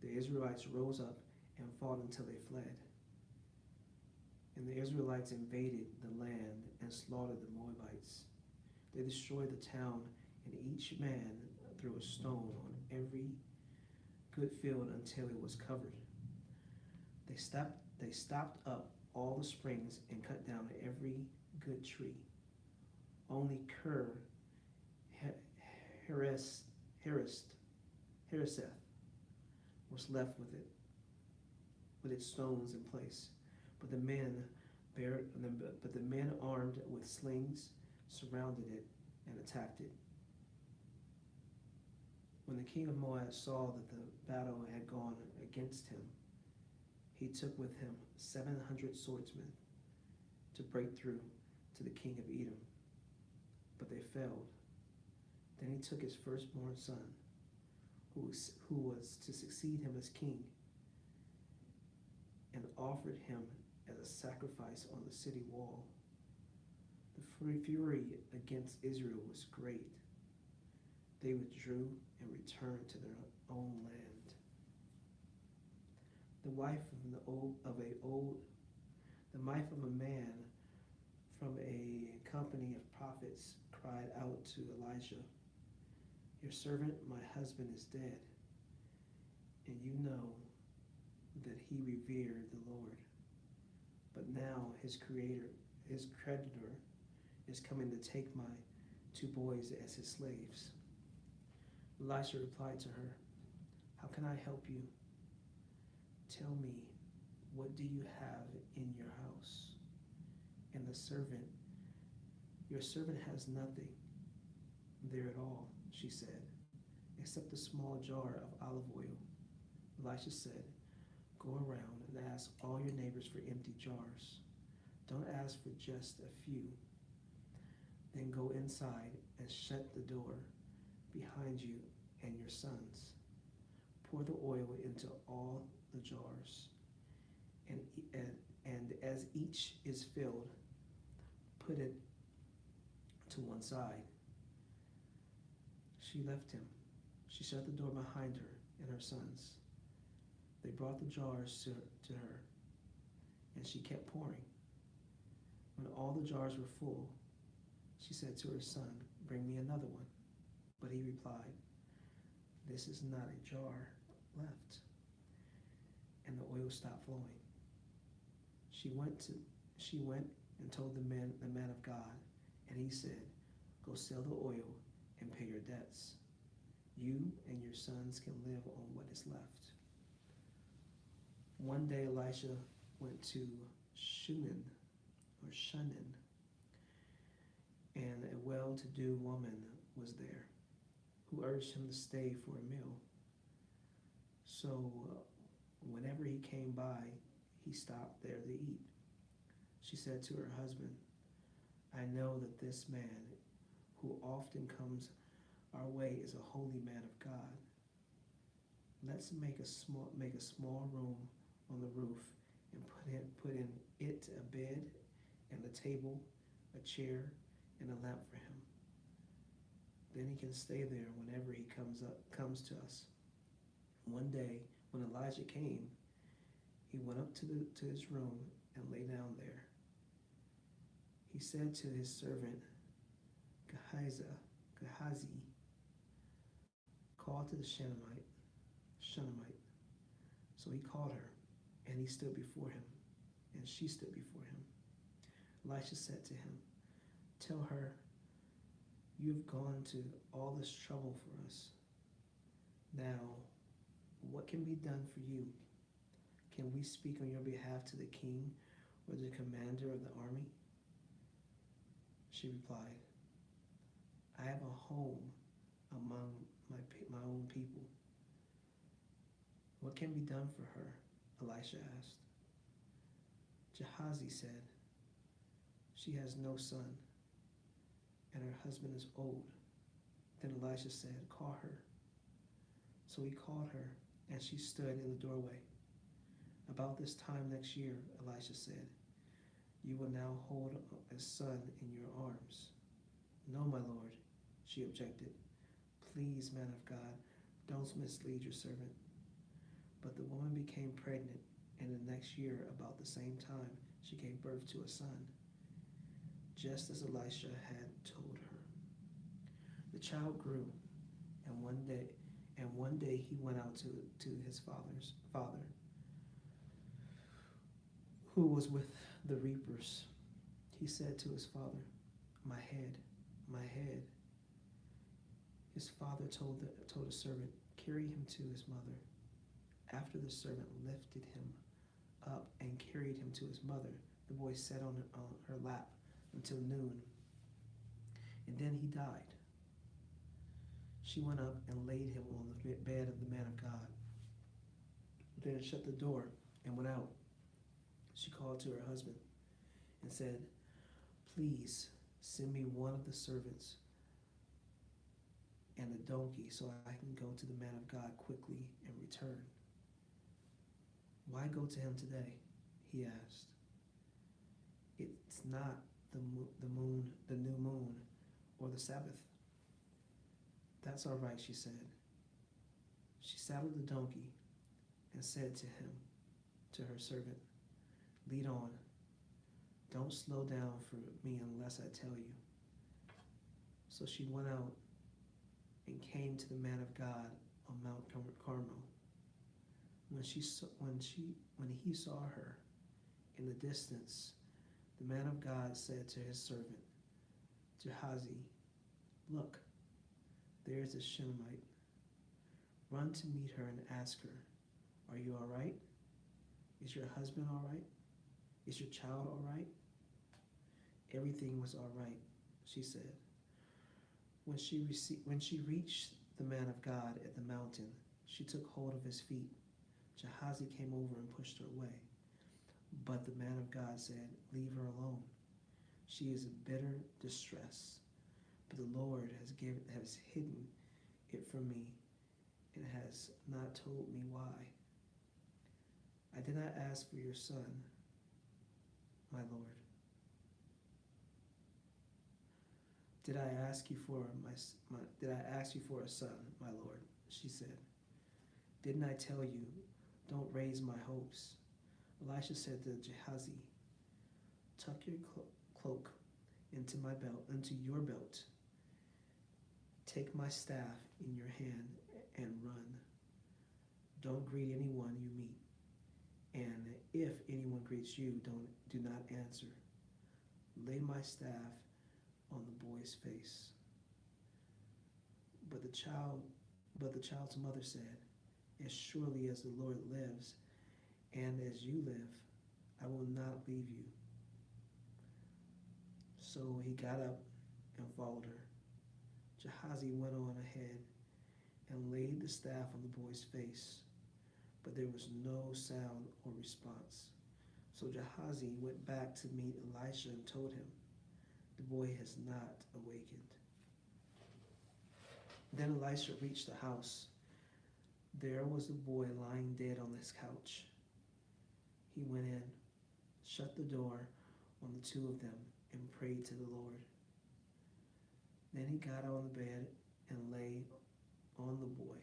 the Israelites rose up and fought until they fled. And the Israelites invaded the land and slaughtered the Moabites. They destroyed the town, and each man threw a stone on every good field until it was covered. They stopped up all the springs and cut down every good tree. Only Hareseth was left with its stones in place. But the men armed with slings surrounded it and attacked it. When the king of Moab saw that the battle had gone against him, he took with him 700 swordsmen to break through to the king of Edom. But they failed. Then he took his firstborn son, who was to succeed him as king, and offered him as a sacrifice on the city wall. The fury against Israel was great. They withdrew and returned to their own land. The wife of a man from a company of prophets cried out to Elijah, "Your servant, my husband, is dead, and you know that he revered the Lord. But now his creditor, is coming to take my 2 boys as his slaves." Elisha replied to her, "How can I help you? Tell me, what do you have in your house?" And your servant has nothing there at all, she said, except a small jar of olive oil. Elisha said, "Go around and ask all your neighbors for empty jars. Don't ask for just a few. Then go inside and shut the door behind you and your sons. Pour the oil into all the jars, and as each is filled, put it to one side." She left him. She shut the door behind her and her sons. They brought the jars to her, and she kept pouring. When all the jars were full, she said to her son, "Bring me another one." But he replied, "This is not a jar left." And the oil stopped flowing. She went and told the man of God, and he said, "Go sell the oil and pay your debts. You and your sons can live on what is left." One day Elisha went to Shunem, and a well-to-do woman was there who urged him to stay for a meal. So whenever he came by, he stopped there to eat. She said to her husband, "I know that this man who often comes our way is a holy man of God. Let's make a small room on the roof and put in it a bed and a table, a chair, and a lamp for him. Then he can stay there whenever he comes to us." One day, when Elijah came, he went up to his room and lay down there. He said to his servant Gehazi, "Call to the Shunammite." So he called her, and he stood before him, and she stood before him. Elisha said to him, "Tell her, you have gone to all this trouble for us. Now, what can be done for you? Can we speak on your behalf to the king or the commander of the army?" She replied, "I have a home among my own people." "What can be done for her?" Elisha asked. Gehazi said, "She has no son, and her husband is old." Then Elisha said, "Call her." So he called her, and she stood in the doorway. "About this time next year," Elisha said, "you will now hold a son in your arms." "No, my lord," she objected. "Please, man of God, don't mislead your servant." But the woman became pregnant, and the next year, about the same time, she gave birth to a son, just as Elisha had told her. The child grew, and one day he went out to his father's father, who was with the reapers. He said to his father, "My head, my head." His father told a servant, "Carry him to his mother." After the servant lifted him up and carried him to his mother, the boy sat on her lap until noon, and then he died. She went up and laid him on the bed of the man of God, then shut the door and went out. She called to her husband and said, "Please send me one of the servants and the donkey so I can go to the man of God quickly and return." "Why go to him today?" he asked. "It's not the new moon, or the Sabbath." "That's all right," she said. She saddled the donkey and said to her servant, "Lead on. Don't slow down for me unless I tell you." So she went out and came to the man of God on Mount Carmel. When he saw her in the distance, the man of God said to his servant Gehazi, "Look, there is a Shunammite. Run to meet her and ask her, 'Are you all right? Is your husband all right? Is your child all right?'" "Everything was all right," she said. When she reached the man of God at the mountain, she took hold of his feet. Gehazi came over and pushed her away. But the man of God said, "Leave her alone. She is in bitter distress, but the Lord has hidden it from me and has not told me why. I did not ask for your son, my Lord. Did I ask you for a son, my Lord?" she said. "Didn't I tell you, don't raise my hopes?" Elisha said to Gehazi, "Tuck your cloak into your belt. Take my staff in your hand and run. Don't greet anyone you meet, and if anyone greets you, do not answer. Lay my staff on the boy's face." But the child's mother said, "As surely as the Lord lives, and as you live, I will not leave you." So he got up and followed her. Gehazi went on ahead and laid the staff on the boy's face, but there was no sound or response. So Gehazi went back to meet Elisha and told him, "The boy has not awakened." Then Elisha reached the house. There was the boy lying dead on his couch. He went in, shut the door on the two of them, and prayed to the Lord. Then he got on the bed and lay on the boy,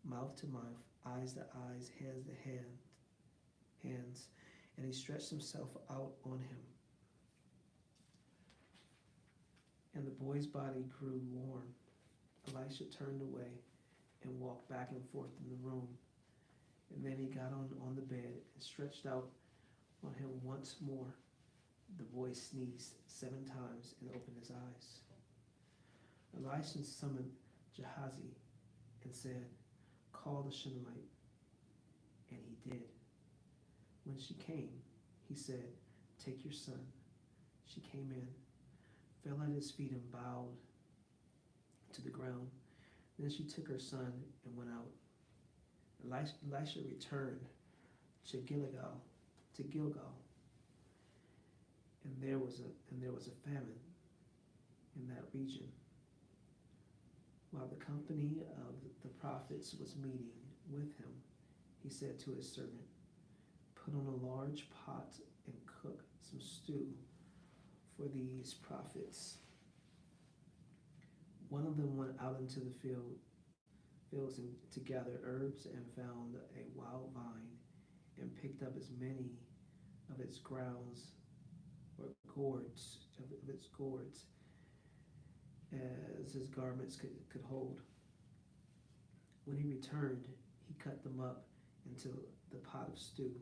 mouth to mouth, eyes to eyes, hands to hands, and he stretched himself out on him. And the boy's body grew warm. Elisha turned away and walked back and forth in the room. And then he got on the bed and stretched out on him once more. The boy sneezed 7 times and opened his eyes. Elisha summoned Gehazi and said, "Call the Shunammite." And he did. When she came, he said, "Take your son." She came in, fell at his feet, and bowed to the ground. Then she took her son and went out. Elisha returned to Gilgal, and there was a famine in that region. While the company of the prophets was meeting with him, he said to his servant, "Put on a large pot and cook some stew for these prophets." One of them went out into the fields to gather herbs and found a wild vine and picked up as many of its gourds as his garments could hold. When he returned, he cut them up into the pot of stew.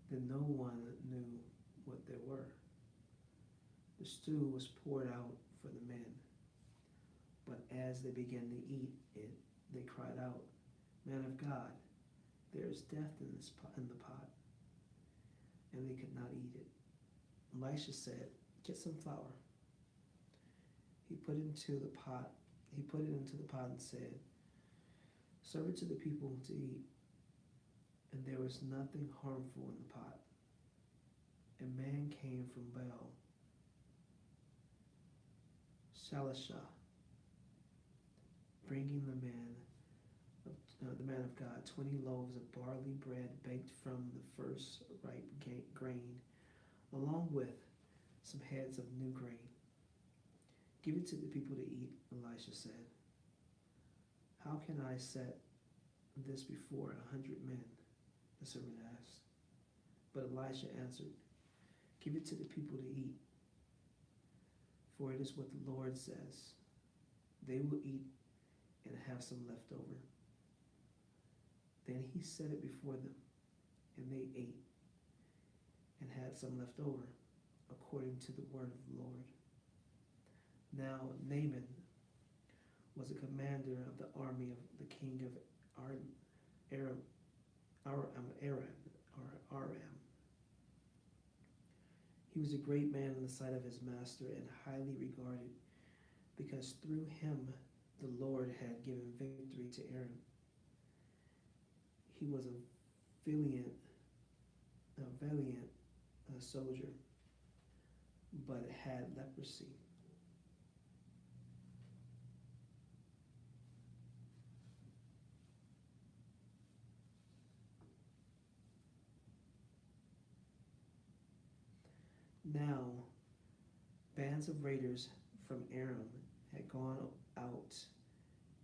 Then no one knew what they were. The stew was poured out for the men, but as they began to eat it, they cried out, "Man of God, there is death in the pot," and they could not eat it. Elisha said, "Get some flour." He put it into the pot and said, "Serve it to the people to eat." And there was nothing harmful in the pot. A man came from Baal Shalishah, bringing the man of God 20 loaves of barley bread baked from the first ripe grain, along with some heads of new grain. "Give it to the people to eat," Elisha said. "How can I set this before 100 men?" the servant asked. But Elisha answered, "Give it to the people to eat, for it is what the Lord says. They will eat and have some left over." Then he set it before them, and they ate and had some left over, according to the word of the Lord. Now Naaman was a commander of the army of the king of Aram. He was a great man in the sight of his master and highly regarded, because through him the Lord had given victory to Aram. He was a valiant soldier, but had leprosy. Now, bands of raiders from Aram had gone out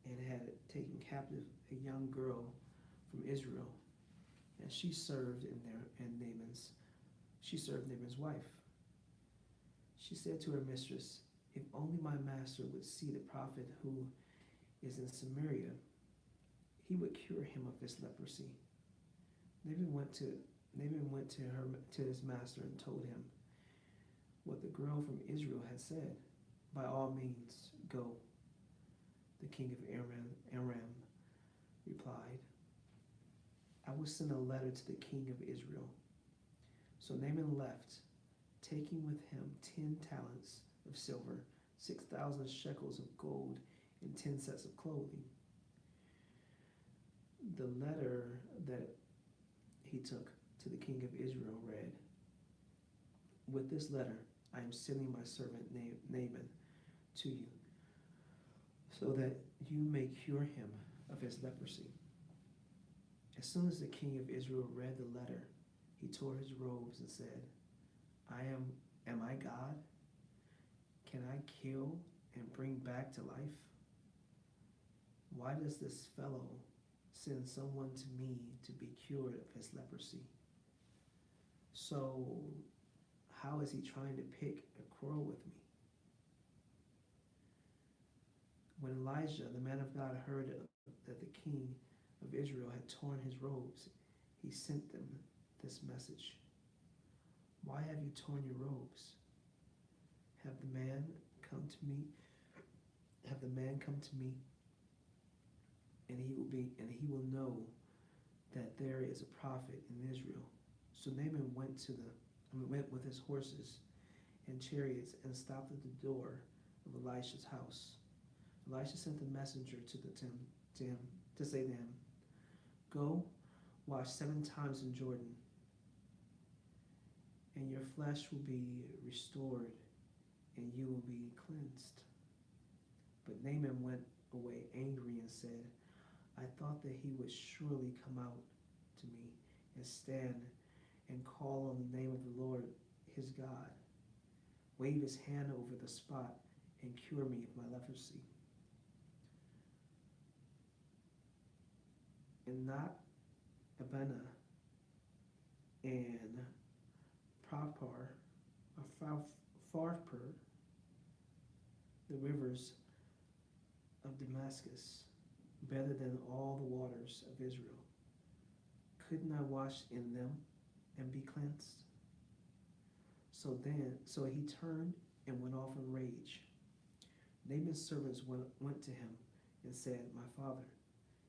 and had taken captive a young girl from Israel, and she served Naaman's wife. She said to her mistress, "If only my master would see the prophet who is in Samaria, he would cure him of his leprosy." Naaman went to his master and told him what the girl from Israel had said. "By all means, go," the king of Aram replied. "I will send a letter to the king of Israel." So Naaman left, taking with him 10 talents of silver, 6,000 shekels of gold, and 10 sets of clothing. The letter that he took to the king of Israel read, "With this letter, I am sending my servant Naaman to you, so that you may cure him of his leprosy." As soon as the king of Israel read the letter, he tore his robes and said, Am I God? Can I kill and bring back to life? Why does this fellow send someone to me to be cured of his leprosy? So how is he trying to pick a quarrel with me? When Elijah, the man of God, heard that the king of Israel had torn his robes, he sent them this message: Why have you torn your robes? Have the man come to me, and he will know that there is a prophet in Israel. So Naaman went with his horses and chariots and stopped at the door of Elisha's house. Elisha sent a messenger to him to say to him, "Go, wash 7 times in Jordan, and your flesh will be restored, and you will be cleansed." But Naaman went away angry and said, "I thought that he would surely come out to me and stand and call on the name of the Lord his God, wave his hand over the spot, and cure me of my leprosy." And not Abana and Pharpar, the rivers of Damascus, better than all the waters of Israel. Couldn't I wash in them and be cleansed? So he turned and went off in rage. Naaman's servants went to him and said, "My father,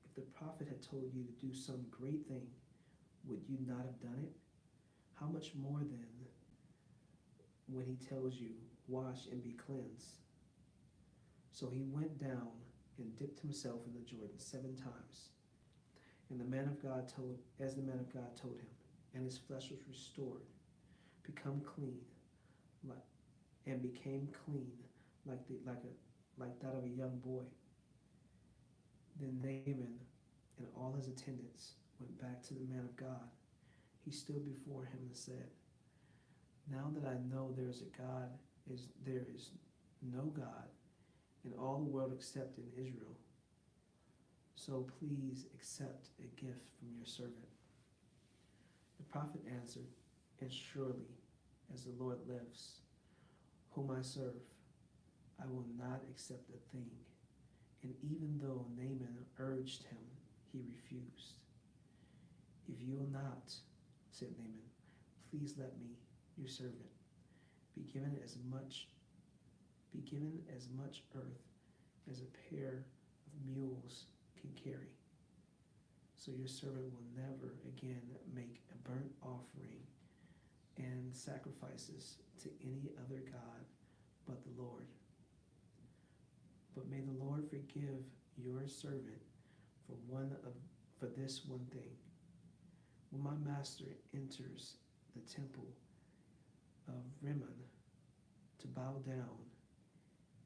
if the prophet had told you to do some great thing, would you not have done it? How much more then when he tells you, 'Wash and be cleansed'?" So he went down and dipped himself in the Jordan 7 times. And the man of God told him, and his flesh was restored, became clean like that of a young boy. Then Naaman and all his attendants went back to the man of God. He stood before him and said, "Now that I know there is no God in all the world except in Israel, so please accept a gift from your servant." The prophet answered, "As surely as the Lord lives, whom I serve, I will not accept a thing." And even though Naaman urged him, he refused. "If you will not," said Naaman, "please let me, your servant, be given as much earth as a pair of mules can carry. So your servant will never again make a burnt offering and sacrifices to any other God but the Lord. But may the Lord forgive your servant for this one thing. When my master enters the temple of Rimmon to bow down,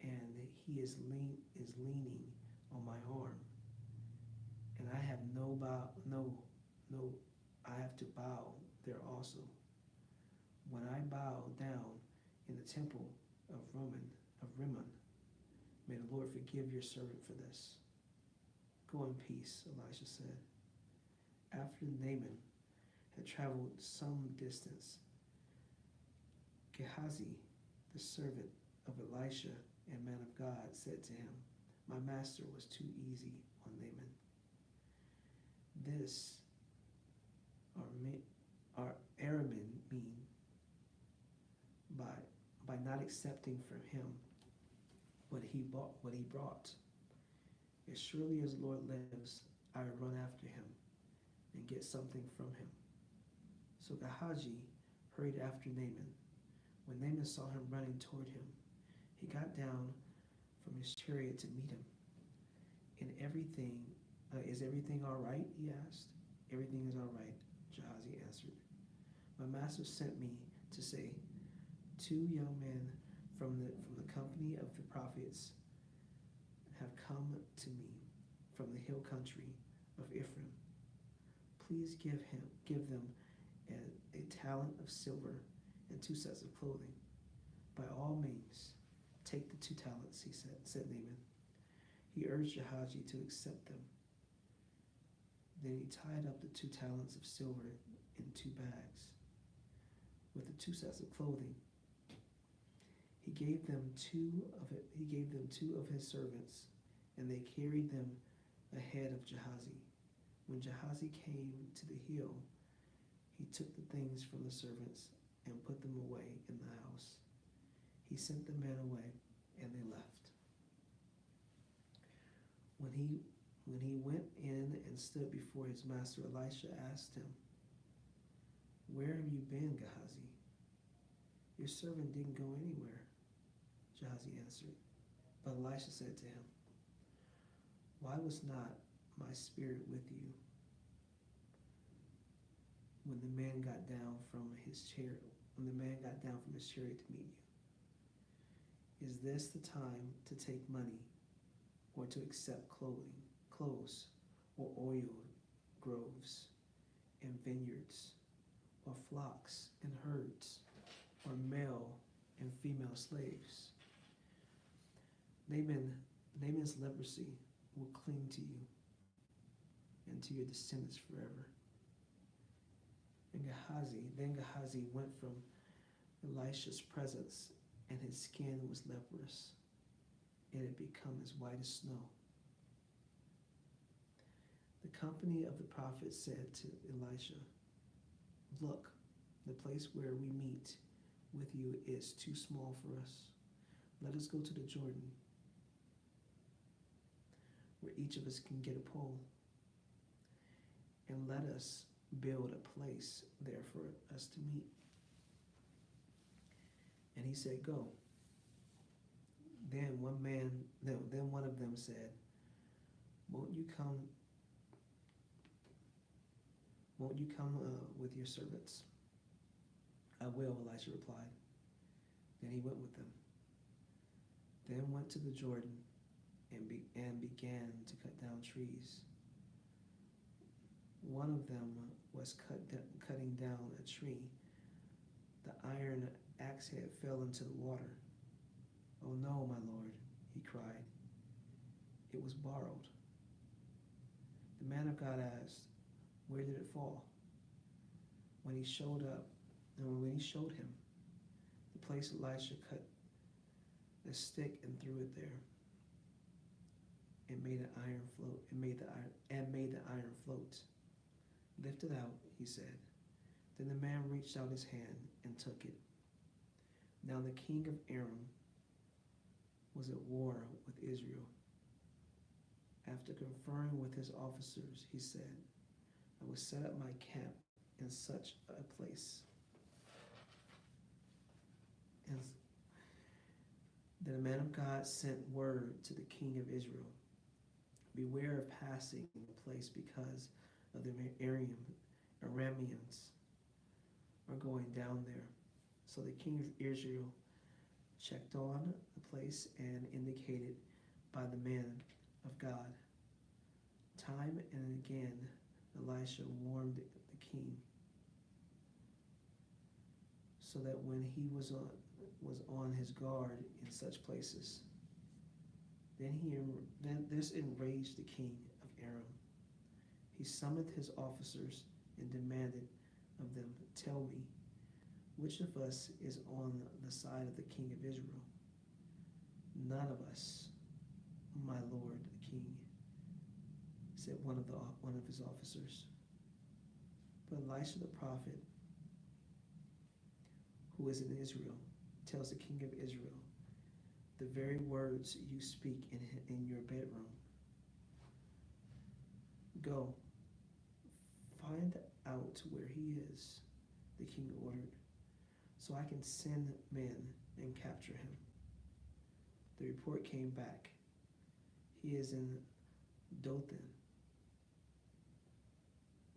and he is leaning on my arm, and I have I have to bow there also. When I bow down in the temple of Rimmon, may the Lord forgive your servant for this." "Go in peace," Elisha said. After Naaman had traveled some distance, Gehazi, the servant of Elisha and man of God, said to him, "My master was too easy on Naaman. This our Aramean mean by not accepting from him what he brought. As surely as the Lord lives, I will run after him and get something from him." So Gehazi hurried after Naaman. When Naaman saw him running toward him, he got down from his chariot to meet him. Is everything all right?" he asked. "Everything is all right," Gehazi answered. "My master sent me to say, 2 young men from the company of the prophets have come to me from the hill country of Ephraim. Please give them a talent of silver and 2 sets of clothing." "By all means, take the 2 talents," said Naaman. He urged Gehazi to accept them. Then he tied up the 2 talents of silver in 2 bags. With the 2 sets of clothing, he gave them 2 of his servants, and they carried them ahead of Gehazi. When Gehazi came to the hill, he took the things from the servants and put them away in the house. He sent the men away, and they left. When he went in and stood before his master, Elisha asked him, "Where have you been, Gehazi?" "Your servant didn't go anywhere," Gehazi answered. But Elisha said to him, "Why was not my spirit with you when the man got down from his chariot to meet you? Is this the time to take money, or to accept clothes, or oil, groves, and vineyards, or flocks and herds, or male and female slaves? Naaman's leprosy will cling to you and to your descendants forever." And Gehazi went from Elisha's presence, and his skin was leprous. It had become as white as snow. The company of the prophets said to Elisha, "Look, the place where we meet with you is too small for us. Let us go to the Jordan, where each of us can get a pole, and let us build a place there for us to meet." And he said, "Go." Then one of them said, Won't you come with your servants?" "I will," Elisha replied. Then he went with them. Then went to the Jordan and began to cut down trees. One of them was cutting down a tree. The iron axe head fell into the water. "Oh no, my lord," he cried. "It was borrowed." The man of God asked, "Where did it fall?" When he showed him the place, Elisha cut a stick and threw it there, and made the iron float. "Lift it out," he said. Then the man reached out his hand and took it. Now the king of Aram was at war with Israel. After conferring with his officers, he said, "I will set up my camp in such a place." And then the man of God sent word to the king of Israel, "Beware of passing the place, because of the Arameans are going down there." So the king of Israel checked on the place and indicated by the man of God. Time and again, Elisha warned the king, so that when he was on his guard in such places. Then this enraged the king of Aram. He summoned his officers and demanded of them, "Tell me, which of us is on the side of the king of Israel?" "None of us, my lord the king," said one of his officers. But Elisha the prophet, who is in Israel, tells the king of Israel the very words you speak in your bedroom. "Go, find out where he is," the king ordered, "so I can send men and capture him." The report came back, "He is in Dothan."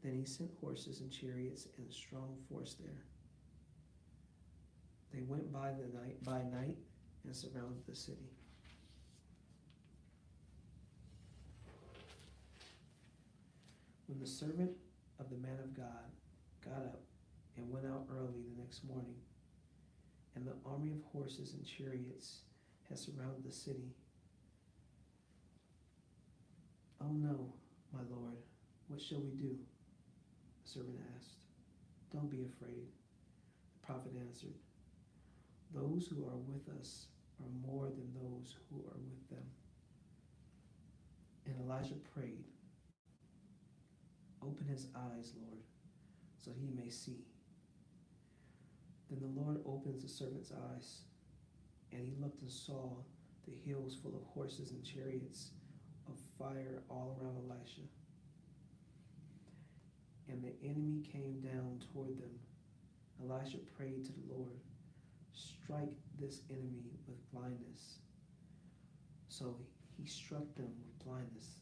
Then he sent horses and chariots and a strong force there. They went by night and surrounded the city. When the servant of the man of God got up and went out early the next morning, and the army of horses and chariots had surrounded the city. "Oh no, my lord, what shall we do?" the servant asked. "Don't be afraid," the prophet answered. "Those who are with us are more than those who are with them." And Elijah prayed, "Open his eyes, Lord, so he may see." Then the Lord opens the servant's eyes, and he looked and saw the hills full of horses and chariots of fire all around Elisha. And the enemy came down toward them. Elisha prayed to the Lord, "Strike this enemy with blindness." So he struck them with blindness,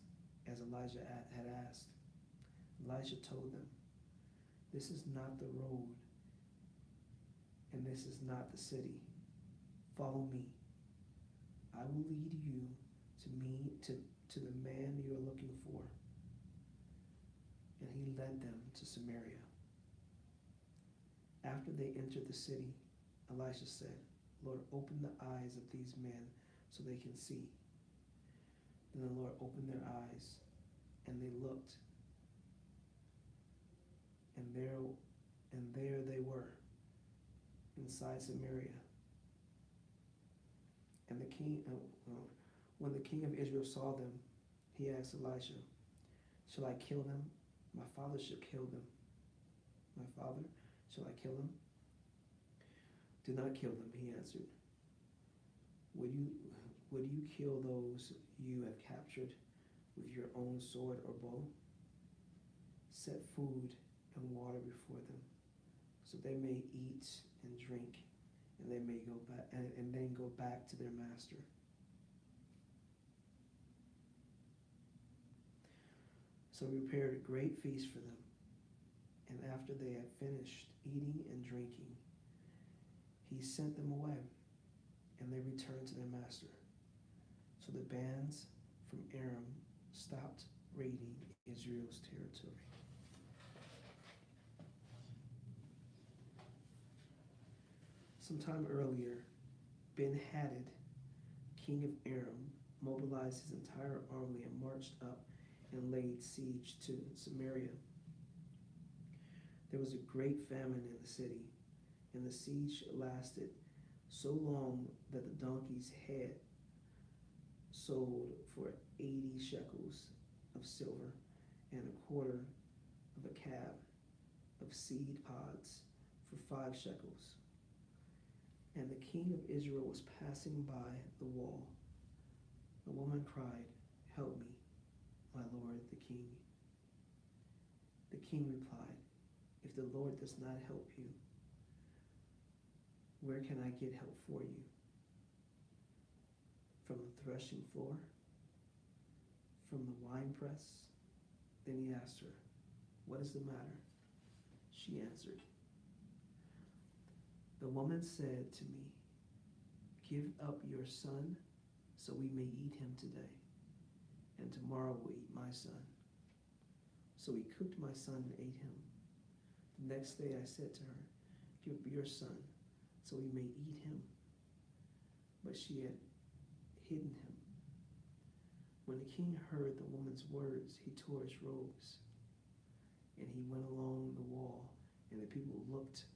as Elijah had asked. Elisha told them, "This is not the road, and this is not the city. Follow me. I will lead you to the man you are looking for." And he led them to Samaria. After they entered the city, Elisha said, "Lord, open the eyes of these men so they can see." Then the Lord opened their eyes, and they looked, and there they were, inside Samaria. And when the king of Israel saw them, he asked Elisha, "Shall I kill them? My father should kill them. My father, shall I kill them?" "Do not kill them," he answered. Would you kill those you have captured with your own sword or bow? Set food and water before them, so they may eat and drink, and they may go back and then go back to their master. So he prepared a great feast for them, and after they had finished eating and drinking, he sent them away, and they returned to their master. So the bands from Aram stopped raiding Israel's territory. Sometime earlier, Ben-Hadad, king of Aram, mobilized his entire army and marched up and laid siege to Samaria. There was a great famine in the city, and the siege lasted so long that the donkey's head sold for 80 shekels of silver and a quarter of a cab of seed pods for 5 shekels. And the king of Israel was passing by the wall. The woman cried, "Help me, my lord the king." The king replied, "If the Lord does not help you, where can I get help for you? From the threshing floor? From the winepress?" Then he asked her, "What is the matter?" She answered, "The woman said to me, 'Give up your son so we may eat him today, and tomorrow we'll eat my son.' So we cooked my son and ate him. The next day I said to her, 'Give up your son so we may eat him.' But she had hidden him." When the king heard the woman's words, he tore his robes, and he went along the wall, and the people looked,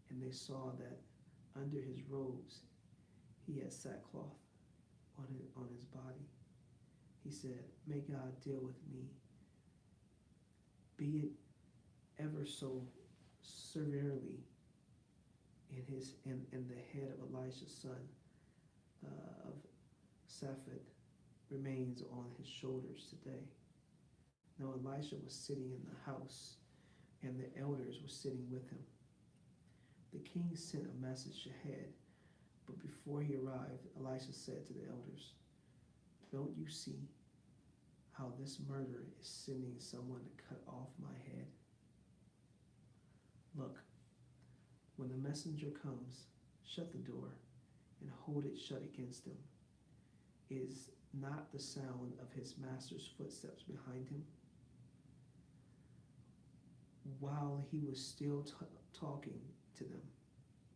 and they saw that under his robes he had sackcloth on his body. He said, "May God deal with me, be it ever so severely, in the head of Elisha's son of Shaphat remains on his shoulders today." Now Elisha was sitting in the house, and the elders were sitting with him. The king sent a message ahead, but before he arrived, Elisha said to the elders, "Don't you see how this murderer is sending someone to cut off my head? Look, when the messenger comes, shut the door and hold it shut against him. Is not the sound of his master's footsteps behind him?" While he was still talking to them,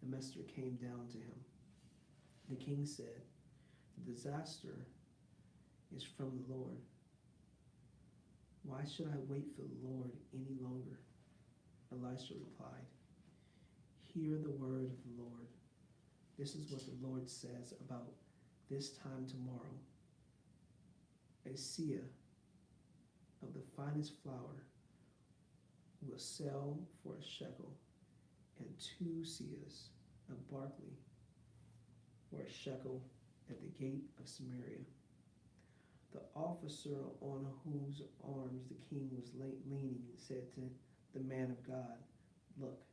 the messenger came down to him. The king said, "The disaster is from the Lord. Why should I wait for the Lord any longer?" Elisha replied, "Hear the word of the Lord. This is what the Lord says about this time tomorrow. A seah of the finest flour will sell for a shekel, and 2 seahs of barley, or a shekel, at the gate of Samaria. The officer on whose arms the king was leaning said to the man of God, "Look,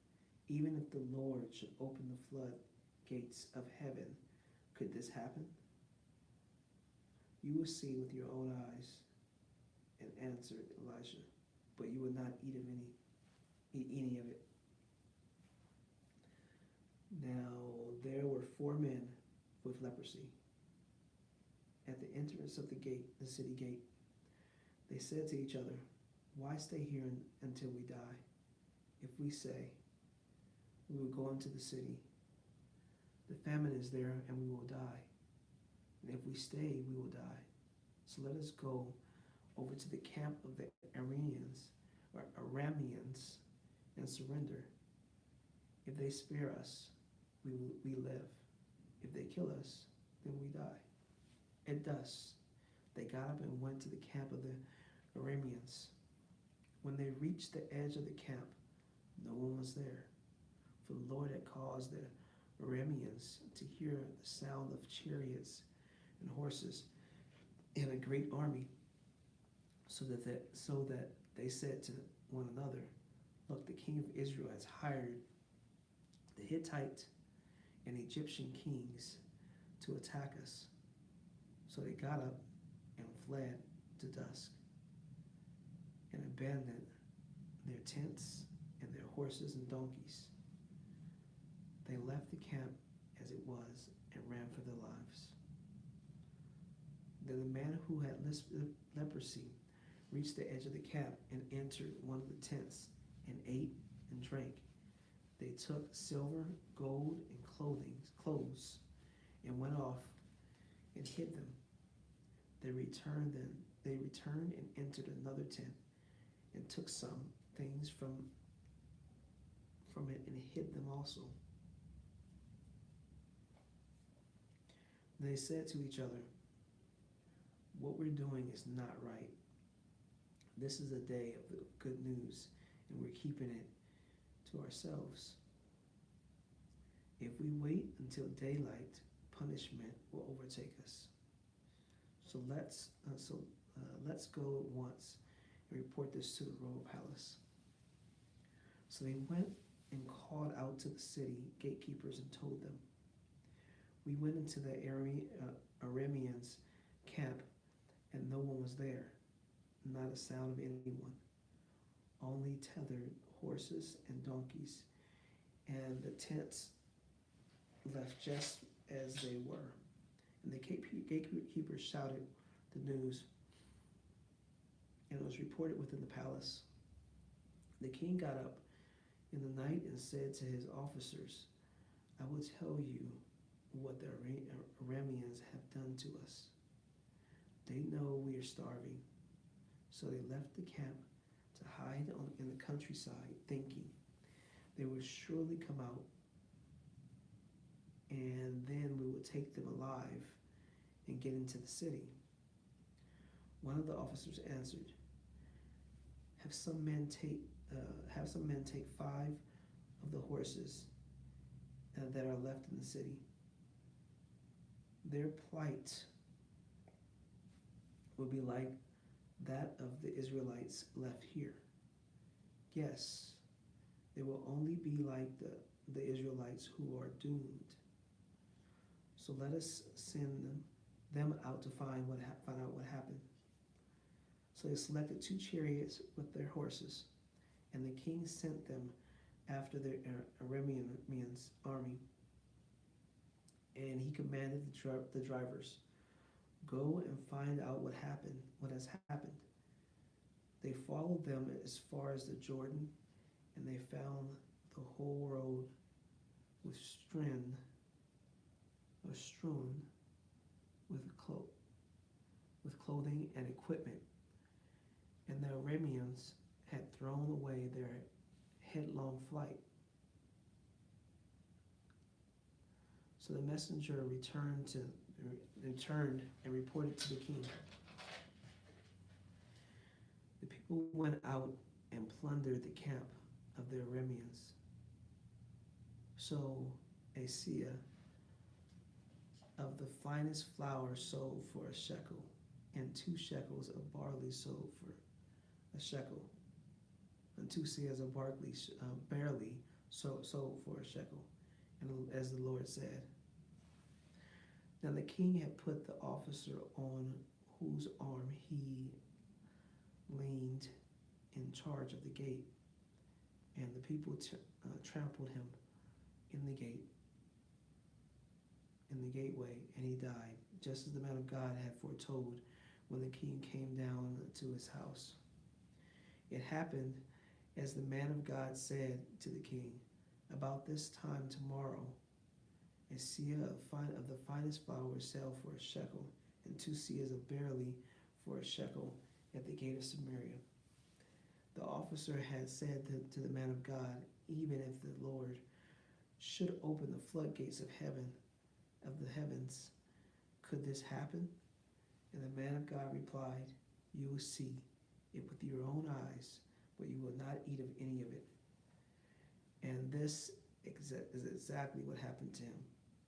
even if the Lord should open the floodgates of heaven, could this happen?" "You will see with your own eyes," and answered Elisha, "but you will not eat any of it." Now there were 4 men with leprosy at the entrance of the city gate. They said to each other, "Why stay here until we die? If we say, 'We will go into the city,' the famine is there and we will die. And if we stay, we will die. So let us go over to the camp of the Arameans and surrender. If they spare us, we live. If they kill us, then we die." At dusk, they got up and went to the camp of the Arameans. When they reached the edge of the camp, no one was there, for the Lord had caused the Arameans to hear the sound of chariots and horses and a great army, so that they said to one another, "Look, the king of Israel has hired the Hittite and Egyptian kings to attack us." So they got up and fled to dusk, and abandoned their tents and their horses and donkeys. They left the camp as it was and ran for their lives. Then the man who had leprosy reached the edge of the camp and entered one of the tents and ate and drank. They took silver, gold, and clothes and went off and hid them. They returned and entered another tent and took some things from it and hid them also. They said to each other, "What we're doing is not right. This is a day of the good news, and we're keeping it to ourselves. If we wait until daylight, punishment will overtake us. So let's go at once and report this to the royal palace." So they went and called out to the city gatekeepers and told them, "We went into the Arameans' camp, and no one was there, not a sound of anyone, only tethered horses and donkeys, and the tents left just as they were." And the gatekeepers shouted the news, and it was reported within the palace. The king got up in the night and said to his officers, "I will tell you what the Arameans have done to us. They know we are starving." So they left the camp to hide in the countryside, thinking they would surely come out, and then we would take them alive and get into the city. One of the officers answered, Have some men take 5 of the horses that are left in the city. Their plight will be like that of the Israelites left here. Yes, they will only be like the Israelites who are doomed. So let us send them out to find out what happened." So they selected 2 chariots with their horses, and the king sent them after the Arameans' army. And he commanded the drivers, "Go and find out what has happened." They followed them as far as the Jordan, and they found the whole road was strewn with clothing and equipment, and the Arameans had thrown away their headlong flight. So the messenger returned and reported to the king. The people went out and plundered the camp of the Arameans. sow a seah of the finest flour sold for a shekel, and 2 shekels of barley sold for a shekel, and 2 seahs of barley sold for a shekel, and as the Lord said. Now the king had put the officer on whose arm he leaned in charge of the gate, and the people trampled him in the gateway, and he died, just as the man of God had foretold when the king came down to his house. It happened as the man of God said to the king, about this time tomorrow, a seah of the finest flour sell for a shekel, and 2 seahs of barley for a shekel at the gate of Samaria. The officer had said to the man of God, even if the Lord should open the floodgates of the heavens, could this happen? And the man of God replied, you will see it with your own eyes, but you will not eat of any of it. And this is exactly what happened to him.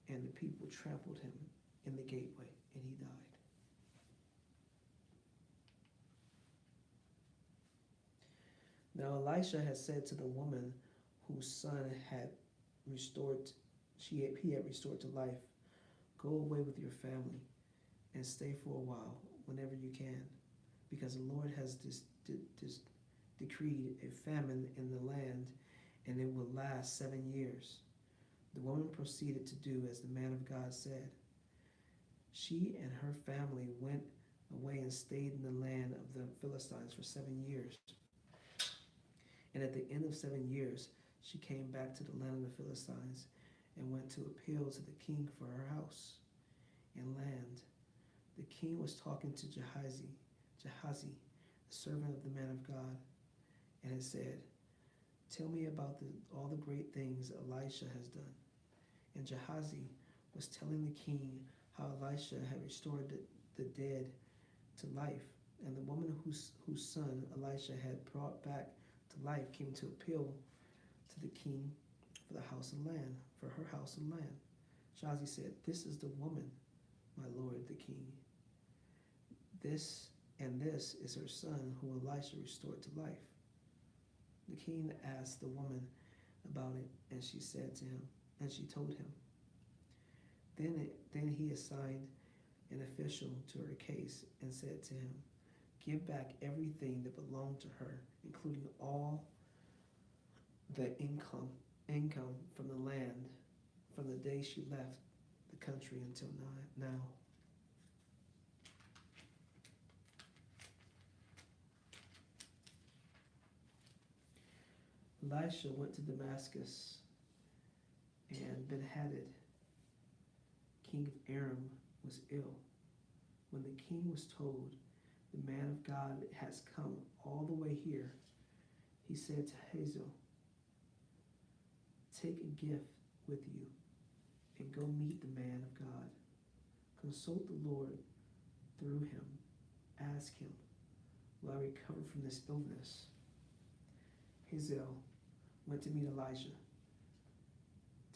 And the people trampled him in the gateway, and he died. Now Elisha had said to the woman whose son had he had restored to life, go away with your family and stay for a while, whenever you can, because the Lord has decreed a famine in the land, and it will last 7 years. The woman proceeded to do as the man of God said. She and her family went away and stayed in the land of the Philistines for 7 years. And at the end of 7 years, she came back to the land of the Philistines and went to appeal to the king for her house and land. The king was talking to Gehazi, the servant of the man of God, and had said, tell me about all the great things Elisha has done. And Gehazi was telling the king how Elisha had restored the dead to life, and the woman whose son Elisha had brought back to life came to appeal to the king for her house and land. Gehazi said, this is the woman, my lord the king. This is her son who Elisha restored to life. The king asked the woman about it, and she told him. Then he assigned an official to her case and said to him, give back everything that belonged to her, including all the income from the land from the day she left the country until now. Elisha went to Damascus, and Ben-Hadad, king of Aram, was ill. When the king was told, the man of God has come all the way here, he said to Hazael, take a gift with you and go meet the man of God. Consult the Lord through him. Ask him, will I recover from this illness? Hazael went to meet Elisha,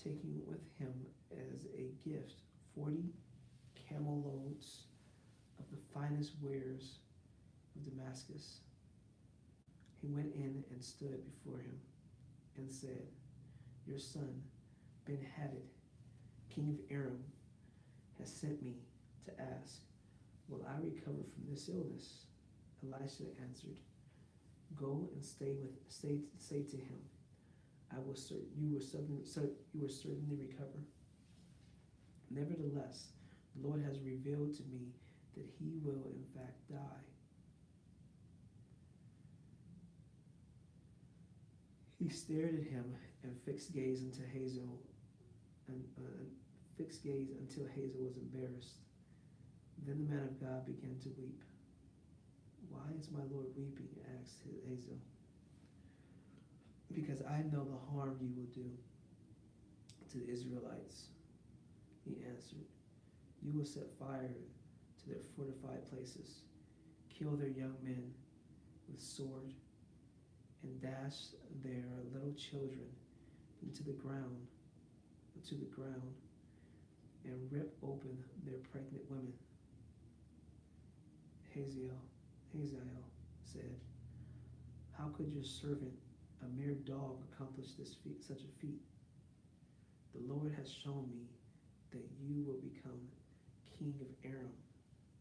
taking with him as a gift 40 camel loads of the finest wares of Damascus. He went in and stood before him and said, your son, Ben-Hadad, king of Aram, has sent me to ask, will I recover from this illness? Elisha answered, go and say to him, you will certainly recover. Nevertheless, the Lord has revealed to me that he will in fact die. He stared at him and fixed gaze until Hazael was embarrassed. Then the man of God began to weep. Why is my Lord weeping? Asked Hazael. Because I know the harm you will do to the Israelites, he answered. You will set fire to their fortified places, kill their young men with sword, and dash their little children into the ground to the ground and rip open their pregnant women. Hazael said, "How could your servant, a mere dog, accomplish such a feat? The Lord has shown me that you will become king of Aram,"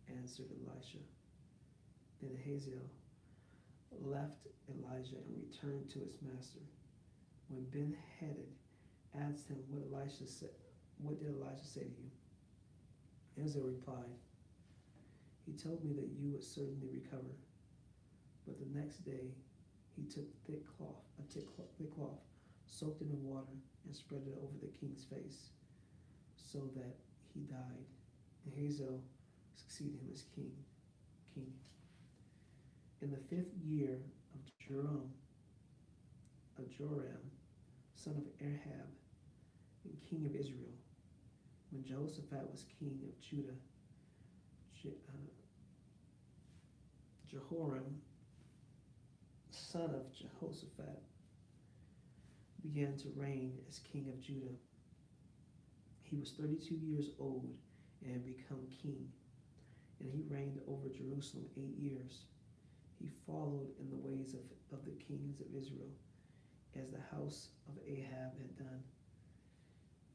answered Elisha. Then Hazael left Elijah and returned to his master. When Ben-Hadad asked him what did Elisha say to you? Hazael replied, "He told me that you would certainly recover." But the next day he took a thick cloth, soaked it in water, and spread it over the king's face, so that he died. And Hazael succeeded him as king. In the 5th year of Joram, son of Ahab, and king of Israel, when Jehoshaphat was king of Judah, Jehoram, son of Jehoshaphat, began to reign as king of Judah. He was 32 years old and had become king, and he reigned over Jerusalem 8 years. He followed in the ways of the kings of Israel, as the house of Ahab had done,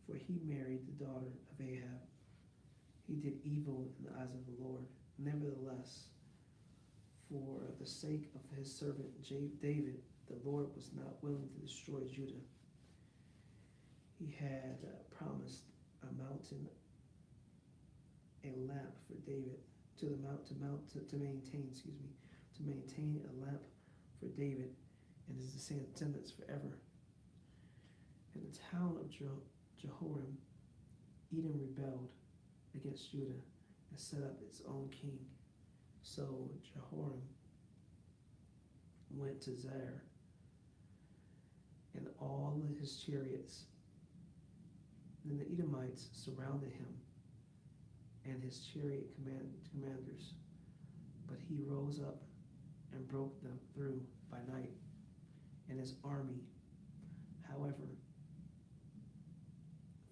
for he married the daughter of Ahab. He did evil in the eyes of the Lord. Nevertheless, for the sake of his servant David, the Lord was not willing to destroy Judah. He had promised a lamp for David, to maintain a lamp for David and his descendants forever. In the town of Jehoram, Edom rebelled against Judah and set up its own king. So Jehoram went to Zair and all of his chariots. Then the Edomites surrounded him and his chariot commanders, but he rose up and broke them through by night. And his army, however,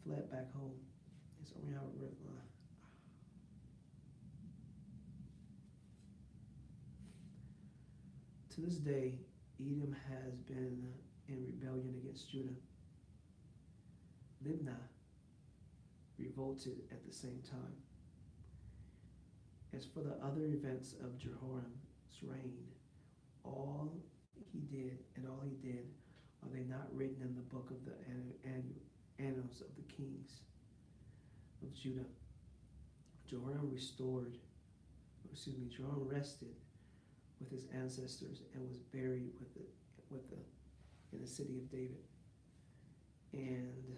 fled back home. To this day, Edom has been in rebellion against Judah. Libnah revolted at the same time. As for the other events of Jehoram's reign, all he did, are they not written in the book of the annals of the kings of Judah? Joram rested with his ancestors and was buried in the city of David. And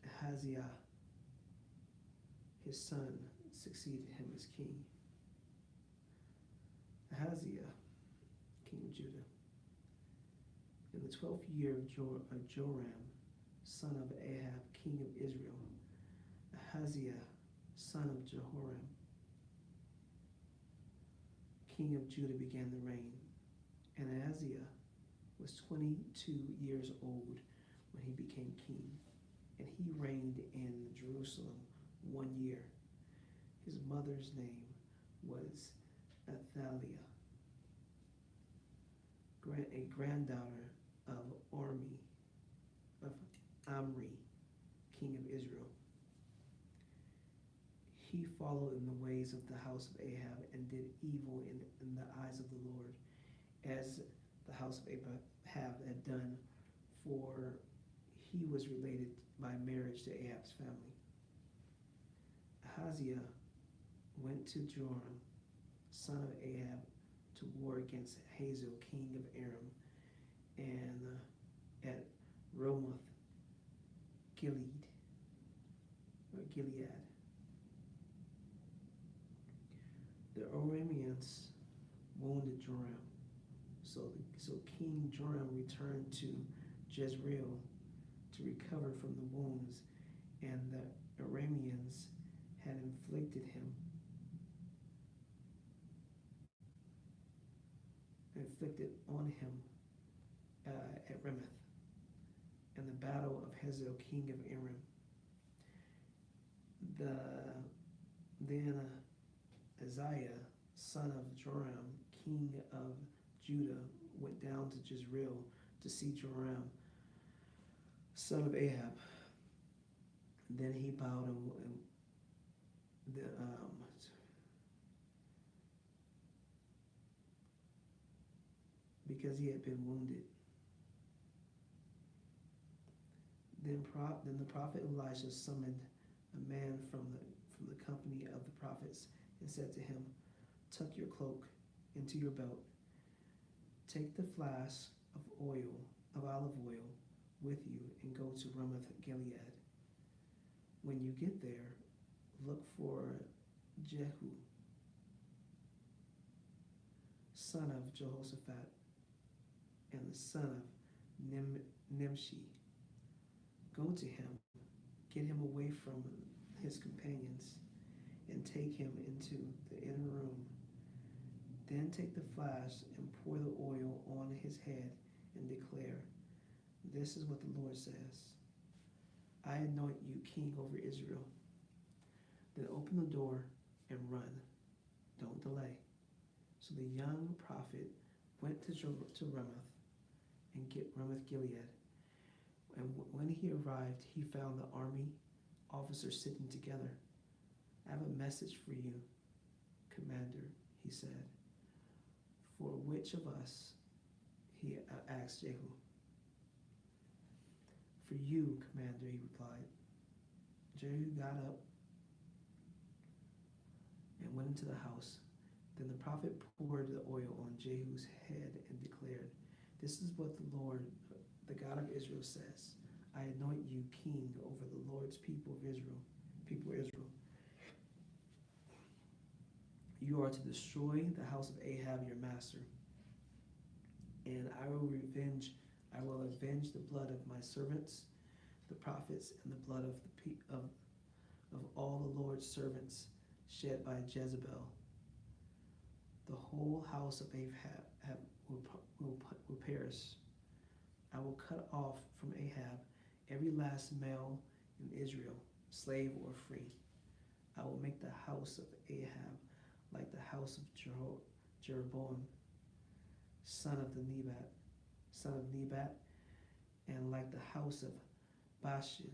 Ahaziah, his son, succeeded him as king. Ahaziah, king of Judah. In the 12th year of Joram, son of Ahab, king of Israel, Ahaziah, son of Jehoram, king of Judah, began the reign. And Ahaziah was 22 years old when he became king, and he reigned in Jerusalem 1 year. His mother's name was Athaliah, a granddaughter of Omri, king of Israel. He followed in the ways of the house of Ahab and did evil in the eyes of the Lord, as the house of Ahab had done, for he was related by marriage to Ahab's family. Ahaziah went to Joram, son of Ahab, to war against Hazael, king of Aram, and at Ramoth Gilead. The Arameans wounded Joram, so King Joram returned to Jezreel to recover from the wounds, and the Arameans had inflicted on him at Ramoth. and the battle of Hazael king of Aram. Then Uzziah, son of Joram, king of Judah, went down to Jezreel to see Joram, son of Ahab. Then he bowed because he had been wounded. Then the prophet Elisha summoned a man from the company of the prophets and said to him, "Tuck your cloak into your belt. Take the flask of olive oil with you and go to Ramoth Gilead. When you get there, look for Jehu, son of Jehoshaphat, and the son of Nimshi. Go to him, get him away from his companions, and take him into the inner room. Then take the flask and pour the oil on his head and declare, 'This is what the Lord says. I anoint you king over Israel.' Then open the door and run. Don't delay." So the young prophet went to Ramoth and Ramoth Gilead. And when he arrived, he found the army officers sitting together. "I have a message for you, commander," he said. "For which of us?" he asked Jehu. "For you, commander," he replied. Jehu got up and went into the house. Then the prophet poured the oil on Jehu's head and declared, "This is what the Lord, the God of Israel, says. I anoint you king over the Lord's people of Israel. You are to destroy the house of Ahab your master, and I will avenge the blood of my servants, the prophets, and the blood of all the Lord's servants shed by Jezebel. The whole house of Ahab will perish. I will cut off from Ahab every last male in Israel, slave or free. I will make the house of Ahab like the house of Jeroboam, son of Nebat, and like the house of Baasha,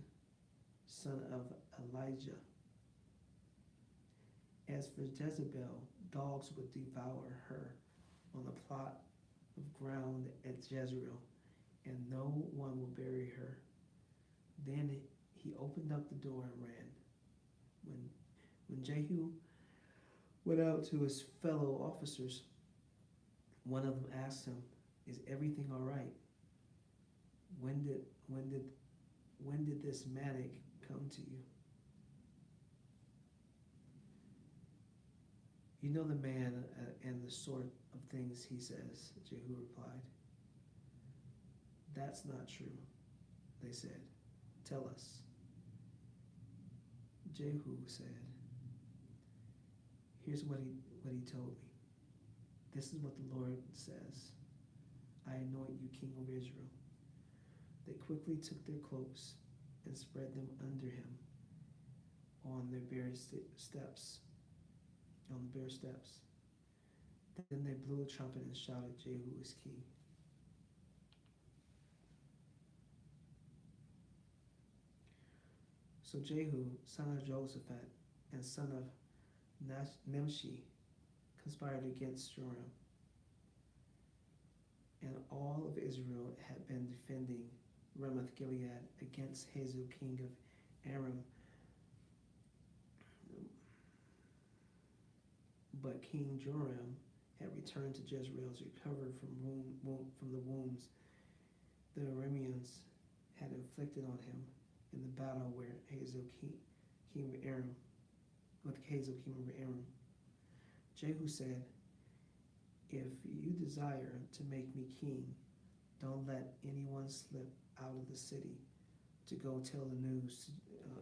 son of Elijah. As for Jezebel, dogs would devour her on the plot of ground at Jezreel, and no one will bury her." Then he opened up the door and ran. When Jehu went out to his fellow officers, one of them asked him, "Is everything all right? When did this manic come to you?" "You know the man and the sort of things he says," Jehu replied. "That's not true," they said. "Tell us." Jehu said, "Here's what he told me. This is what the Lord says. I anoint you king over Israel." They quickly took their cloaks and spread them under him on the bare steps. Then they blew a trumpet and shouted, "Jehu is king." So Jehu, son of Jehoshaphat and son of Nimshi, conspired against Joram. And all of Israel had been defending Ramoth Gilead against Hazael king of Aram. But King Joram had returned to Jezreel to recover from the wounds the Arameans had inflicted on him in the battle where Hazael king of Aram, with Hazael king of Aram. Jehu said, "If you desire to make me king, don't let anyone slip out of the city to go tell the news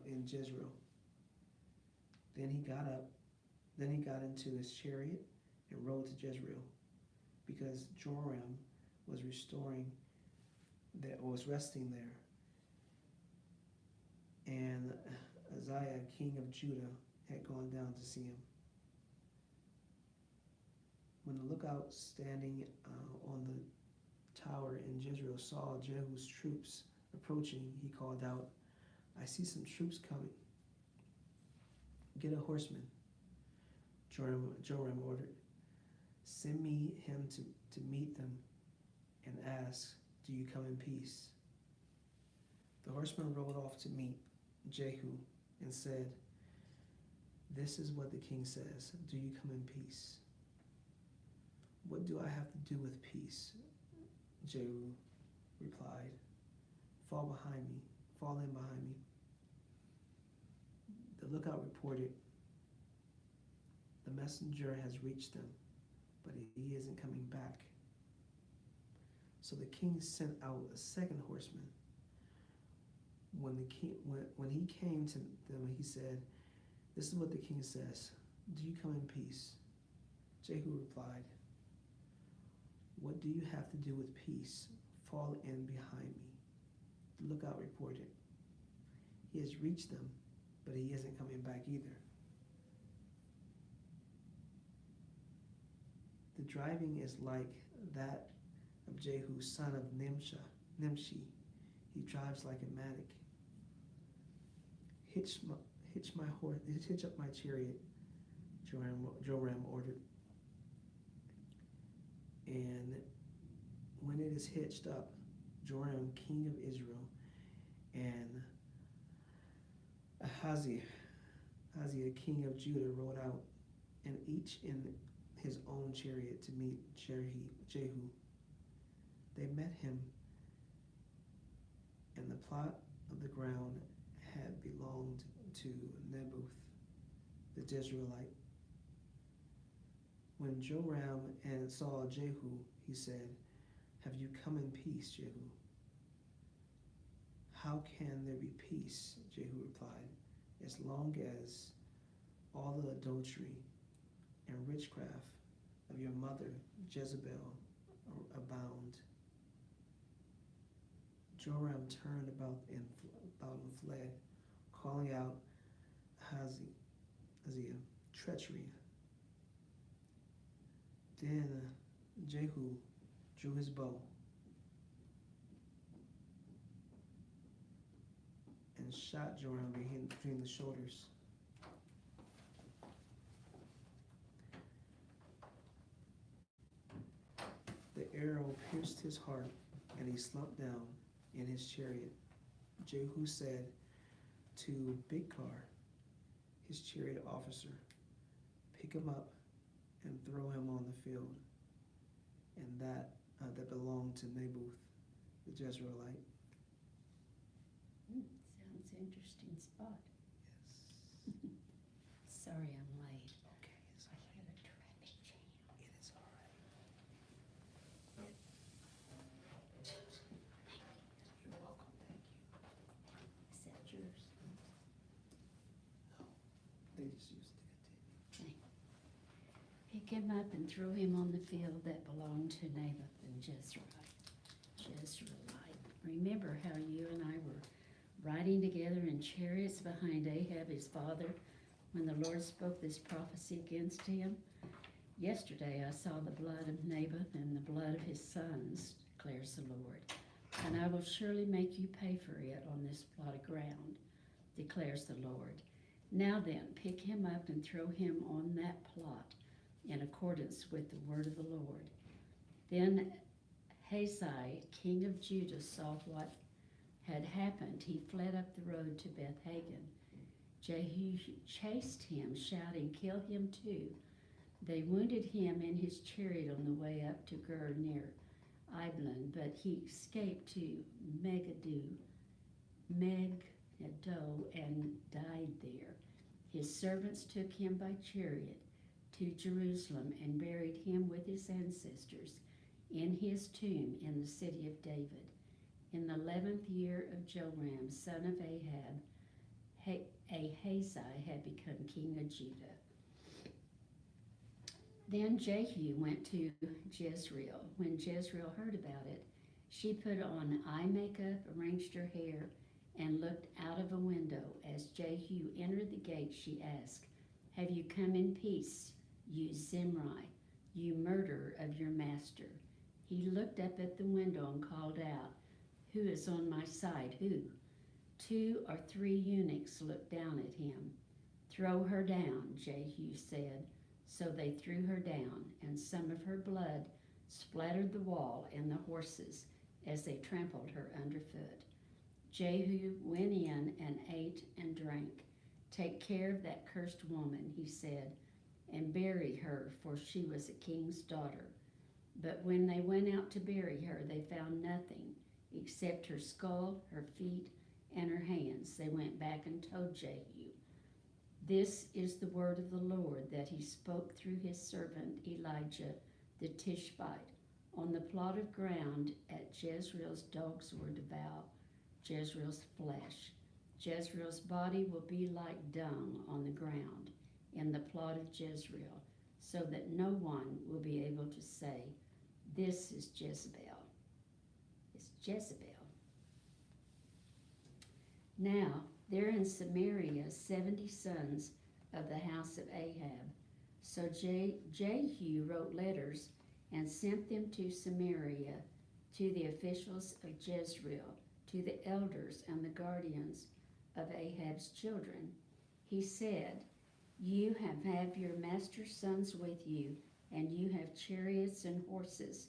in Jezreel." Then he got into his chariot and rode to Jezreel, because Joram was resting there. and Uzziah, king of Judah, had gone down to see him. When the lookout standing on the tower in Jezreel saw Jehu's troops approaching, he called out, "I see some troops coming. Get a horseman." Joram ordered, "Send me him to meet them and ask, 'Do you come in peace?'" The horseman rode off to meet Jehu and said, "This is what the king says, 'Do you come in peace?'" "What do I have to do with peace?" Jehu replied. Fall in behind me." The lookout reported, "The messenger has reached them, but he isn't coming back." So the king sent out a second horseman. When he came to them, he said, "This is what the king says, 'Do you come in peace?'" Jehu replied, "What do you have to do with peace? Fall in behind me." The lookout reported, "He has reached them, but he isn't coming back either." The driving is like that of Jehu, son of Nimshi. He drives like a mattock. Hitch up my chariot," Joram ordered. And when it is hitched up, Joram, king of Israel, and Ahaziah, king of Judah, rode out, and each in his own chariot to meet Jehu. They met him, and the plot of the ground had belonged to Naboth the Jezreelite. When Joram saw Jehu, he said, "Have you come in peace, Jehu?" "How can there be peace?" Jehu replied, "as long as all the adultery and witchcraft of your mother Jezebel abound." Joram turned about and fled, calling out Ahaziah, "Treachery." Then Jehu drew his bow and shot Joram between the shoulders. The arrow pierced his heart, and he slumped down in his chariot. Jehu said to Bidkar, his chariot officer, "Pick him up and throw him on the field," and that belonged to Naboth the Jezreelite. Sounds interesting spot. Yes. Sorry I'm late. Okay, it's I had a traffic jam. It is all right. You're welcome. Thank you. Is that yours? They just used to continue. Pick him up and throw him on the field that belonged to Naboth and Jezreelite. Remember how you and I were riding together in chariots behind Ahab his father when the Lord spoke this prophecy against him? Yesterday I saw the blood of Naboth and the blood of his sons, declares the Lord, and I will surely make you pay for it on this plot of ground, declares the Lord. Now then, pick him up and throw him on that plot in accordance with the word of the Lord. Then Ahaziah, king of Judah, saw what had happened. He fled up the road to Beth-Hagan. Jehu chased him, shouting, "Kill him too." They wounded him in his chariot on the way up to Gur near Iblan, but he escaped to Megiddo and died there. His servants took him by chariot to Jerusalem and buried him with his ancestors in his tomb in the city of David. In the 11th year of Joram, son of Ahab, Ahaziah had become king of Judah. Then Jehu went to Jezreel. When Jezreel heard about it, she put on eye makeup, arranged her hair, and looked out of a window. As Jehu entered the gate, she asked, "Have you come in peace, you Zimri, you murderer of your master?" He looked up at the window and called out, "Who is on my side? Who?" 2 or 3 eunuchs looked down at him. "Throw her down," Jehu said. So they threw her down, and some of her blood splattered the wall and the horses as they trampled her underfoot. Jehu went in and ate and drank. "Take care of that cursed woman," he said, "and bury her, for she was a king's daughter." But when they went out to bury her, they found nothing except her skull, her feet, and her hands. They went back and told Jehu. This is the word of the Lord that he spoke through his servant Elijah the Tishbite. On the plot of ground at Jezreel's dogs will devour Jezreel's flesh. Jezreel's body will be like dung on the ground in the plot of Jezreel, so that no one will be able to say, "This is Jezebel." It's Jezebel. Now, there in Samaria 70 sons of the house of Ahab. So Jehu wrote letters and sent them to Samaria, to the officials of Jezreel, to the elders and the guardians of Ahab's children. He said, "You have your master's sons with you, and you have chariots and horses,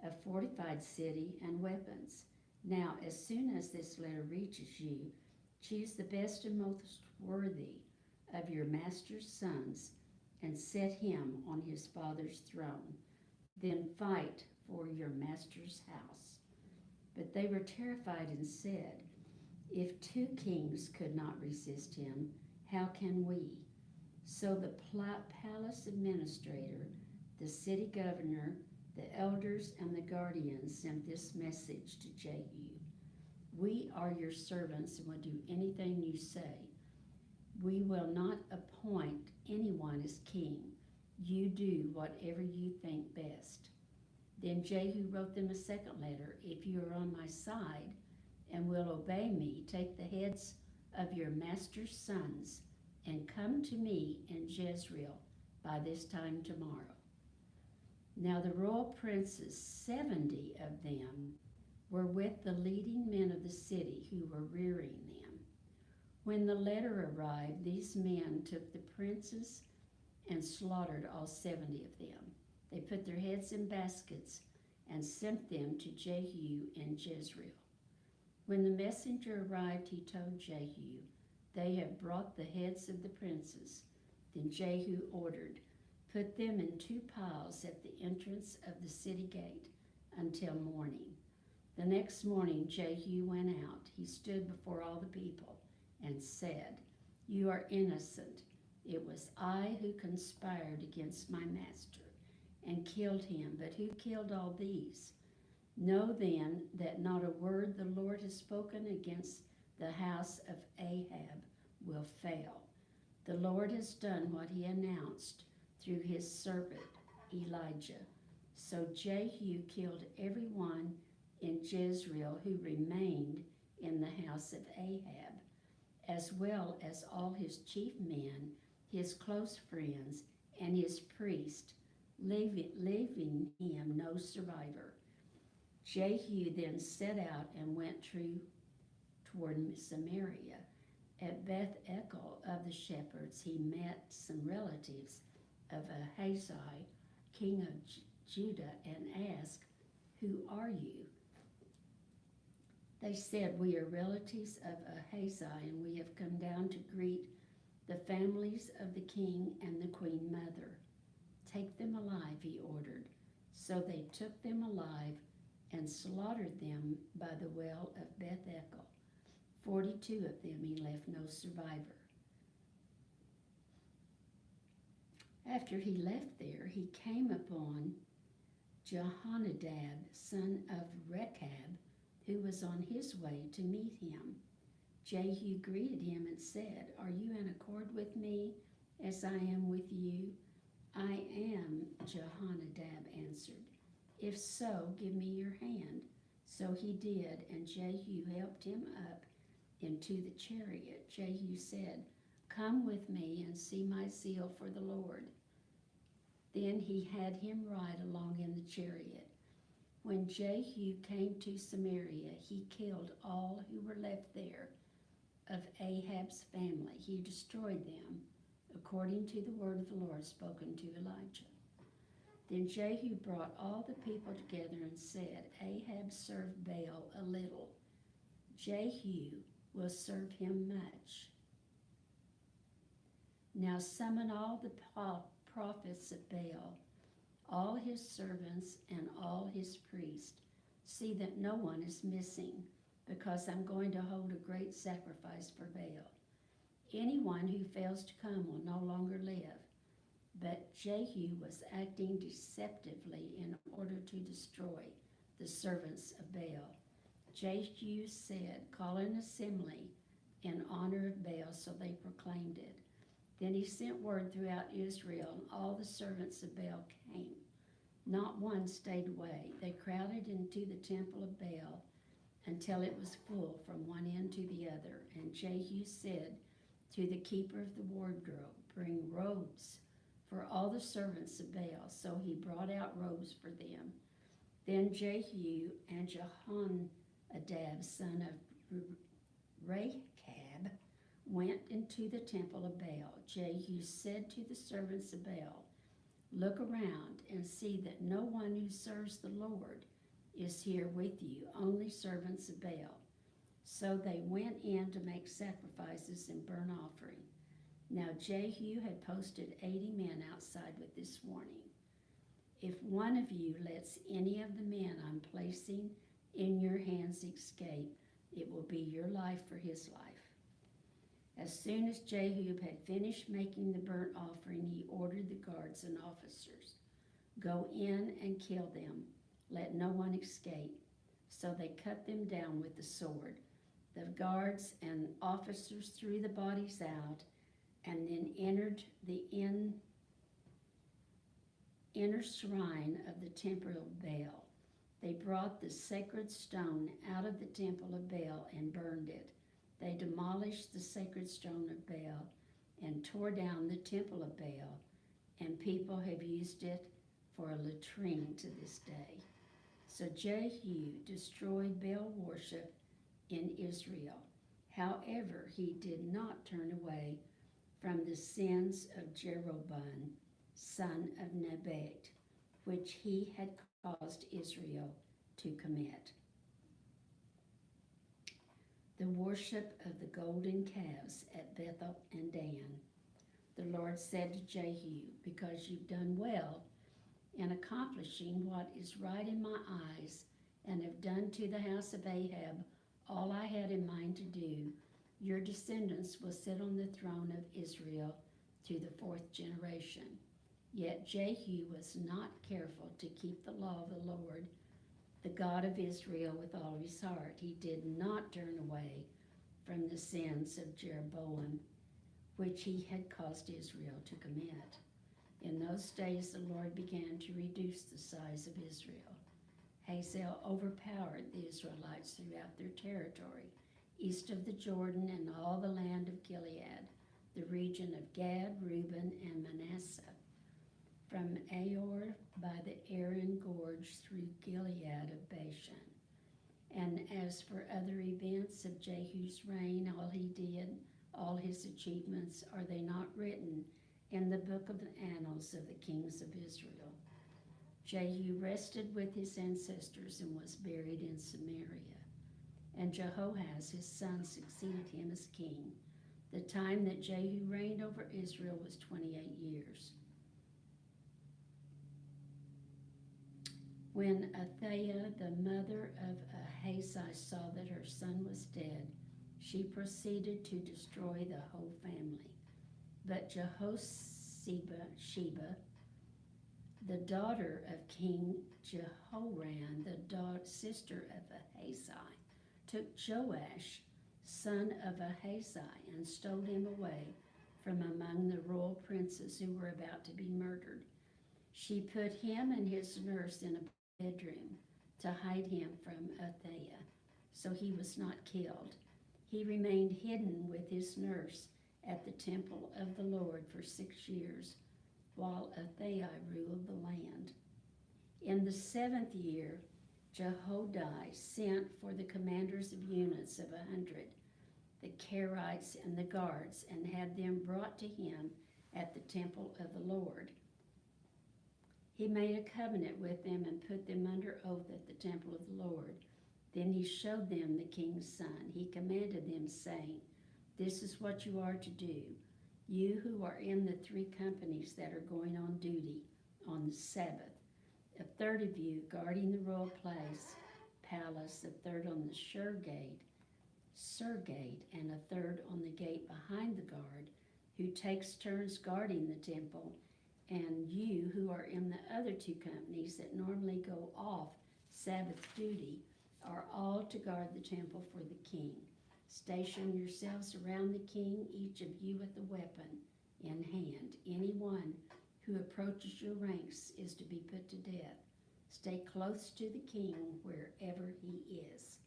a fortified city and weapons. Now, as soon as this letter reaches you, choose the best and most worthy of your master's sons and set him on his father's throne. Then fight for your master's house." But they were terrified and said, "If 2 kings could not resist him, how can we?" So the palace administrator, the city governor, the elders, and the guardians sent this message to Jehu. "We are your servants and will do anything you say. We will not appoint anyone as king. You do whatever you think best." Then Jehu wrote them a second letter. "If you are on my side and will obey me, take the heads of your master's sons and come to me in Jezreel by this time tomorrow." Now the royal princes, 70 of them, were with the leading men of the city who were rearing them. When the letter arrived, these men took the princes and slaughtered all 70 of them. They put their heads in baskets and sent them to Jehu in Jezreel. When the messenger arrived, he told Jehu, "They have brought the heads of the princes." Then Jehu ordered, "Put them in 2 piles at the entrance of the city gate until morning." The next morning Jehu went out. He stood before all the people and said, "You are innocent. It was I who conspired against my master and killed him, but who killed all these? Know then that not a word the Lord has spoken against the house of Ahab will fail. The Lord has done what he announced through his servant Elijah." So Jehu killed everyone in Jezreel who remained in the house of Ahab, as well as all his chief men, his close friends, and his priest, leaving him no survivor. Jehu then set out and went toward Samaria. At Beth Ekel of the shepherds, he met some relatives of Ahaziah, king of Judah, and asked, "Who are you?" They said, "We are relatives of Ahaziah, and we have come down to greet the families of the king and the queen mother." "Take them alive," he ordered. So they took them alive and slaughtered them by the well of Beth Ekel. 42 of them he left no survivor. After he left there, he came upon Jehonadab, son of Rechab, who was on his way to meet him. Jehu greeted him and said, "Are you in accord with me as I am with you?" "I am," Jehonadab answered. "If so, give me your hand." So he did, and Jehu helped him up into the chariot, Jehu said, "Come with me and see my zeal for the Lord." Then he had him ride along in the chariot. When Jehu came to Samaria, he killed all who were left there of Ahab's family. He destroyed them, according to the word of the Lord spoken to Elijah. Then Jehu brought all the people together and said, "Ahab served Baal a little. Jehu will serve him much. Now summon all the prophets of Baal, all his servants and all his priests. See that no one is missing, because I'm going to hold a great sacrifice for Baal. Anyone who fails to come will no longer live." But Jehu was acting deceptively in order to destroy the servants of Baal. Jehu said, "Call an assembly in honor of Baal," so they proclaimed it. Then he sent word throughout Israel, and all the servants of Baal came. Not one stayed away. They crowded into the temple of Baal until it was full from one end to the other. And Jehu said to the keeper of the wardrobe, "Bring robes for all the servants of Baal." So he brought out robes for them. Then Jehu and Jehonadab, son of Rechab, went into the temple of Baal. Jehu said to the servants of Baal, "Look around and see that no one who serves the Lord is here with you, only servants of Baal." So they went in to make sacrifices and burnt offering. Now Jehu had posted 80 men outside with this warning: "If one of you lets any of the men I'm placing in your hands escape, it will be your life for his life." As soon as Jehu had finished making the burnt offering, he ordered the guards and officers, "Go in and kill them. Let no one escape." So they cut them down with the sword. The guards and officers threw the bodies out and then entered the inner shrine of the temple of Baal. They brought the sacred stone out of the temple of Baal and burned it. They demolished the sacred stone of Baal and tore down the temple of Baal, and people have used it for a latrine to this day. So Jehu destroyed Baal worship in Israel. However, he did not turn away from the sins of Jeroboam, son of Nebat, which he had caused Israel to commit. The worship of the golden calves at Bethel and Dan. The Lord said to Jehu, "Because you've done well in accomplishing what is right in my eyes and have done to the house of Ahab all I had in mind to do, your descendants will sit on the throne of Israel to the 4th generation." Yet Jehu was not careful to keep the law of the Lord, the God of Israel, with all his heart. He did not turn away from the sins of Jeroboam, which he had caused Israel to commit. In those days the Lord began to reduce the size of Israel. Hazael overpowered the Israelites throughout their territory, east of the Jordan and all the land of Gilead, the region of Gad, Reuben, and Manasseh, from Aor by the Aaron Gorge through Gilead of Bashan. And as for other events of Jehu's reign, all he did, all his achievements, are they not written in the book of the annals of the kings of Israel? Jehu rested with his ancestors and was buried in Samaria. And Jehoahaz his son succeeded him as king. The time that Jehu reigned over Israel was 28 years. When Athaliah, the mother of Ahaziah, saw that her son was dead, she proceeded to destroy the whole family. But Jehosheba, the daughter of King Jehoram, the sister of Ahaziah, took Joash, son of Ahaziah, and stole him away from among the royal princes who were about to be murdered. She put him and his nurse in a bedroom to hide him from Athaliah, so he was not killed. He remained hidden with his nurse at the temple of the Lord for 6 years, while Athaliah ruled the land. In the 7th year, Jehoiada sent for the commanders of units of 100, the Kerites and the guards, and had them brought to him at the temple of the Lord. He made a covenant with them and put them under oath at the temple of the Lord. Then he showed them the king's son. He commanded them, saying, "This is what you are to do, you who are in the 3 companies that are going on duty on the Sabbath. A third of you guarding the royal palace, a third on the Sur gate, and a third on the gate behind the guard, who takes turns guarding the temple, and you who are in the other 2 companies that normally go off Sabbath duty are all to guard the temple for the king. Station yourselves around the king, each of you with a weapon in hand. Anyone who approaches your ranks is to be put to death. Stay close to the king wherever he is."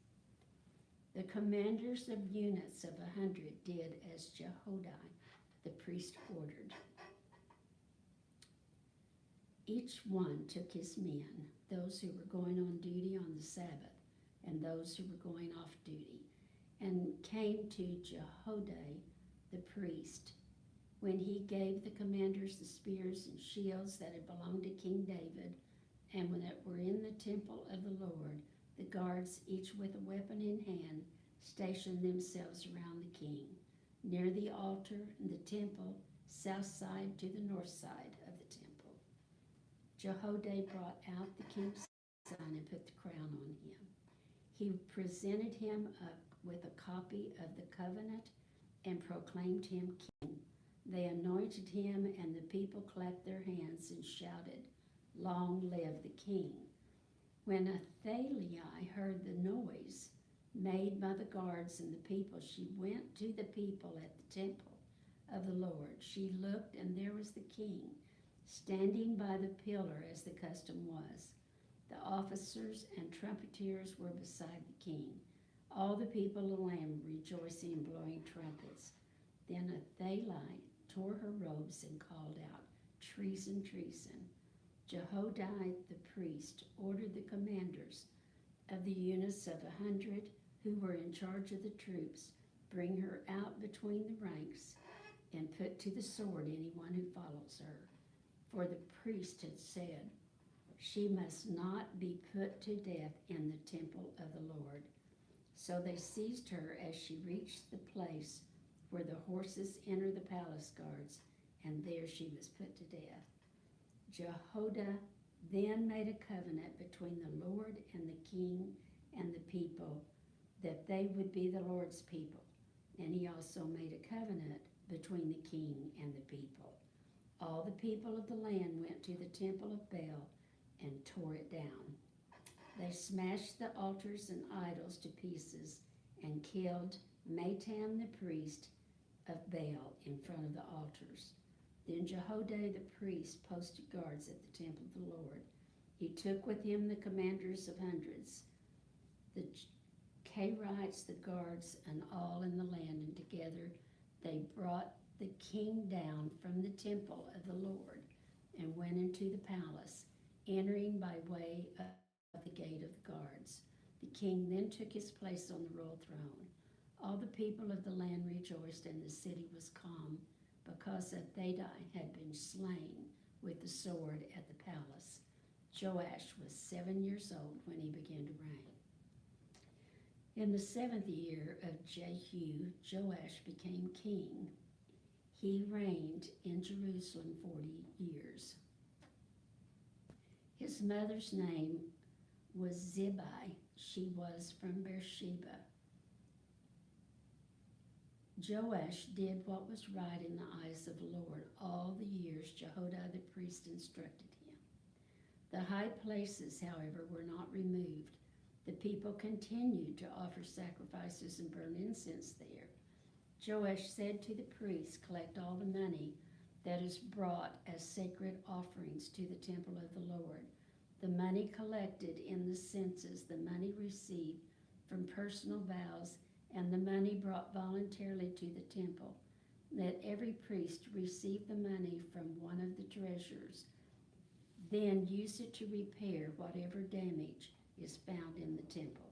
The commanders of units of 100 did as Jehoiada the priest ordered. Each one took his men, those who were going on duty on the Sabbath and those who were going off duty, and came to Jehoiada the priest. When he gave the commanders the spears and shields that had belonged to King David, and when that were in the temple of the Lord, the guards, each with a weapon in hand, stationed themselves around the king, near the altar in the temple, south side to the north side of the temple. Jehoiada brought out the king's son and put the crown on him. He presented him with a copy of the covenant and proclaimed him king. They anointed him, and the people clapped their hands and shouted, "Long live the king." When Athaliah heard the noise made by the guards and the people, she went to the people at the temple of the Lord. She looked, and there was the king, standing by the pillar as the custom was. The officers and trumpeters were beside the king. All the people of the land were rejoicing and blowing trumpets. Then Athaliah tore her robes and called out, "Treason, treason." Jehoiada the priest ordered the commanders of the units of 100 who were in charge of the troops, bring her out between the ranks and put to the sword anyone who follows her. For the priest had said, "She must not be put to death in the temple of the Lord." So they seized her as she reached the place where the horses enter the palace guards, and there she was put to death. Jehoiada then made a covenant between the Lord and the king and the people, that they would be the Lord's people. And he also made a covenant between the king and the people. All the people of the land went to the temple of Baal and tore it down. They smashed the altars and idols to pieces and killed Mattan the priest of Baal in front of the altars. Then Jehoiada the priest posted guards at the temple of the Lord. He took with him the commanders of hundreds, the Kerites, the guards, and all in the land, and together they brought the king down from the temple of the Lord and went into the palace, entering by way of the gate of the guards. The king then took his place on the royal throne. All the people of the land rejoiced, and the city was calm, because Athaliah had been slain with the sword at the palace. Joash was 7 years old when he began to reign. In the 7th year of Jehu, Joash became king. He reigned in Jerusalem 40 years. His mother's name was Zibai. She was from Beersheba. Joash did what was right in the eyes of the Lord all the years Jehoiada the priest instructed him. The high places, however, were not removed. The people continued to offer sacrifices and burn incense there. Joash said to the priests, "Collect all the money that is brought as sacred offerings to the temple of the Lord. The money collected in the census, the money received from personal vows and the money brought voluntarily to the temple. Let every priest receive the money from one of the treasurers, then use it to repair whatever damage is found in the temple.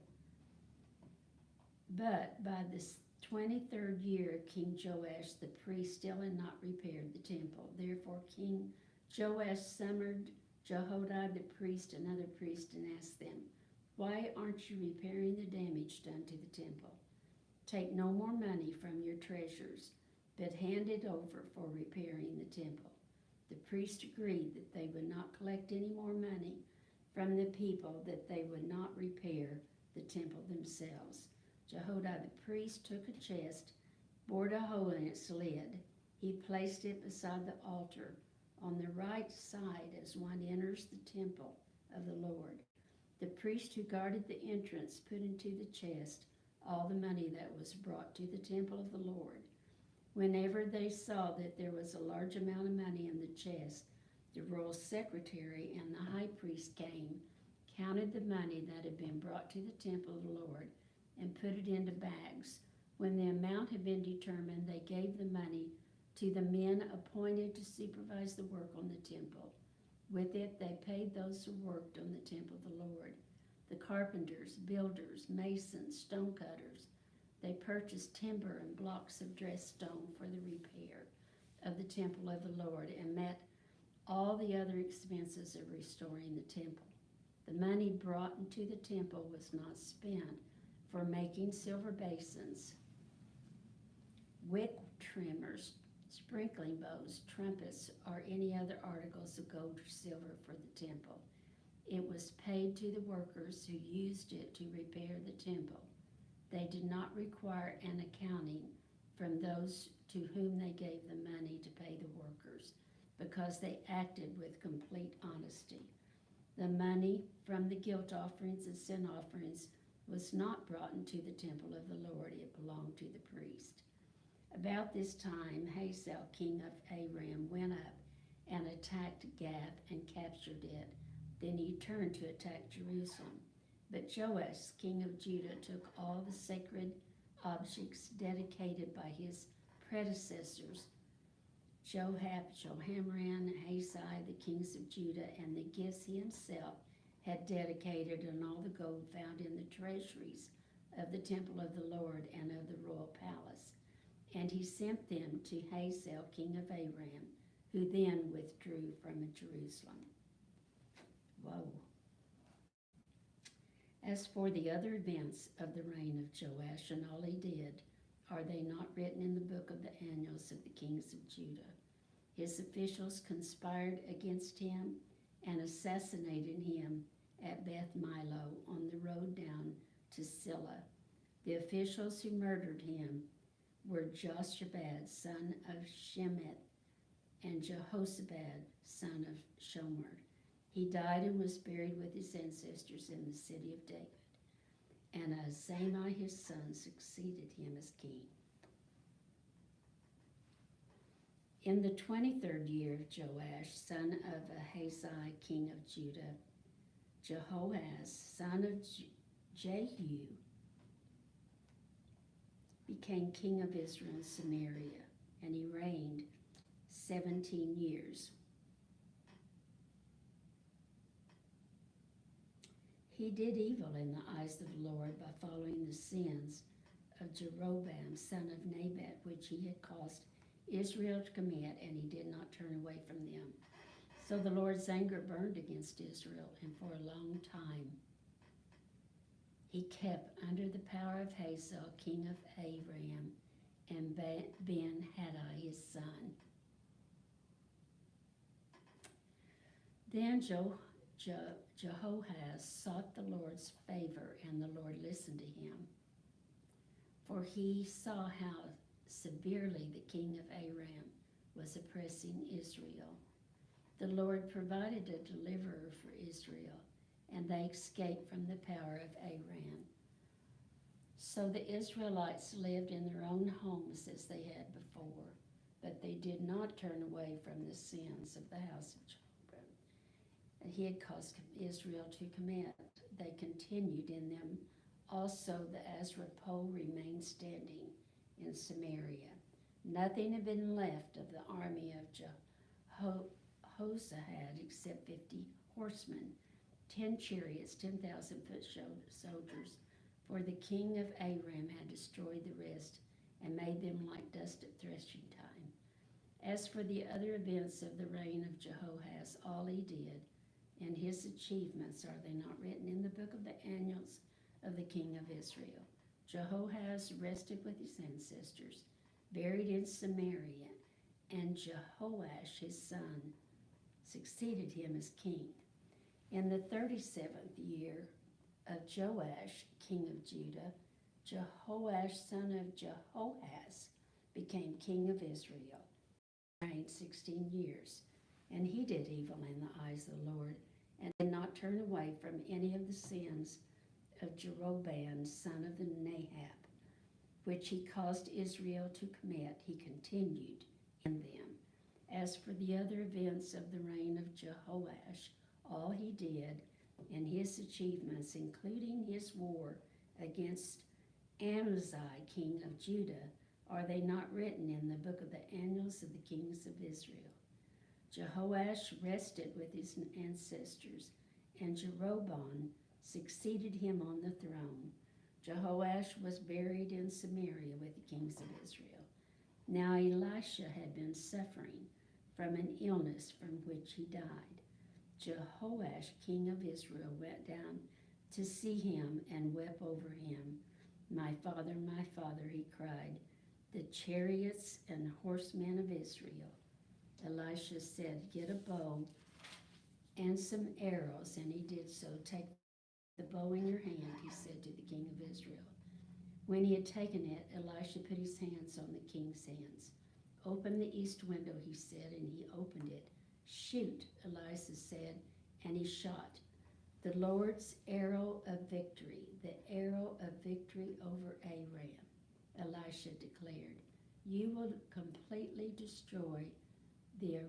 But by the 23rd year of King Joash, the priest still had not repaired the temple. Therefore King Joash summoned Jehoiada the priest and other priests and asked them, "Why aren't you repairing the damage done to the temple? Take no more money from your treasures, but hand it over for repairing the temple." The priest agreed that they would not collect any more money from the people, that they would not repair the temple themselves. Jehoiada the priest took a chest, bored a hole in its lid. He placed it beside the altar on the right side as one enters the temple of the Lord. The priest who guarded the entrance put into the chest all the money that was brought to the temple of the Lord. Whenever they saw that there was a large amount of money in the chest, the royal secretary and the high priest came, counted the money that had been brought to the temple of the Lord, and put it into bags. When the amount had been determined, they gave the money to the men appointed to supervise the work on the temple. With it, they paid those who worked on the temple of the Lord, the carpenters, builders, masons, stone cutters. They purchased timber and blocks of dressed stone for the repair of the temple of the Lord, and met all the other expenses of restoring the temple. The money brought into the temple was not spent for making silver basins, wick trimmers, sprinkling bows, trumpets, or any other articles of gold or silver for the temple. It was paid to the workers who used it to repair the temple. They did not require an accounting from those to whom they gave the money to pay the workers, because they acted with complete honesty. The money from the guilt offerings and sin offerings was not brought into the temple of the Lord. It belonged to the priest. About this time, Hazael, king of Aram, went up and attacked Gath and captured it. Then he turned to attack Jerusalem. But Joash, king of Judah, took all the sacred objects dedicated by his predecessors, Joab, Jehoram, Hazael, the kings of Judah, and the gifts he himself had dedicated, and all the gold found in the treasuries of the temple of the Lord and of the royal palace. And he sent them to Hazael, king of Aram, who then withdrew from Jerusalem. Whoa. As for the other events of the reign of Joash and all he did, are they not written in the book of the annals of the kings of Judah? His officials conspired against him and assassinated him at Beth Milo on the road down to Silla. The officials who murdered him were Joshabad, son of Shemeth, and Jehosabad, son of Shomer. He died and was buried with his ancestors in the city of David. And Azamai, his son, succeeded him as king. In the 23rd year of Joash, son of Ahaziah, king of Judah, Jehoahaz, son of Jehu, became king of Israel and Samaria, and he reigned 17 years. He did evil in the eyes of the Lord by following the sins of Jeroboam, son of Nebat, which he had caused Israel to commit, and he did not turn away from them. So the Lord's anger burned against Israel, and for a long time he kept under the power of Hazael, king of Aram, and Ben-Hadad, his son. Then Jehoahaz sought the Lord's favor, and the Lord listened to him. For he saw how severely the king of Aram was oppressing Israel. The Lord provided a deliverer for Israel, and they escaped from the power of Aram. So the Israelites lived in their own homes as they had before, but they did not turn away from the sins of the house of Jeroboam. He had caused Israel to commit. They continued in them Also the Asherah pole remained standing in Samaria. Nothing had been left of the army of Jehoshaphat except 50 horsemen, 10 chariots, 10,000-foot soldiers, for the king of Aram had destroyed the rest and made them like dust at threshing time. As for the other events of the reign of Jehoahaz, all he did, and his achievements, are they not written in the book of the annals of the king of Israel? Jehoahaz rested with his ancestors, buried in Samaria, and Jehoash his son succeeded him as king. In the 37th year of Joash, king of Judah, Jehoash son of Jehoahaz became king of Israel. He reigned 16 years, and he did evil in the eyes of the Lord, and did not turn away from any of the sins of Jeroboam son of the Nahab, which he caused Israel to commit. He continued in them. As for the other events of the reign of Jehoash, all he did, and his achievements, including his war against Amaziah, king of Judah, are they not written in the book of the annals of the kings of Israel? Jehoash rested with his ancestors, and Jeroboam succeeded him on the throne. Jehoash was buried in Samaria with the kings of Israel. Now Elisha had been suffering from an illness from which he died. Jehoash, king of Israel, went down to see him and wept over him. My father, he cried, the chariots and horsemen of Israel. Elisha said, get a bow and some arrows, and he did so. Take the bow in your hand, he said to the king of Israel. When he had taken it, Elisha put his hands on the king's hands. Open the east window, he said, and he opened it. Shoot, Elisha said, and he shot. The Lord's arrow of victory, the arrow of victory over Aram, Elisha declared. You will completely destroy the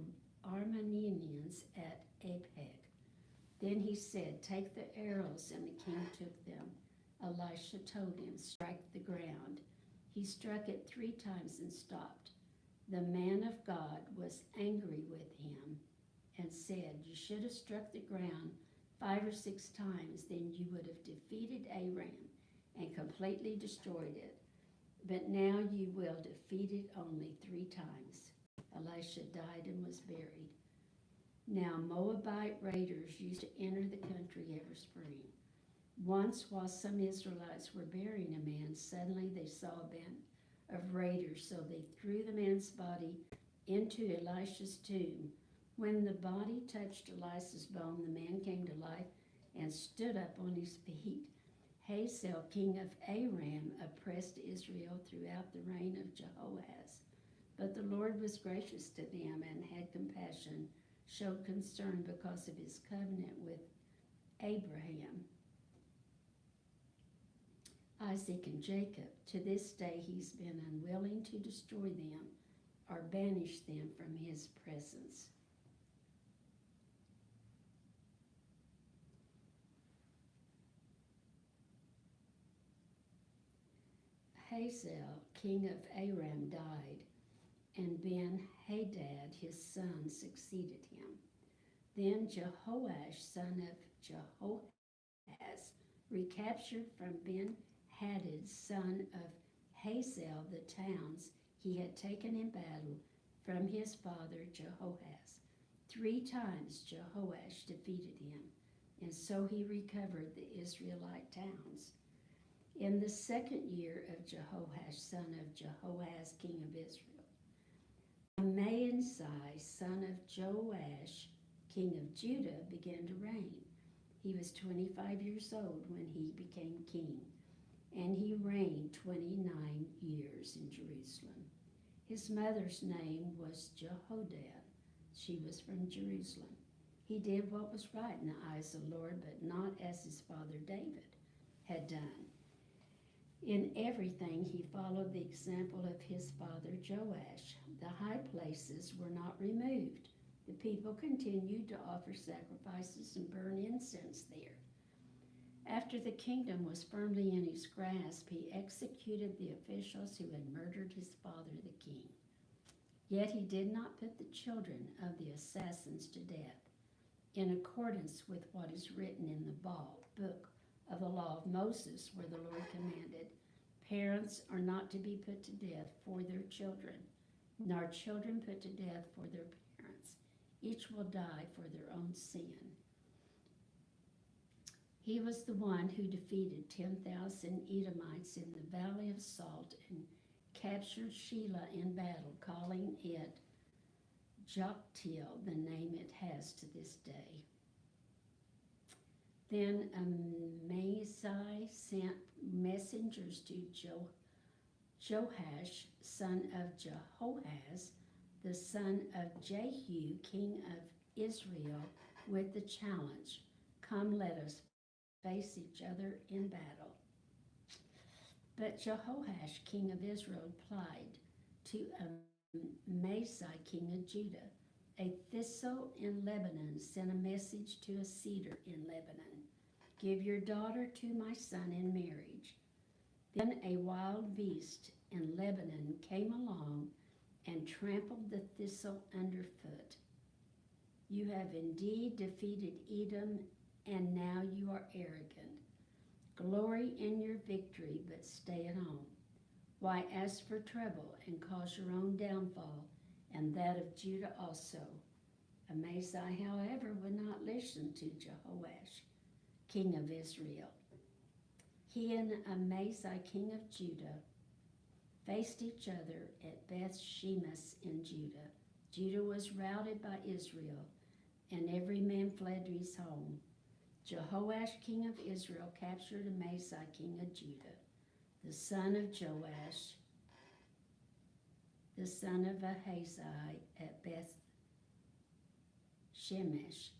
Arameans at Aphek. Then he said, take the arrows, and the king took them. Elisha told him, strike the ground. He struck it 3 times and stopped. The man of God was angry with him and said, you should have struck the ground 5 or 6 times, then you would have defeated Aram and completely destroyed it. But now you will defeat it only 3 times. Elisha died and was buried. Now Moabite raiders used to enter the country every spring. Once, while some Israelites were burying a man, suddenly they saw a band of raiders, so they threw the man's body into Elisha's tomb. When the body touched Elisha's bone, the man came to life and stood up on his feet. Hazael, king of Aram, oppressed Israel throughout the reign of Jehoahaz. But the Lord was gracious to them and had compassion, showed concern because of his covenant with Abraham, Isaac, and Jacob. To this day he's been unwilling to destroy them or banish them from his presence. Hazael, king of Aram, died, and Ben-Hadad, his son, succeeded him. Then Jehoash, son of Jehoahaz, recaptured from Ben-Hadad, son of Hazael, the towns he had taken in battle from his father Jehoahaz. 3 times Jehoash defeated him, and so he recovered the Israelite towns. In the 2nd year of Jehoash, son of Jehoahaz, king of Israel, Amaziah, son of Joash, king of Judah, began to reign. He was 25 years old when he became king, and he reigned 29 years in Jerusalem. His mother's name was Jehoadad. She was from Jerusalem. He did what was right in the eyes of the Lord, but not as his father David had done. In everything he followed the example of his father Joash. The high places were not removed. The people continued to offer sacrifices and burn incense there. After the kingdom was firmly in his grasp, he executed the officials who had murdered his father, the king. Yet he did not put the children of the assassins to death, in accordance with what is written in the book of the law of Moses, where the Lord commanded, "Parents are not to be put to death for their children, nor children put to death for their parents. Each will die for their own sin." He was the one who defeated 10,000 Edomites in the Valley of Salt and captured Shelah in battle, calling it Joktiel, the name it has to this day. Then Amasai sent messengers to Joash, son of Jehoahaz, the son of Jehu, king of Israel, with the challenge, "Come, let us face each other in battle." But Jehoash, king of Israel, replied to Amasai, king of Judah, "A thistle in Lebanon sent a message to a cedar in Lebanon, 'Give your daughter to my son in marriage.' Then a wild beast in Lebanon came along and trampled the thistle underfoot. You have indeed defeated Edom, and now you are arrogant. Glory in your victory, but stay at home. Why ask for trouble and cause your own downfall and that of Judah also?" Amasai, however, would not listen to Jehoash, king of Israel. He and Amasai, king of Judah, faced each other at Beth Shemesh in Judah. Judah was routed by Israel, and every man fled to his home. Jehoash, king of Israel, captured Amasai, king of Judah, the son of Joash, the son of Ahaziah, at Beth Shemesh.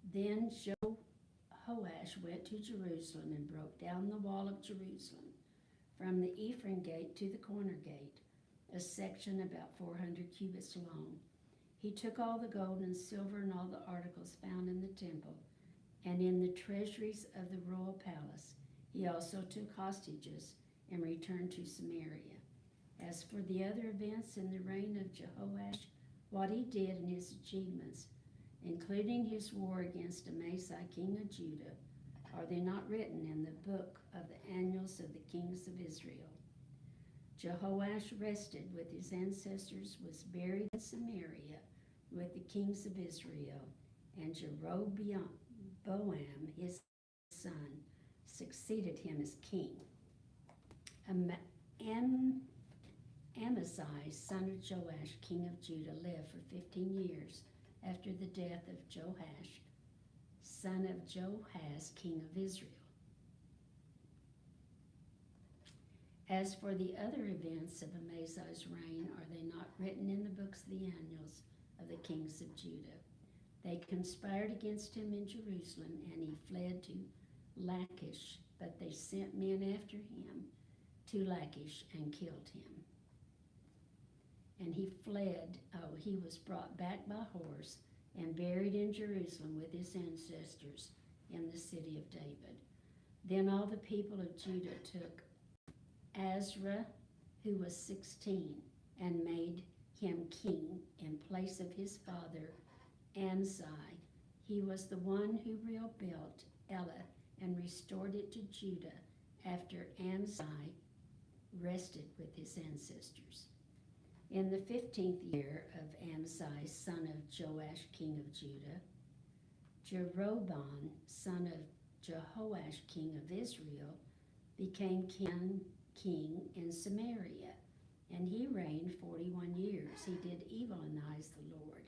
Then Jehoash went to Jerusalem and broke down the wall of Jerusalem from the Ephraim gate to the corner gate, a section about 400 cubits long. He took all the gold and silver and all the articles found in the temple and in the treasuries of the royal palace. He also took hostages and returned to Samaria. As for the other events in the reign of Jehoash, what he did and his achievements, including his war against Amasai, king of Judah, are they not written in the book of the annals of the kings of Israel? Jehoash rested with his ancestors, was buried in Samaria with the kings of Israel, and Jeroboam, his son, succeeded him as king. Amasai, son of Joash, king of Judah, lived for 15 years after the death of Joash, son of Joahaz, king of Israel. As for the other events of Amasai's reign, are they not written in the books of the annals of the kings of Judah? They conspired against him in Jerusalem, and he fled to Lachish, but they sent men after him to Lachish and killed him. And he fled, he was brought back by horse and buried in Jerusalem with his ancestors in the city of David. Then all the people of Judah took Azra, who was 16, and made him king in place of his father Amzai. He was the one who rebuilt Elath and restored it to Judah after Amzai rested with his ancestors. In the 15th year of Amzai, son of Joash, king of Judah, Jeroboam, son of Jehoash, king of Israel, became king in Samaria, and he reigned 41 years. He did evil in the eyes of the Lord,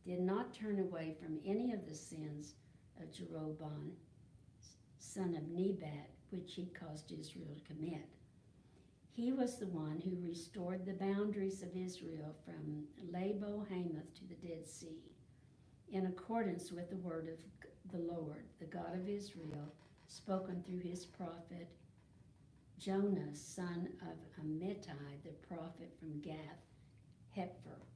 did not turn away from any of the sins of Jeroboam, son of Nebat, which he caused Israel to commit. He was the one who restored the boundaries of Israel from Labo Hamath to the Dead Sea, in accordance with the word of the Lord, the God of Israel, spoken through his prophet Jonah, son of Amittai, the prophet from Gath Hepher.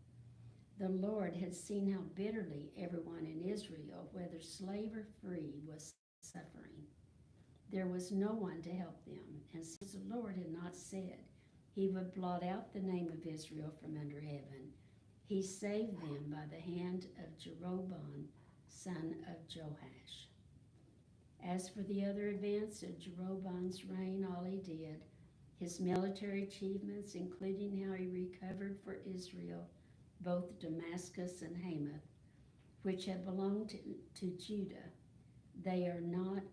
The Lord had seen how bitterly everyone in Israel, whether slave or free, was suffering. there was no one to help them. And since the Lord had not said he would blot out the name of Israel from under heaven, he saved them by the hand of Jeroboam, son of Joash. As for the other events of Jeroboam's reign, all he did, his military achievements, including how he recovered for Israel both Damascus and Hamath, which had belonged to Judah,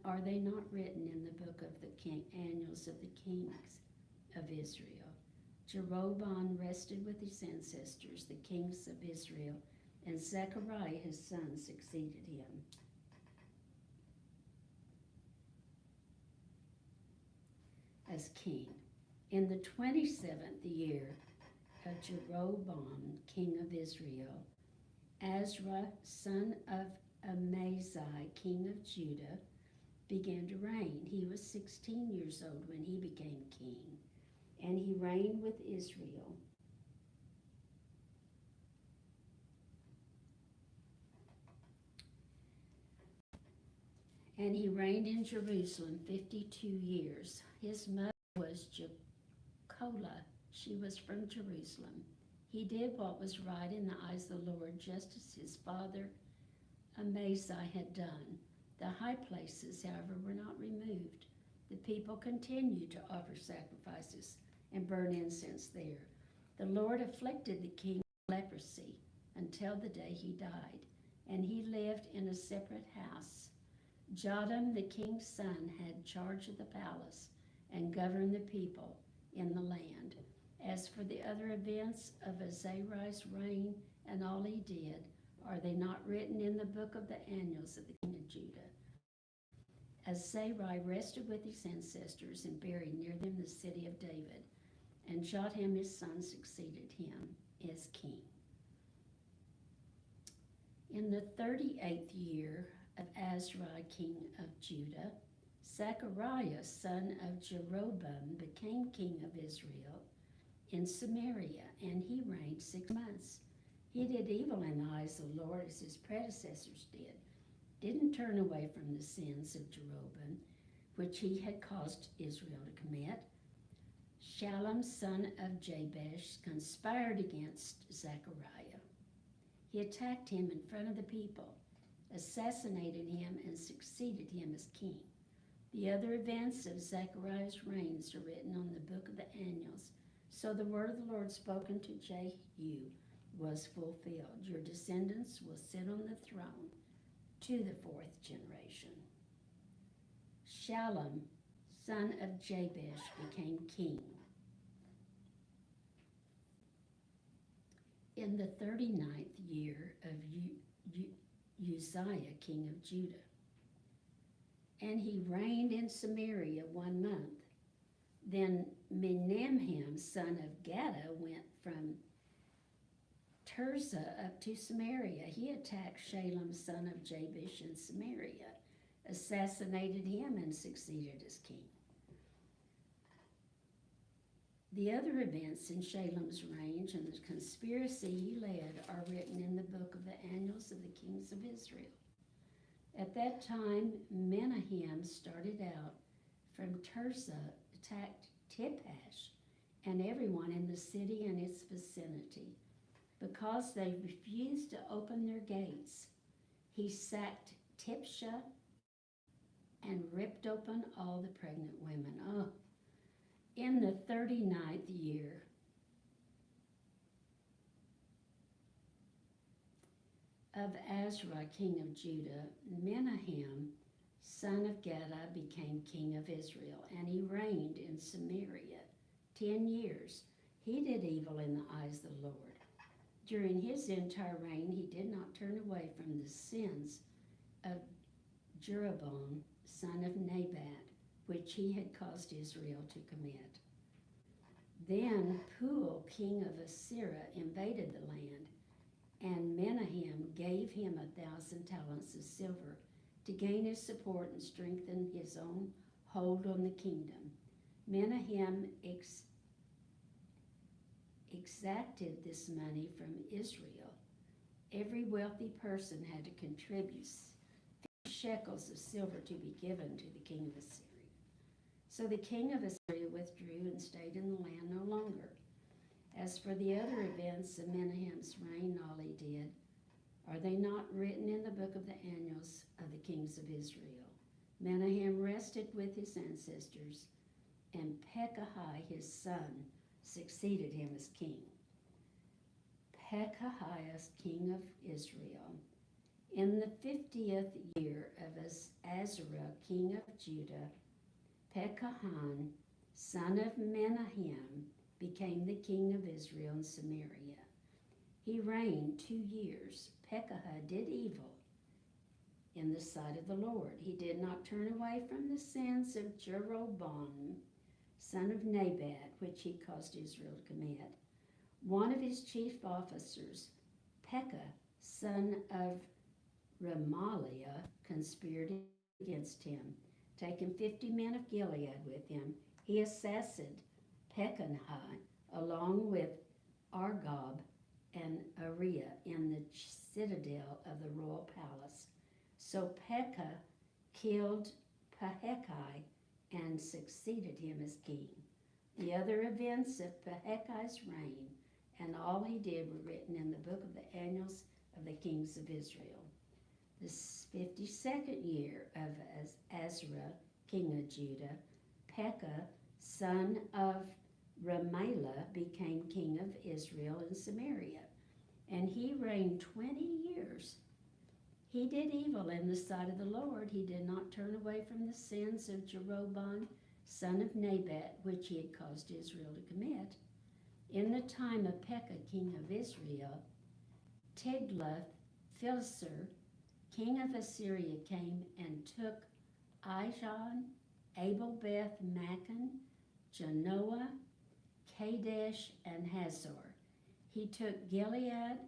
are they not written in the book of the annals of the kings of Israel? Jeroboam rested with his ancestors, the kings of Israel, and Zechariah his son succeeded him. As king. In the 27th year of Jeroboam, king of Israel, Azra, son of Amaziah, king of Judah, began to reign. He was 16 years old when he became king, and he reigned with Israel. And he reigned in Jerusalem 52 years. His mother was Jecola. She was from Jerusalem. He did what was right in the eyes of the Lord, just as his father Amaziah had done. The high places, however, were not removed. The people continued to offer sacrifices and burn incense there. The Lord afflicted the king with leprosy until the day he died, and he lived in a separate house. Jotham, the king's son, had charge of the palace and governed the people in the land. As for the other events of Azariah's reign and all he did, are they not written in the book of the annals of the king of Judah? Azariah rested with his ancestors and buried near them the city of David, and Jotham his son succeeded him as king. In the 38th year of Azariah, king of Judah, Zechariah, son of Jeroboam, became king of Israel in Samaria, and he reigned 6 months. He did evil in the eyes of the Lord as his predecessors didn't turn away from the sins of Jeroboam, which he had caused Israel to commit. Shallum, son of Jabesh, conspired against Zechariah. He attacked him in front of the people, assassinated him, and succeeded him as king. The other events of Zechariah's reigns are written on the book of the annals. So the word of the Lord spoken to Jehu was fulfilled. Your descendants will sit on the throne to the 4th generation. Shallum, son of Jabesh, became king in the 39th year of Uzziah, king of Judah. And he reigned in Samaria 1 month. Then Menahem, son of Gadda, went from Tirzah up to Samaria. He attacked Shallum, son of Jabesh, in Samaria, assassinated him, and succeeded as king. The other events in Shallum's reign and the conspiracy he led are written in the book of the annals of the kings of Israel. At that time, Menahem started out from Tirzah, attacked Tiphash and everyone in the city and its vicinity. Because they refused to open their gates, he sacked Tipsha and ripped open all the pregnant women. In the 39th year of Azariah, king of Judah, Menahem, son of Gadda, became king of Israel, and he reigned in Samaria 10 years. He did evil in the eyes of the Lord. During his entire reign, he did not turn away from the sins of Jeroboam, son of Nebat, which he had caused Israel to commit. Then Pul, king of Assyria, invaded the land, and Menahem gave him 1,000 talents of silver to gain his support and strengthen his own hold on the kingdom. Menahem exacted this money from Israel. Every wealthy person had to contribute 50 shekels of silver to be given to the king of Assyria. So the king of Assyria withdrew and stayed in the land no longer. As for the other events of Menahem's reign, all he did, are they not written in the book of the annals of the kings of Israel? Menahem rested with his ancestors, and Pekahiah his son succeeded him as king. Pekahiah, king of Israel. In the 50th year of Azariah, king of Judah, Pekahiah, son of Menahem, became the king of Israel in Samaria. He reigned 2 years. Pekahiah did evil in the sight of the Lord. He did not turn away from the sins of Jeroboam, son of Nebat, which he caused Israel to commit. One of his chief officers, Pekah, son of Remaliah, conspired against him. Taking 50 men of Gilead with him, he assassinated Pekahiah along with Argob and Ariah in the citadel of the royal palace. So Pekah killed Pekahiah and succeeded him as king. The other events of Pekahiah's reign and all he did were written in the book of the annals of the kings of Israel. The 52nd year of Azariah, king of Judah, Pekah, son of Remaliah, became king of Israel in Samaria, and he reigned 20 years. He did evil in the sight of the Lord. He did not turn away from the sins of Jeroboam, son of Nebat, which he had caused Israel to commit. In the time of Pekah, king of Israel, Tiglath-Pileser, king of Assyria, came and took Ijon, Abel-Beth-Maachah, Janoah, Kadesh, and Hazor. He took Gilead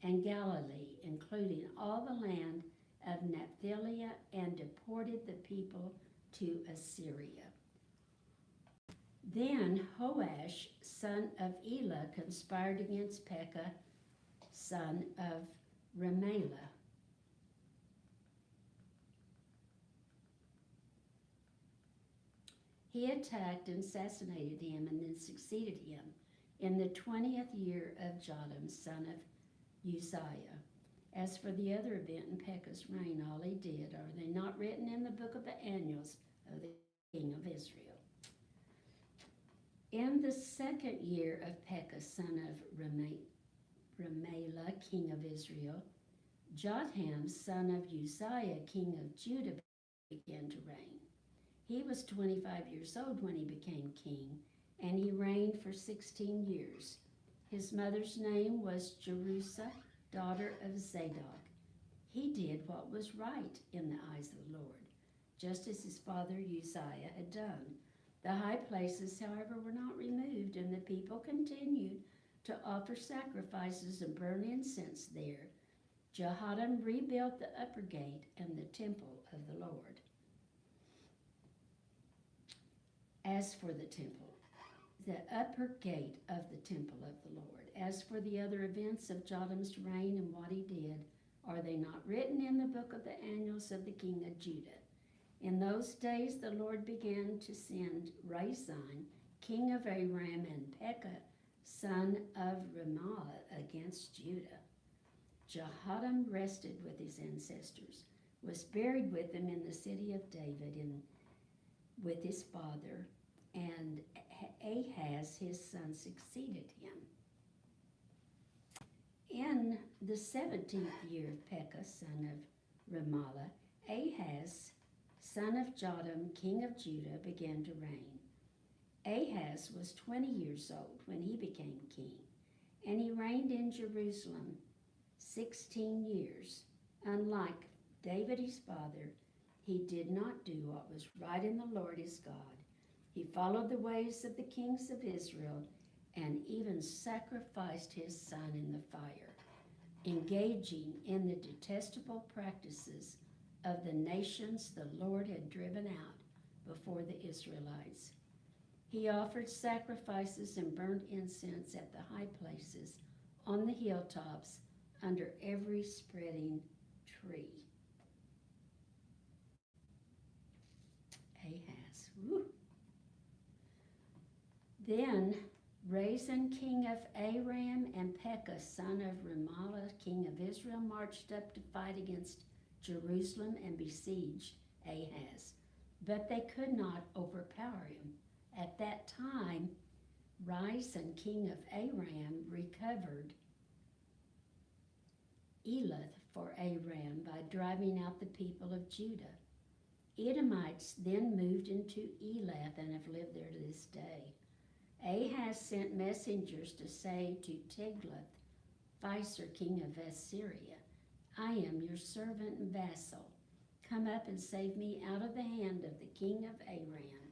and Galilee, including all the land of Naphtali, and deported the people to Assyria. Then Joash, son of Elah, conspired against Pekah, son of Remaliah. He attacked and assassinated him and then succeeded him in the 20th year of Jotham, son of Uzziah. As for the other event in Pekah's reign, all he did, are they not written in the book of the annals of the king of Israel? In the 2nd year of Pekah, son of Remaliah, king of Israel, Jotham, son of Uzziah, king of Judah, began to reign. He was 25 years old when he became king, and he reigned for 16 years. His mother's name was Jerusha, daughter of Zadok. He did what was right in the eyes of the Lord, just as his father Uzziah had done. The high places, however, were not removed, and the people continued to offer sacrifices and burn incense there. Jehoram rebuilt the upper gate and the temple of the Lord. As for the temple, the upper gate of the temple of the Lord, as for the other events of Jotham's reign and what he did, are they not written in the book of the annals of the king of Judah? In those days the Lord began to send Rezin, king of Aram, and Pekah, son of Remaliah, against Judah. Jehoram rested with his ancestors, was buried with them in the city of David with his father, and Ahaz, his son, succeeded him. In the 17th year of Pekah, son of Remaliah, Ahaz, son of Jotham, king of Judah, began to reign. Ahaz was 20 years old when he became king, and he reigned in Jerusalem 16 years. Unlike David his father, he did not do what was right in the Lord his God. He followed the ways of the kings of Israel and even sacrificed his son in the fire, engaging in the detestable practices of the nations the Lord had driven out before the Israelites. He offered sacrifices and burnt incense at the high places, on the hilltops, under every spreading tree. Ahaz. Woo. Then Rezin king of Aram and Pekah son of Remaliah king of Israel marched up to fight against Jerusalem and besieged Ahaz, but they could not overpower him. At that time, Rezin king of Aram recovered Elath for Aram by driving out the people of Judah. Edomites then moved into Elath and have lived there to this day. Ahaz sent messengers to say to Tiglath-Pileser king of Assyria, I am your servant and vassal. Come up and save me out of the hand of the king of Aram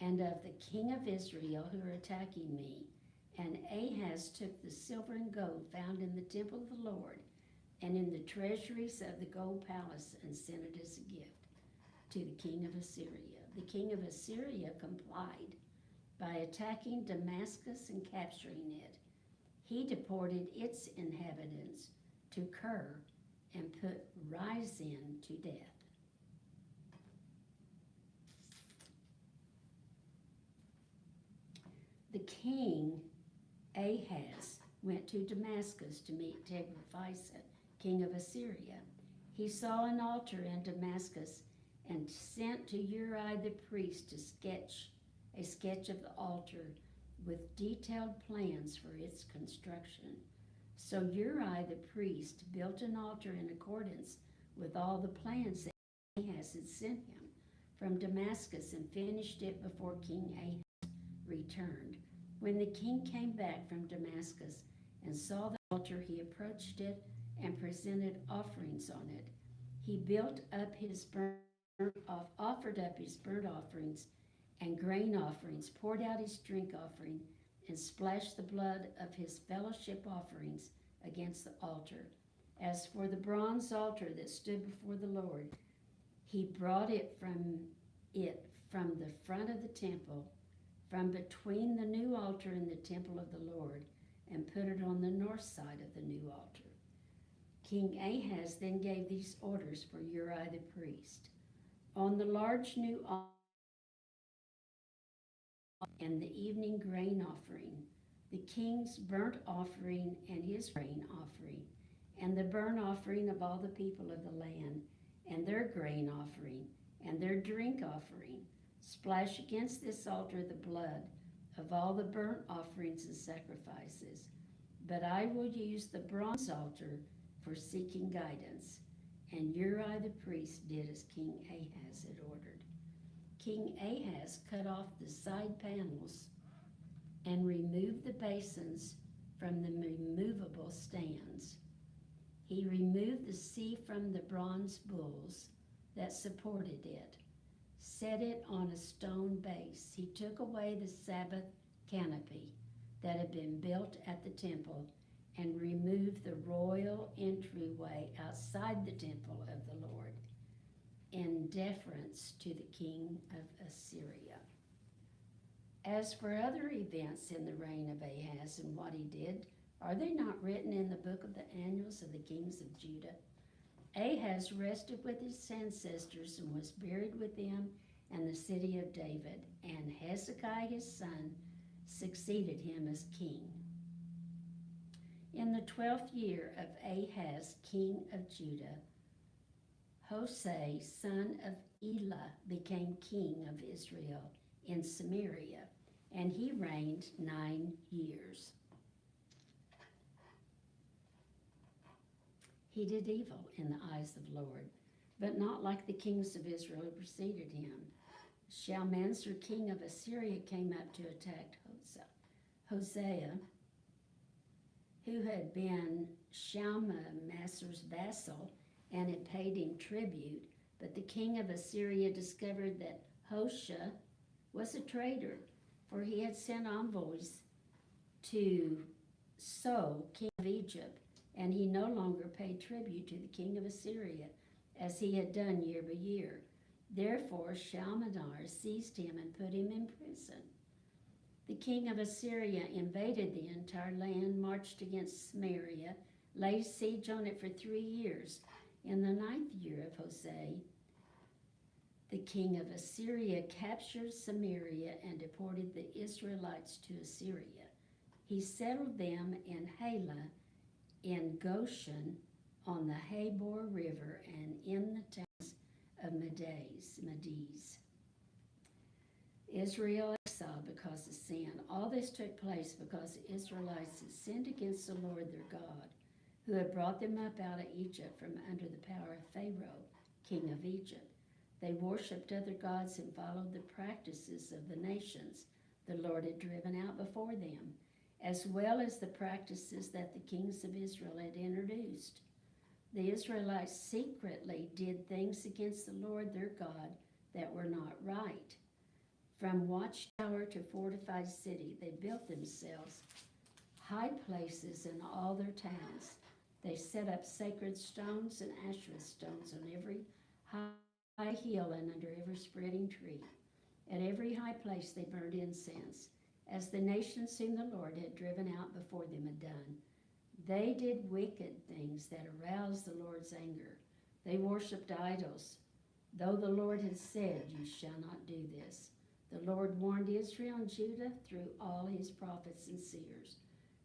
and of the king of Israel who are attacking me. And Ahaz took the silver and gold found in the temple of the Lord and in the treasuries of the gold palace and sent it as a gift to the king of Assyria. The king of Assyria complied by attacking Damascus and capturing it. He deported its inhabitants to Kir and put Rezin to death. The king Ahaz went to Damascus to meet Tiglath-Pileser, king of Assyria. He saw an altar in Damascus and sent to Uriah the priest a sketch of the altar with detailed plans for its construction. So Uriah the priest built an altar in accordance with all the plans that Ahaz had sent him from Damascus and finished it before King Ahaz returned. When the king came back from Damascus and saw the altar, he approached it and presented offerings on it. He offered up his burnt offerings and grain offerings, poured out his drink offering, and splashed the blood of his fellowship offerings against the altar. As for the bronze altar that stood before the Lord, he brought it from the front of the temple, from between the new altar and the temple of the Lord, and put it on the north side of the new altar. King Ahaz then gave these orders for Uriah the priest. On the large new altar and the evening grain offering, the king's burnt offering and his grain offering, and the burnt offering of all the people of the land, and their grain offering, and their drink offering, splash against this altar the blood of all the burnt offerings and sacrifices. But I will use the bronze altar for seeking guidance. And Uriah the priest did as King Ahaz had ordered. King Ahaz cut off the side panels and removed the basins from the removable stands. He removed the sea from the bronze bulls that supported it, set it on a stone base. He took away the Sabbath canopy that had been built at the temple and removed the royal entryway outside the temple of the Lord in deference to the king of Assyria. As for other events in the reign of Ahaz and what he did, are they not written in the book of the annals of the kings of Judah? Ahaz rested with his ancestors and was buried with them in the city of David, and Hezekiah his son succeeded him as king. In the 12th year of Ahaz, king of Judah, Hoshea, son of Elah, became king of Israel in Samaria, and he reigned 9 years. He did evil in the eyes of the Lord, but not like the kings of Israel who preceded him. Shalmaneser, king of Assyria, came up to attack Hosea, who had been Shalmaneser's vassal and had paid him tribute, but the king of Assyria discovered that Hoshea was a traitor, for he had sent envoys to So, king of Egypt, and he no longer paid tribute to the king of Assyria, as he had done year by year. Therefore Shalmaneser seized him and put him in prison. The king of Assyria invaded the entire land, marched against Samaria, laid siege on it for 3 years. In the 9th year of Hoshea, the king of Assyria captured Samaria and deported the Israelites to Assyria. He settled them in Halah, in Goshen, on the Habor River, and in the towns of Medes. Israel exiled because of sin. All this took place because the Israelites had sinned against the Lord their God, who had brought them up out of Egypt from under the power of Pharaoh, king of Egypt. They worshipped other gods and followed the practices of the nations the Lord had driven out before them, as well as the practices that the kings of Israel had introduced. The Israelites secretly did things against the Lord their God that were not right. From watchtower to fortified city, they built themselves high places in all their towns. They set up sacred stones and Asherah stones on every high hill and under every spreading tree. At every high place they burned incense, as the nations whom the Lord had driven out before them had done. They did wicked things that aroused the Lord's anger. They worshipped idols, though the Lord had said, "You shall not do this." The Lord warned Israel and Judah through all his prophets and seers.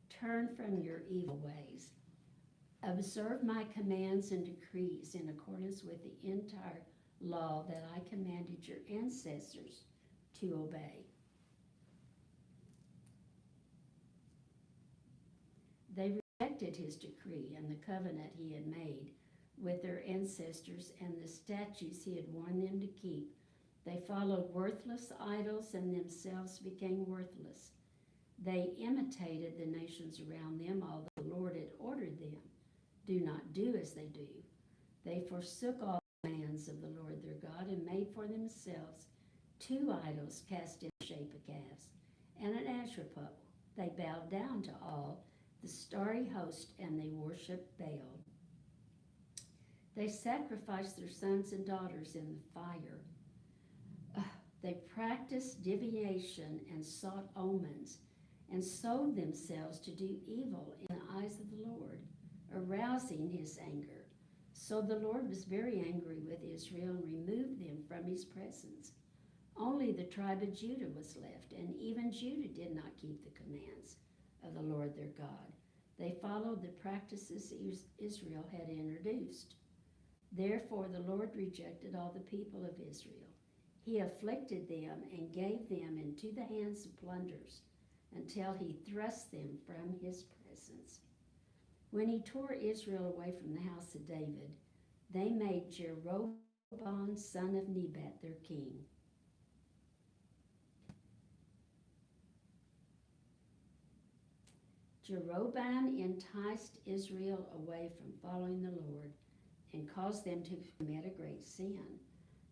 Turn from your evil ways. Observe my commands and decrees in accordance with the entire law that I commanded your ancestors to obey. They rejected his decree and the covenant he had made with their ancestors and the statutes he had warned them to keep. They followed worthless idols and themselves became worthless. They imitated the nations around them, although the Lord had ordered them, "Do not do as they do." They forsook all the commands of the Lord their God and made for themselves two idols cast in the shape of calves and an Asherah pole. They bowed down to all the starry host and they worshipped Baal. They sacrificed their sons and daughters in the fire. They practiced divination and sought omens and sold themselves to do evil in the eyes of the Lord, arousing his anger. So the Lord was very angry with Israel and removed them from his presence. Only the tribe of Judah was left, and even Judah did not keep the commands of the Lord their God. They followed the practices Israel had introduced. Therefore the Lord rejected all the people of Israel. He afflicted them and gave them into the hands of plunderers until he thrust them from his presence. When he tore Israel away from the house of David, they made Jeroboam, son of Nebat, their king. Jeroboam enticed Israel away from following the Lord and caused them to commit a great sin.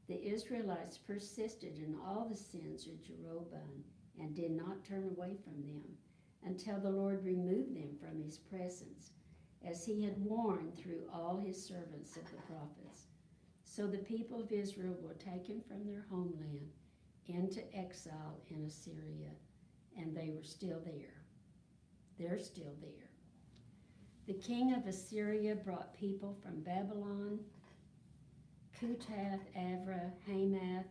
The Israelites persisted in all the sins of Jeroboam and did not turn away from them until the Lord removed them from his presence, as he had warned through all his servants of the prophets. So the people of Israel were taken from their homeland into exile in Assyria, and they were still there. They're still there. The king of Assyria brought people from Babylon, Kutath, Avra, Hamath,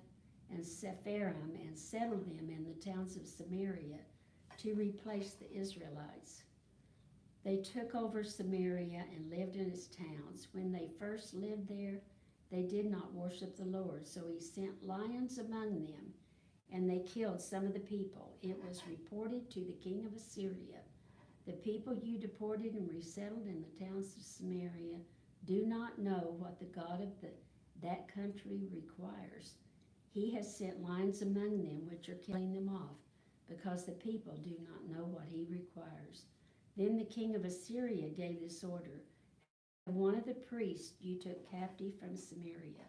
and Sepharim, and settled them in the towns of Samaria to replace the Israelites. They took over Samaria and lived in its towns. When they first lived there, they did not worship the Lord, so he sent lions among them, and they killed some of the people. It was reported to the king of Assyria, "The people you deported and resettled in the towns of Samaria do not know what the God of that country requires. He has sent lions among them, which are killing them off, because the people do not know what he requires." Then the king of Assyria gave this order: "One of the priests you took captive from Samaria,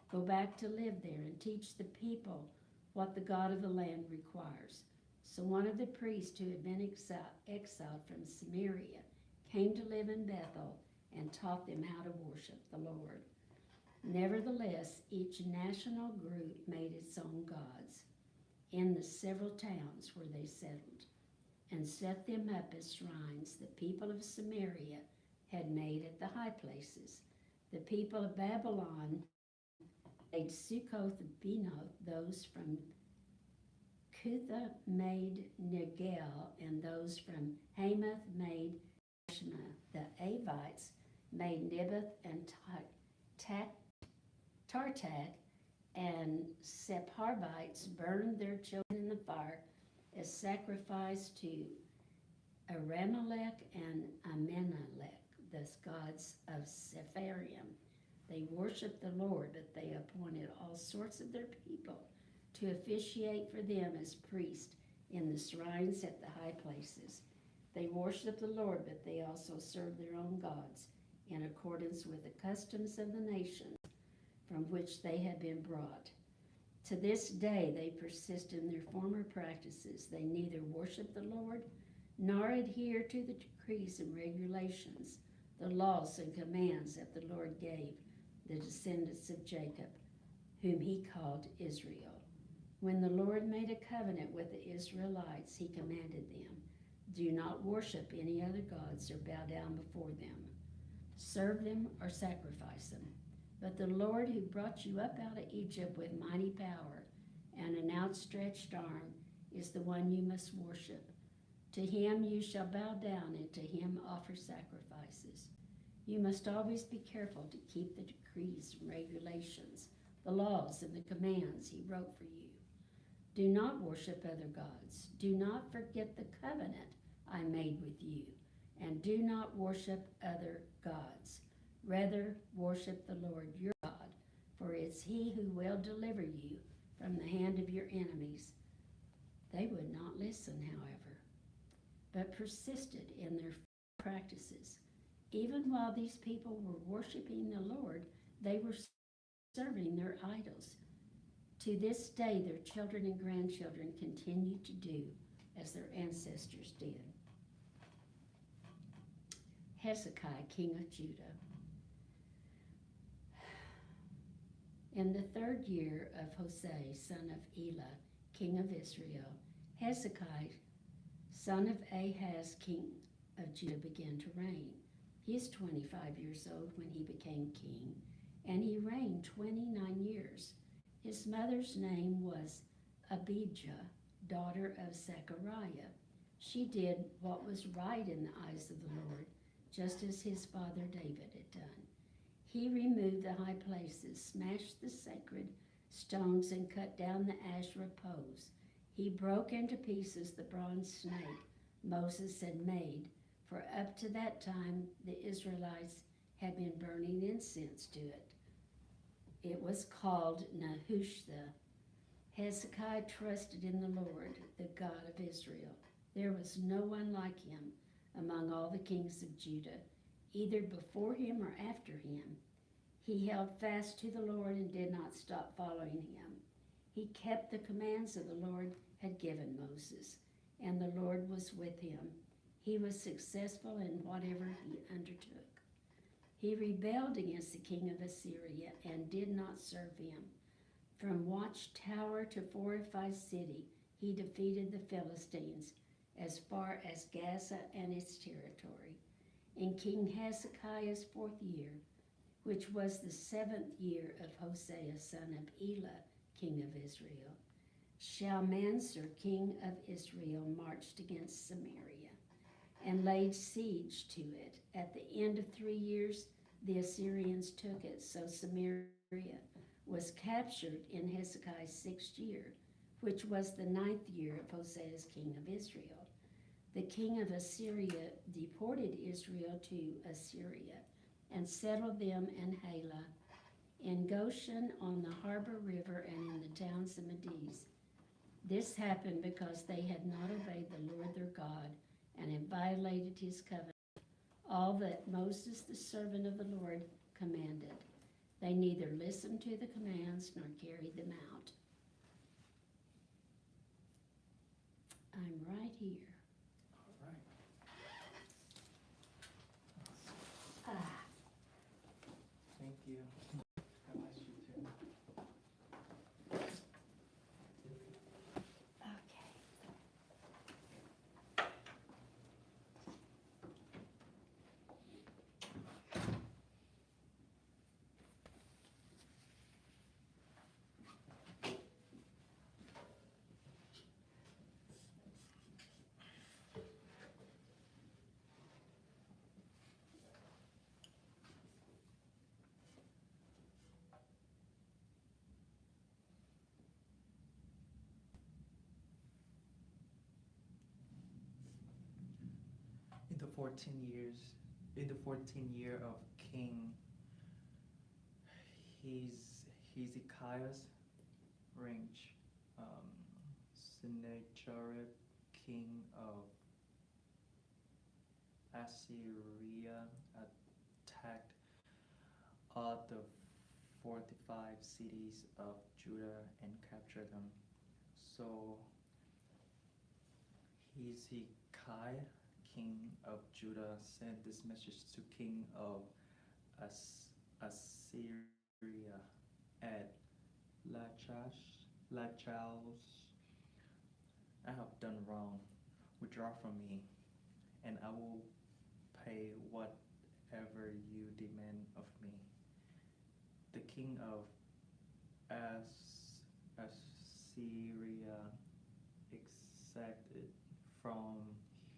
go back to live there and teach the people what the God of the land requires." So one of the priests who had been exiled from Samaria came to live in Bethel and taught them how to worship the Lord. Nevertheless, each national group made its own gods in the several towns where they settled, and set them up as shrines the people of Samaria had made at the high places. The people of Babylon made Succoth Benoth, those from Cutha made Negel, and those from Hamath made Ashma. The Avites made Nebath and Tartak, and Sepharvites burned their children in the fire as sacrifice to Aramelech and Amenelech, the gods of Sepharim. They worshiped the Lord, but they appointed all sorts of their people to officiate for them as priests in the shrines at the high places. They worshiped the Lord, but they also served their own gods in accordance with the customs of the nations from which they had been brought. To this day they persist in their former practices. They neither worship the Lord nor adhere to the decrees and regulations, the laws and commands that the Lord gave the descendants of Jacob, whom he called Israel. When the Lord made a covenant with the Israelites, he commanded them, do not worship any other gods or bow down before them, serve them or sacrifice them. But the Lord who brought you up out of Egypt with mighty power and an outstretched arm is the one you must worship. To him you shall bow down, and to him offer sacrifices. You must always be careful to keep the decrees and regulations, the laws and the commands he wrote for you. Do not worship other gods. Do not forget the covenant I made with you, and do not worship other gods. Rather, worship the Lord your God, for it's he who will deliver you from the hand of your enemies. They would not listen, however, but persisted in their practices. Even while these people were worshiping the Lord, they were serving their idols. To this day, their children and grandchildren continue to do as their ancestors did. Hezekiah, king of Judah. In the 3rd year of Hosea, son of Elah, king of Israel, Hezekiah, son of Ahaz, king of Judah, began to reign. He is 25 years old when he became king, and he reigned 29 years. His mother's name was Abijah, daughter of Zechariah. She did what was right in the eyes of the Lord, just as his father David had done. He removed the high places, smashed the sacred stones, and cut down the Asherah poles. He broke into pieces the bronze snake Moses had made, for up to that time the Israelites had been burning incense to it. It was called Nehushta. Hezekiah trusted in the Lord, the God of Israel. There was no one like him among all the kings of Judah, either before him or after him. He held fast to the Lord and did not stop following him. He kept the commands of the Lord had given Moses, and the Lord was with him. He was successful in whatever he undertook. He rebelled against the king of Assyria and did not serve him. From watchtower to fortified city, he defeated the Philistines as far as Gaza and its territory. In King Hezekiah's 4th year, which was the 7th year of Hosea, son of Elah, king of Israel, Shalmaneser, king of Israel, marched against Samaria and laid siege to it. At the end of 3 years, the Assyrians took it, so Samaria was captured in Hezekiah's 6th year, which was the 9th year of Hosea's king of Israel. The king of Assyria deported Israel to Assyria and settled them in Halah, in Goshen, on the harbor river, and in the towns of Medes. This happened because they had not obeyed the Lord their God and had violated his covenant, all that Moses, the servant of the Lord, commanded. They neither listened to the commands nor carried them out. I'm right here. All right. Ah, Thank you. God bless you too. okay. in the 14th year of King Hezekiah's reign, Sennacherib, king of Assyria, attacked all the fortified cities of Judah and captured them. So Hezekiah, king of Judah, sent this message to king of Assyria at Lachash, I have done wrong. Withdraw from me, and I will pay whatever you demand of me. The king of Assyria exacted from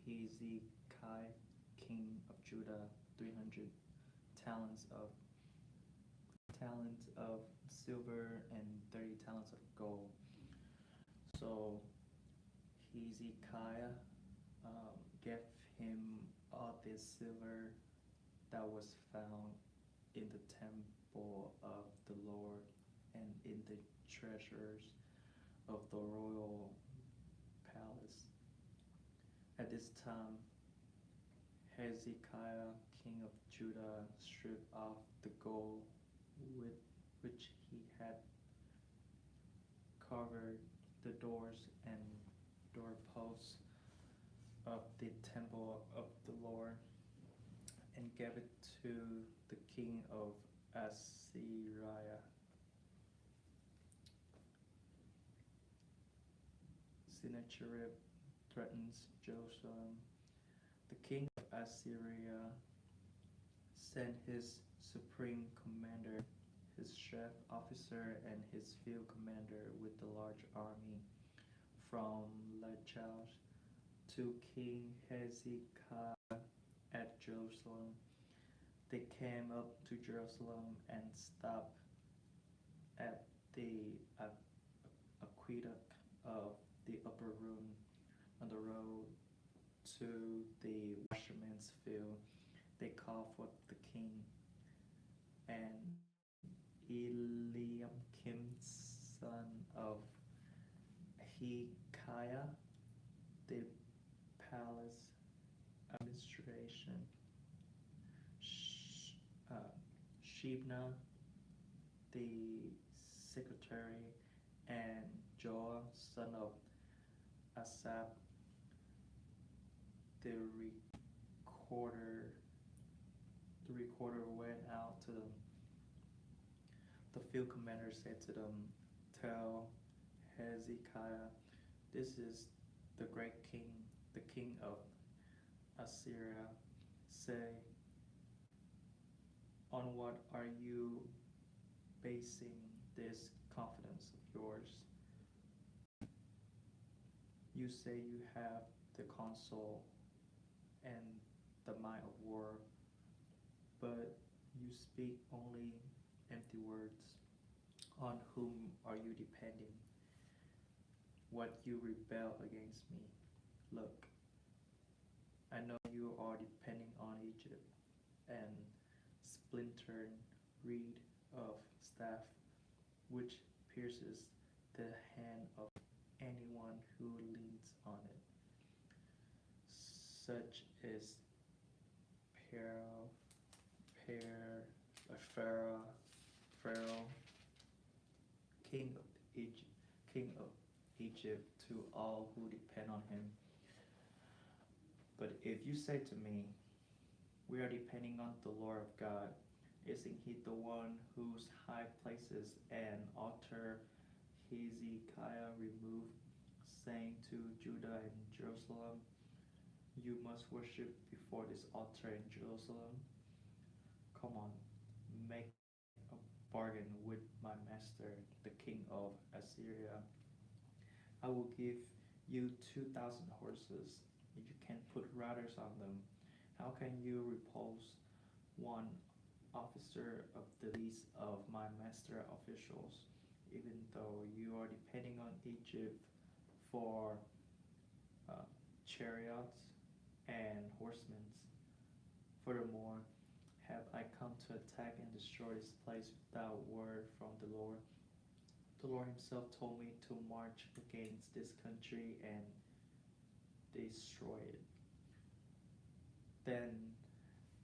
Hezekiah, king of Judah, 300 talents of silver and 30 talents of gold. So Hezekiah gave him all this silver that was found in the temple of the Lord and in the treasures of the royal palace. At this time, Hezekiah, king of Judah, stripped off the gold with which he had covered the doors and doorposts of the temple of the Lord, and gave it to the king of Assyria. Sennacherib threatens Jerusalem. The king of Assyria sent his supreme commander, his chief officer, and his field commander with a large army from Lachish to King Hezekiah at Jerusalem. They came up to Jerusalem and stopped at the aqueduct of the upper room on the road to the washerman's field. They called for the king, and Eliakim, son of Hilkiah, the palace administration, Shebna, the secretary, and Joah, son of Asaph, the recorder went out to them. The field commander said to them, "Tell Hezekiah, this is the great king, the king of Assyria. Say, on what are you basing this confidence of yours? You say you have the counsel and the might of war, but you speak only empty words. On whom are you depending? What you rebel against me? Look, I know you are depending on Egypt and splintered reed of staff, which pierces the hand of anyone who leans on it. Such is Pharaoh, king of Egypt, to all who depend on him. But if you say to me, we are depending on the Lord of God, isn't he the one whose high places and altar Hezekiah removed, saying to Judah and Jerusalem, you must worship before this altar in Jerusalem? Come on, make a bargain with my master, the king of Assyria. I will give you 2,000 horses, and you can put riders on them. How can you repulse one officer of the least of my master officials, even though you are depending on Egypt for chariots and horsemen? Furthermore, have I come to attack and destroy this place without word from the Lord? The Lord himself told me to march against this country and destroy it. Then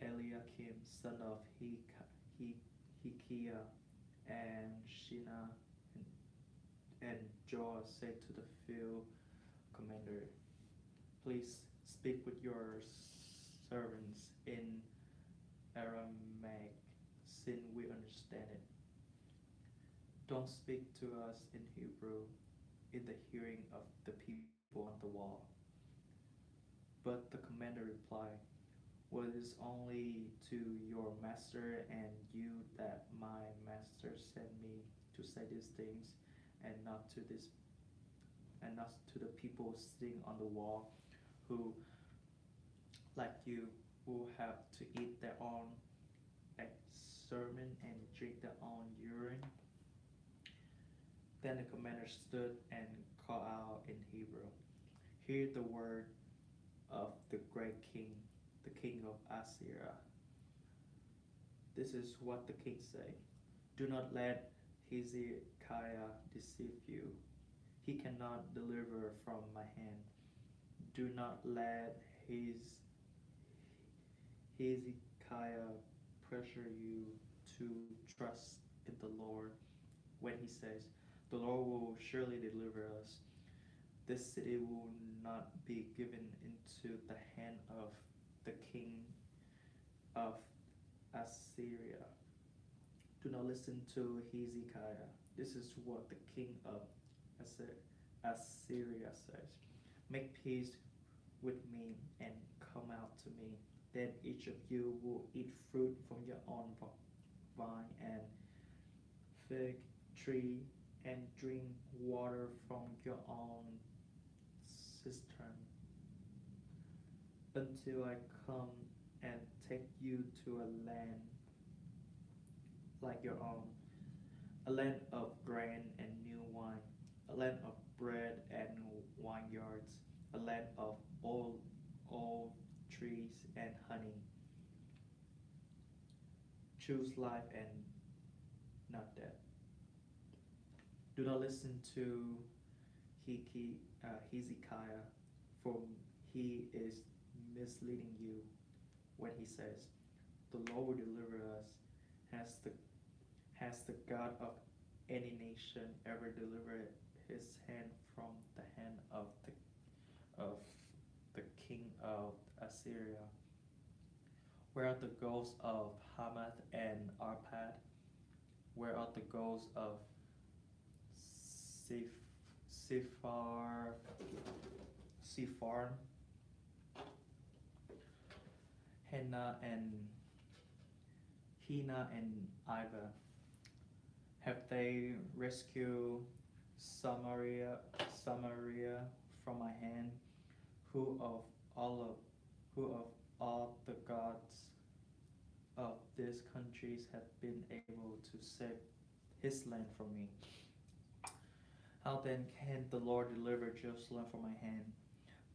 Eliakim, son of Hilkiah, and Shina and Joah said to the field commander, please speak with your servants in Aramaic, since we understand it. Don't speak to us in Hebrew in the hearing of the people on the wall. But the commander replied, well, it is only to your master and you that my master sent me to say these things, and not to the people sitting on the wall, who, like you, who have to eat their own excrement and drink their own urine. Then the commander stood and called out in Hebrew, hear the word of the great king, the king of Assyria. This is what the king say. Do not let Hezekiah deceive you. He cannot deliver from my hand. Do not let Hezekiah pressure you to trust in the Lord when he says, the Lord will surely deliver us. This city will not be given into the hand of the king of Assyria. Do not listen to Hezekiah. This is what the king of Assyria says. Make peace with me and come out to me. Then each of you will eat fruit from your own vine and fig tree, and drink water from your own cistern, until I come and take you to a land like your own, a land of grain and new wine, a land of bread and vineyards, a land of olive trees and honey. Choose life and not death. Do not listen to Hezekiah, for he is misleading you when he says, the Lord will deliver us. Has the God of any nation ever delivered his hand from the hand of the king of Assyria? Where are the goals of Hamath and Arpad? Where are the goals of Sepharm, Hena and Iva? Have they rescued Samaria from my hand? Who of all the gods of these countries have been able to save his land from me? How then can the Lord deliver Jerusalem from my hand?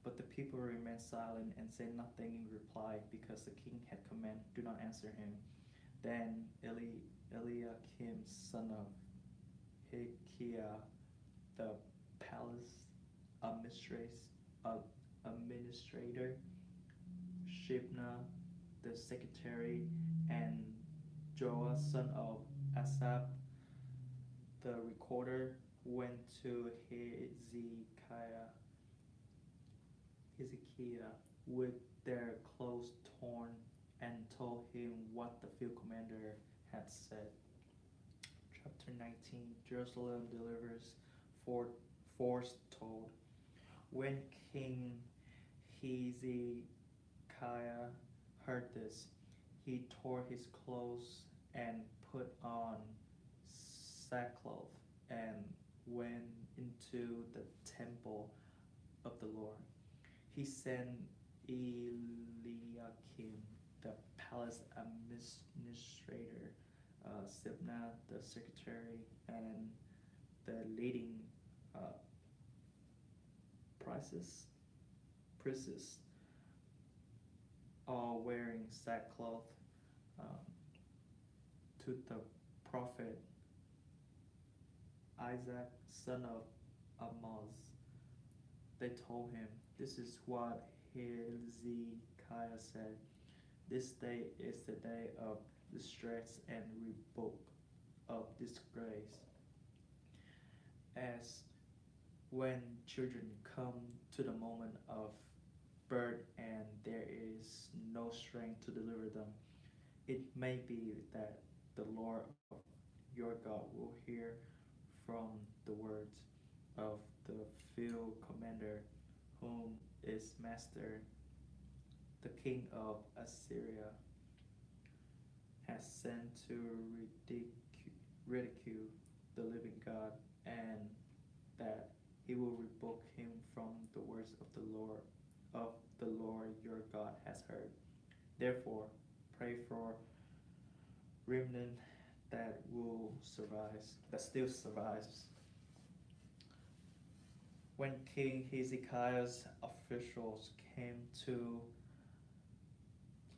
But the people remained silent and said nothing in reply, because the king had commanded, do not answer him. Then Eliakim, son of Hilkiah, the palace administrator, Shebna, the secretary, and Joah, son of Asaph, the recorder, went to Hezekiah with their clothes torn and told him what the field commander had said. Chapter 19, Jerusalem delivers foretold. When King Hezekiah heard this, he tore his clothes and put on sackcloth and went into the temple of the Lord. He sent Eliakim, the palace administrator, Shebna, the secretary, and the leading princes all wearing sackcloth, to the prophet Isaac, son of Amoz. They told him, "This is what Hezekiah said. This day is the day of distress and rebuke, of disgrace. As when children come to the moment of birth and there is no strength to deliver them, it may be that the Lord your God will hear from the words of the field commander, whom is master, the king of Assyria, has sent to ridicule the living God, and that he will rebuke him from the words of the Lord your God has heard. Therefore, pray for remnant that still survives." When King Hezekiah's officials came to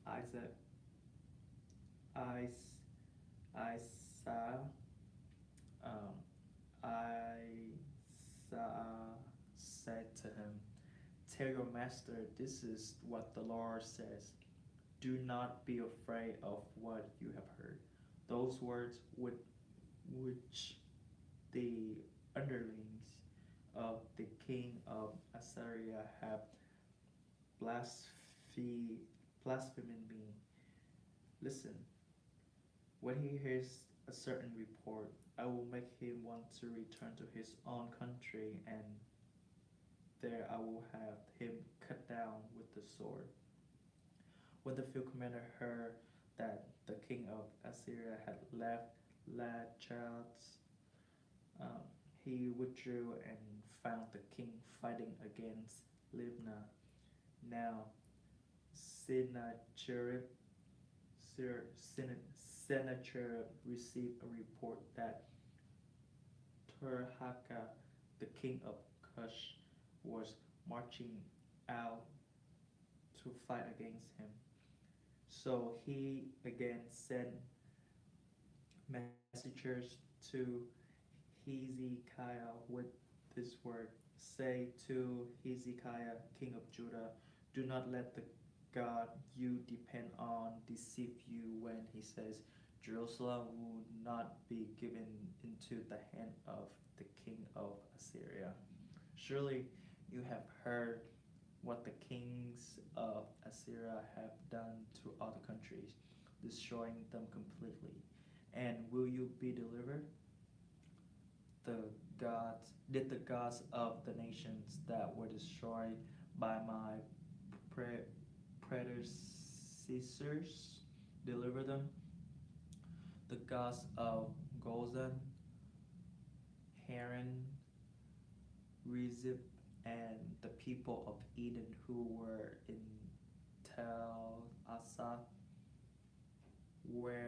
Isaiah, Isaiah said to him, "Tell your master, this is what the Lord says. Do not be afraid of what you have heard." Those words which the underlings of the king of Assyria have blasphemed me. Listen, when he hears a certain report, I will make him want to return to his own country, and there I will have him cut down with the sword. When the field commander heard that the king of Assyria had left Lachish, he withdrew and found the king fighting against Libnah. Now Sennacherib received a report that Tirhakah, the king of Cush, was marching out to fight against him. So he again sent messengers to Hezekiah with this word: "Say to Hezekiah, king of Judah, do not let the God you depend on deceive you when he says, Jerusalem will not be given into the hand of the king of Assyria. Surely you have heard what the kings of Assyria have done to other countries, destroying them completely. And will you be delivered? Did the gods of the nations that were destroyed by my predecessors deliver them? The gods of Gozan, Haran, Rezib, and the people of Eden who were in Tel Assar, where